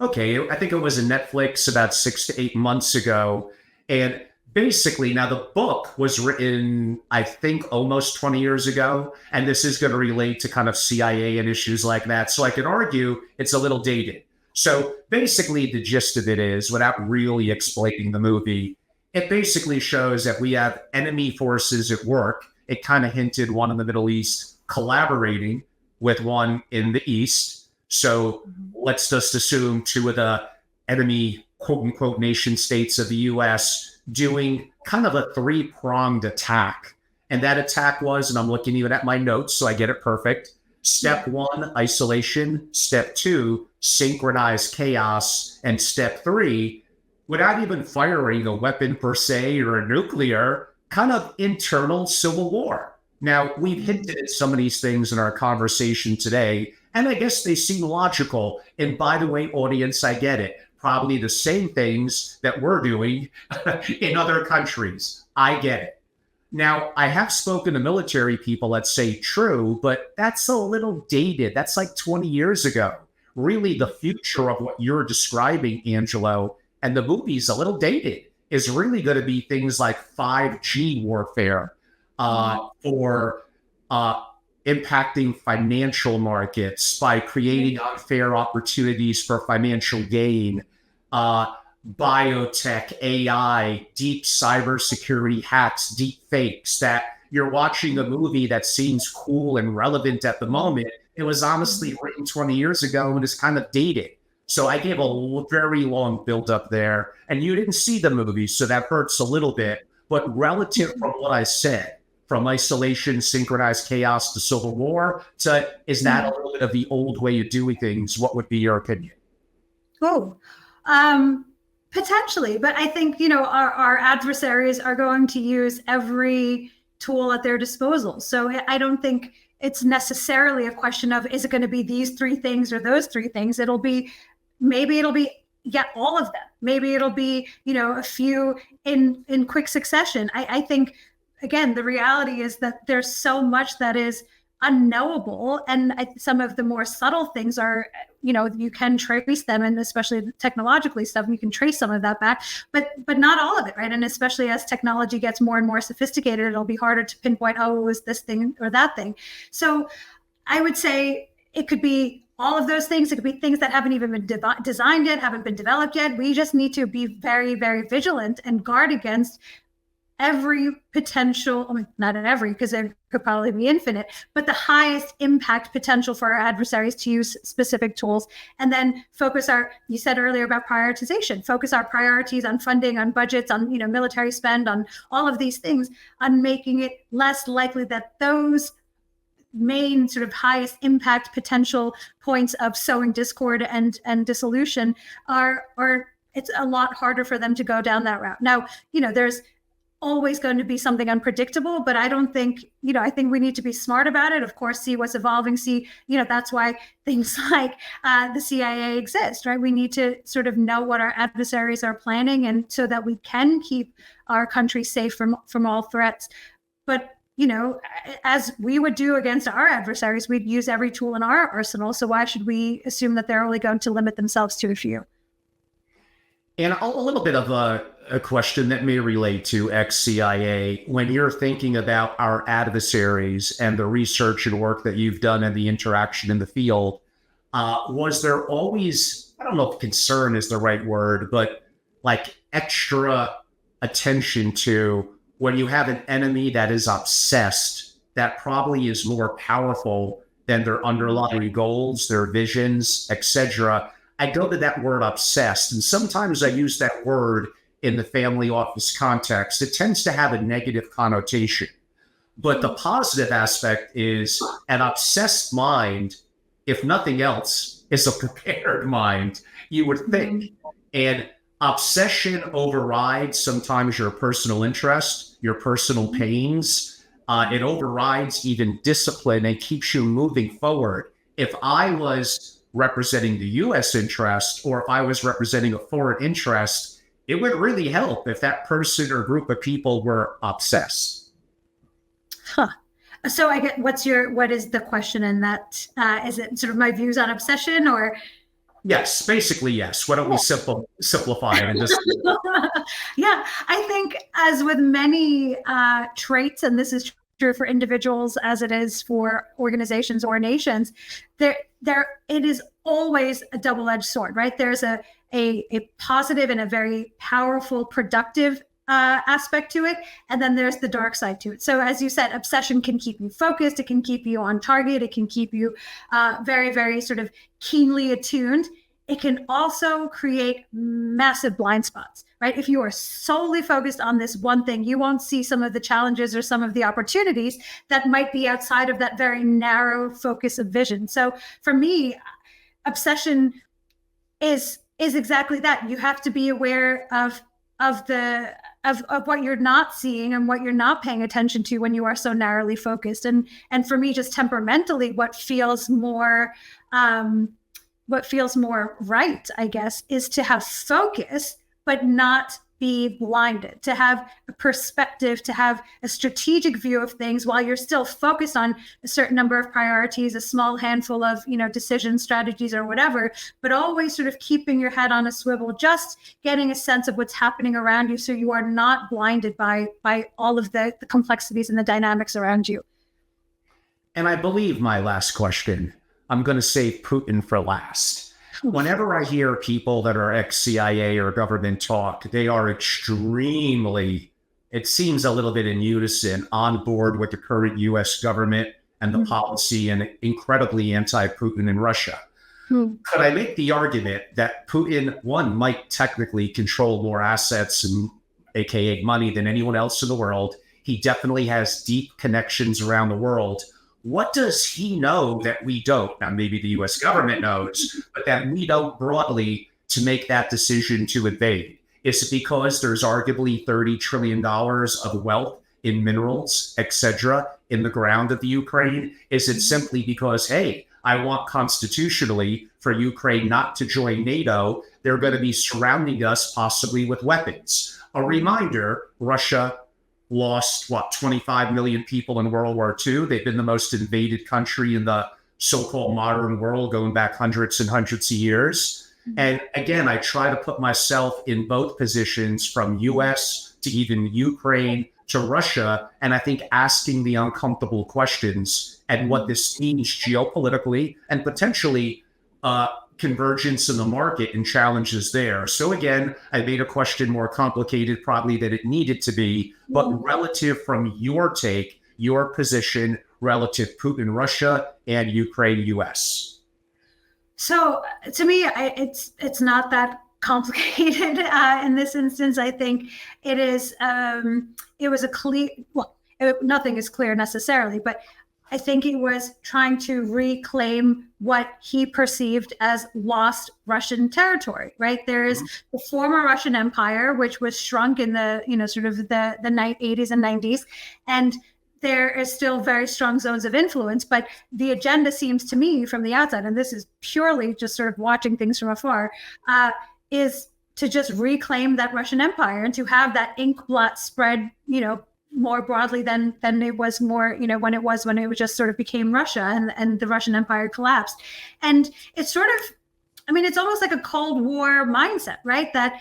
Okay, I think it was in Netflix about 6 to 8 months ago. And basically, now the book was written, I think, almost 20 years ago. And this is going to relate to kind of CIA and issues like that. So I could argue it's a little dated. So basically, the gist of it is, without really explaining the movie, it basically shows that we have enemy forces at work. It kind of hinted one in the Middle East collaborating with one in the East. So let's just assume 2 of the enemy, quote unquote, nation states of the US doing kind of a 3-pronged attack. And that attack was, and I'm looking even at my notes so I get it perfect. Step 1, isolation. Step 2, synchronized chaos. And step 3, without even firing a weapon per se or a nuclear, kind of internal civil war. Now, we've hinted at some of these things in our conversation today, and I guess they seem logical. And by the way, audience, I get it. Probably the same things that we're doing in other countries. I get it. Now, I have spoken to military people that say true, but that's a little dated. That's like 20 years ago. Really, the future of what you're describing, Angelo, and the movie's a little dated, is really going to be things like 5G warfare for impacting financial markets by creating unfair opportunities for financial gain, biotech, AI, deep cybersecurity hacks, deep fakes that you're watching a movie that seems cool and relevant at the moment. It was honestly written 20 years ago and is kind of dated. So I gave a very long build up there, and you didn't see the movie, so that hurts a little bit. But relative from what I said, from isolation, synchronized chaos to civil war, to is that a little bit of the old way of doing things? What would be your opinion? Oh, potentially, but I think, our adversaries are going to use every tool at their disposal. So I don't think it's necessarily a question of, is it going to be these three things or those three things? Maybe it'll be all of them. Maybe it'll be, a few in quick succession. I think, again, the reality is that there's so much that is unknowable, and some of the more subtle things are, you can trace them, and especially technologically stuff, you can trace some of that back, but not all of it, right? And especially as technology gets more and more sophisticated, it'll be harder to pinpoint, oh, it was this thing or that thing. So I would say it could be all of those things. It could be things that haven't even been designed yet, haven't been developed yet. We just need to be very, very vigilant and guard against every potential, not in every, because there could probably be infinite, but the highest impact potential for our adversaries to use specific tools. And then you said earlier about prioritization, focus our priorities on funding, on budgets, on, military spend, on all of these things, on making it less likely that those main sort of highest impact potential points of sowing discord and dissolution are it's a lot harder for them to go down that route. Now, there's always going to be something unpredictable, but I don't think, I think we need to be smart about it. Of course, see what's evolving, that's why things like the CIA exist, right? We need to sort of know what our adversaries are planning, and so that we can keep our country safe from all threats. But as we would do against our adversaries, we'd use every tool in our arsenal. So why should we assume that they're only going to limit themselves to a few? And a little bit of a question that may relate to ex-CIA. When you're thinking about our adversaries and the research and work that you've done and the interaction in the field, was there always, I don't know if concern is the right word, but like extra attention to when you have an enemy that is obsessed, that probably is more powerful than their underlying goals, their visions, etc. I go to that word obsessed, and sometimes I use that word in the family office context. It tends to have a negative connotation. But the positive aspect is an obsessed mind, if nothing else, is a prepared mind, you would think. And obsession overrides sometimes your personal interest, your personal pains. It overrides even discipline and keeps you moving forward. If I was representing the U.S. interest, or if I was representing a foreign interest, it would really help if that person or group of people were obsessed. Huh. So I get, what is the question in that? Is it sort of my views on obsession, or? Yes, basically, yes. Why don't we simplify it and just... Yeah, I think as with many traits, and this is true for individuals as it is for organizations or nations, it is always a double-edged sword, right? There's a positive and a very powerful, productive aspect to it, and then there's the dark side to it. So as you said, obsession can keep you focused, it can keep you on target, it can keep you very, very sort of keenly attuned. It can also create massive blind spots, right? If you are solely focused on this one thing, you won't see some of the challenges or some of the opportunities that might be outside of that very narrow focus of vision. So for me, obsession is exactly that. You have to be aware of what you're not seeing and what you're not paying attention to when you are so narrowly focused. And for me, just temperamentally, what feels more right, I guess, is to have focus, but not be blinded, to have a perspective, to have a strategic view of things while you're still focused on a certain number of priorities, a small handful of, decision strategies or whatever, but always sort of keeping your head on a swivel, just getting a sense of what's happening around you so you are not blinded by all of the complexities and the dynamics around you. And I believe my last question, I'm going to save Putin for last. Whenever I hear people that are ex-CIA or government talk, they are extremely it seems a little bit in unison, on board with the current U.S. government and the policy, and incredibly anti-Putin in Russia. Could I make the argument that Putin, one, might technically control more assets, and aka money, than anyone else in the world? He definitely has deep connections around the world. What does he know that we don't? Now, maybe the U.S. government knows, but that we don't broadly to make that decision to invade? Is it because there's arguably $30 trillion of wealth in minerals, etc., in the ground of the Ukraine? Is it simply because, hey, I want constitutionally for Ukraine not to join NATO? They're going to be surrounding us possibly with weapons. A reminder, Russia lost, 25 million people in World War II. They've been the most invaded country in the so-called modern world going back hundreds and hundreds of years. And again, I try to put myself in both positions, from US to even Ukraine to Russia, and I think asking the uncomfortable questions and what this means geopolitically and potentially convergence in the market and challenges there. So again, I made a question more complicated probably than it needed to be, but relative from your take, your position relative Putin, Russia, and Ukraine, US. So to me, it's not that complicated in this instance. I think it is. It was a clear. Well, nothing is clear necessarily, but I think it was trying to reclaim what he perceived as lost Russian territory. Right, there is the former Russian Empire, which was shrunk in the sort of the 80s and 90s, and there is still very strong zones of influence, but the agenda seems to me from the outside, and this is purely just sort of watching things from afar, is to just reclaim that Russian Empire and to have that ink blot spread, more broadly than it was more, when it just sort of became Russia and the Russian Empire collapsed. And it's sort of, it's almost like a Cold War mindset, right? That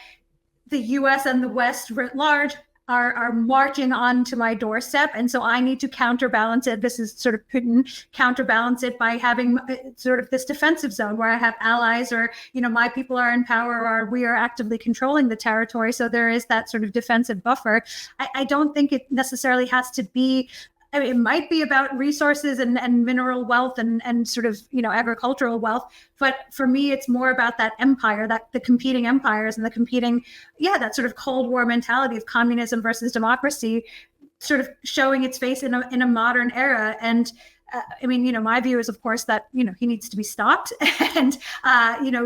the US and the West writ large are marching onto my doorstep. And so I need to counterbalance it. This is sort of Putin, counterbalance it by having sort of this defensive zone where I have allies, or, my people are in power, or we are actively controlling the territory. So there is that sort of defensive buffer. I don't think it necessarily has to be, it might be about resources and mineral wealth and sort of, agricultural wealth. But for me, it's more about that empire, that the competing empires and the competing, that sort of Cold War mentality of communism versus democracy, sort of showing its face in a modern era. And my view is, of course, that, he needs to be stopped. And,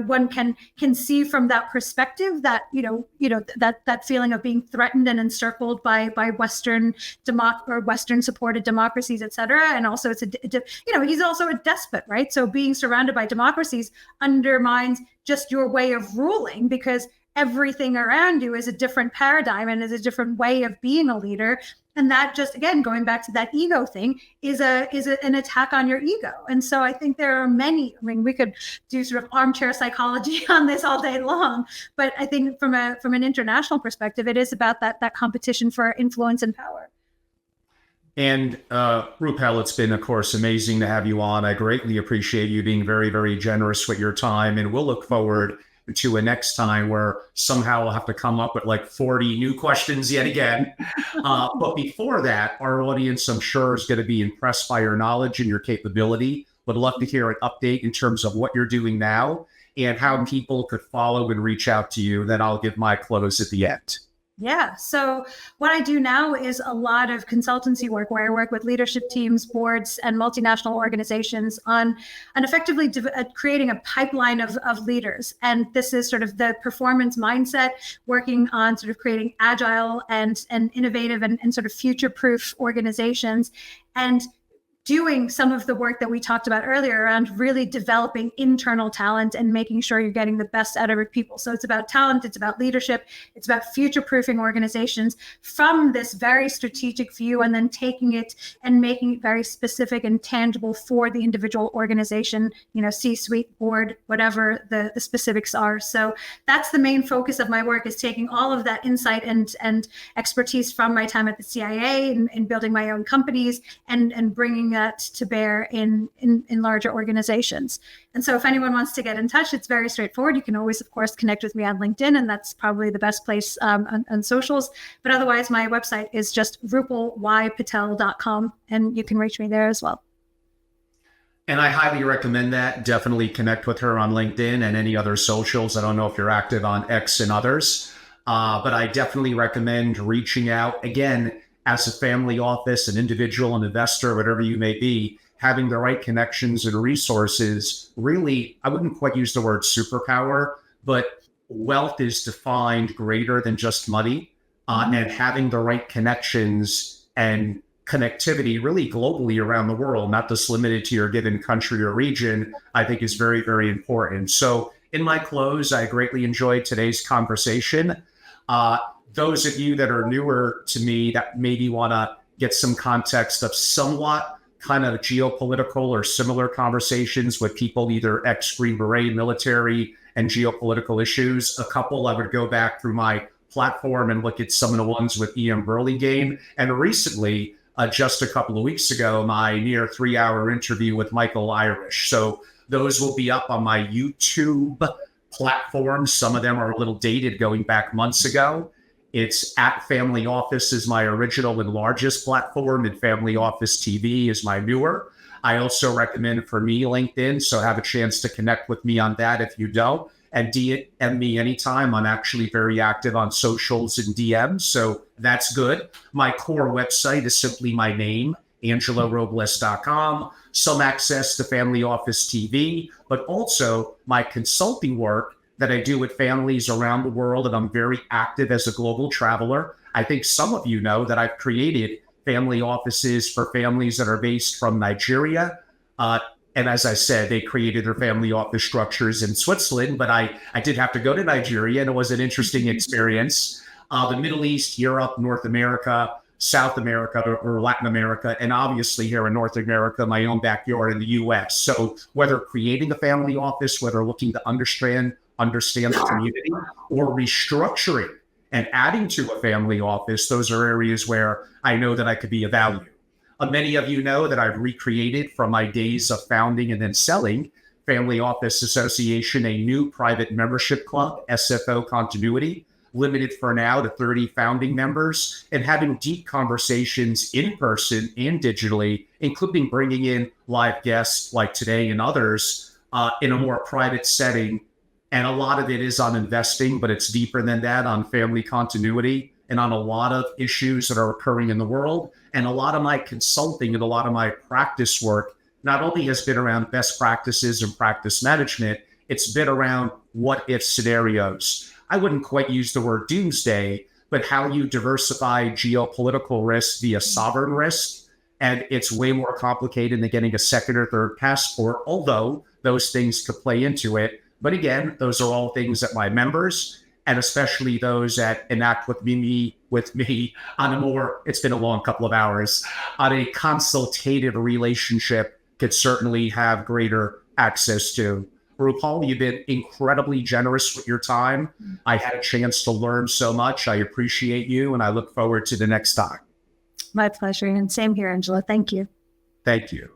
one can see from that perspective that, that feeling of being threatened and encircled by Western Western supported democracies, et cetera. And also he's also a despot, right? So being surrounded by democracies undermines just your way of ruling, because everything around you is a different paradigm and is a different way of being a leader. And that just, again, going back to that ego thing, is an attack on your ego. And so I think there are many, we could do sort of armchair psychology on this all day long, but I think from an international perspective, it is about that competition for influence and power. And Rupal, it's been, of course, amazing to have you on. I greatly appreciate you being very, very generous with your time, and we'll look forward to a next time where somehow we'll have to come up with like 40 new questions yet again. But before that, our audience, I'm sure, is going to be impressed by your knowledge and your capability. Would love to hear an update in terms of what you're doing now and how people could follow and reach out to you. Then I'll give my close at the end. Yeah. So what I do now is a lot of consultancy work where I work with leadership teams, boards, and multinational organizations on effectively creating a pipeline of leaders. And this is sort of the performance mindset, working on sort of creating agile and innovative and sort of future-proof organizations, and doing some of the work that we talked about earlier around really developing internal talent and making sure you're getting the best out of your people. So it's about talent, it's about leadership, it's about future-proofing organizations from this very strategic view, and then taking it and making it very specific and tangible for the individual organization, C-suite, board, whatever the specifics are. So that's the main focus of my work, is taking all of that insight and expertise from my time at the CIA and building my own companies and bringing that to bear in larger organizations. And so if anyone wants to get in touch, it's very straightforward. You can always, of course, connect with me on LinkedIn, and that's probably the best place on socials. But otherwise, my website is just rupalypatel.com, and you can reach me there as well. And I highly recommend that. Definitely connect with her on LinkedIn and any other socials. I don't know if you're active on X and others, but I definitely recommend reaching out. Again, as a family office, an individual, an investor, whatever you may be, having the right connections and resources, really, I wouldn't quite use the word superpower, but wealth is defined greater than just money, and having the right connections and connectivity really globally around the world, not just limited to your given country or region, I think is very, very important. So in my close, I greatly enjoyed today's conversation. Those of you that are newer to me that maybe want to get some context of somewhat kind of geopolitical or similar conversations with people, either ex-Green Beret, military, and geopolitical issues, a couple, I would go back through my platform and look at some of the ones with Ian Burlingame. And recently, just a couple of weeks ago, my near 3-hour interview with Michael Irish. So those will be up on my YouTube platform. Some of them are a little dated, going back months ago. It's at Family Office is my original and largest platform, and Family Office TV is my newer. I also recommend for me LinkedIn, so have a chance to connect with me on that if you don't. And DM me anytime. I'm actually very active on socials and DMs, so that's good. My core website is simply my name, angelorobles.com. Some access to Family Office TV, but also my consulting work that I do with families around the world, and I'm very active as a global traveler. I think some of you know that I've created family offices for families that are based from Nigeria. And as I said, they created their family office structures in Switzerland, but I did have to go to Nigeria, and it was an interesting experience. The Middle East, Europe, North America, South America, or Latin America, and obviously here in North America, my own backyard in the US. So whether creating a family office, whether looking to understand the community, or restructuring and adding to a family office, those are areas where I know that I could be of value. Many of you know that I've recreated from my days of founding and then selling Family Office Association, a new private membership club, SFO Continuity, limited for now to 30 founding members, and having deep conversations in person and digitally, including bringing in live guests like today and others in a more private setting. And a lot of it is on investing, but it's deeper than that, on family continuity and on a lot of issues that are occurring in the world. And a lot of my consulting and a lot of my practice work not only has been around best practices and practice management, it's been around what if scenarios. I wouldn't quite use the word doomsday, but how you diversify geopolitical risk via sovereign risk. And it's way more complicated than getting a second or third passport, although those things could play into it. But again, those are all things that my members, and especially those that enact with me on a more, it's been a long couple of hours, on a consultative relationship, could certainly have greater access to. Rupal, you've been incredibly generous with your time. I had a chance to learn so much. I appreciate you, and I look forward to the next time. My pleasure. And same here, Angela. Thank you. Thank you.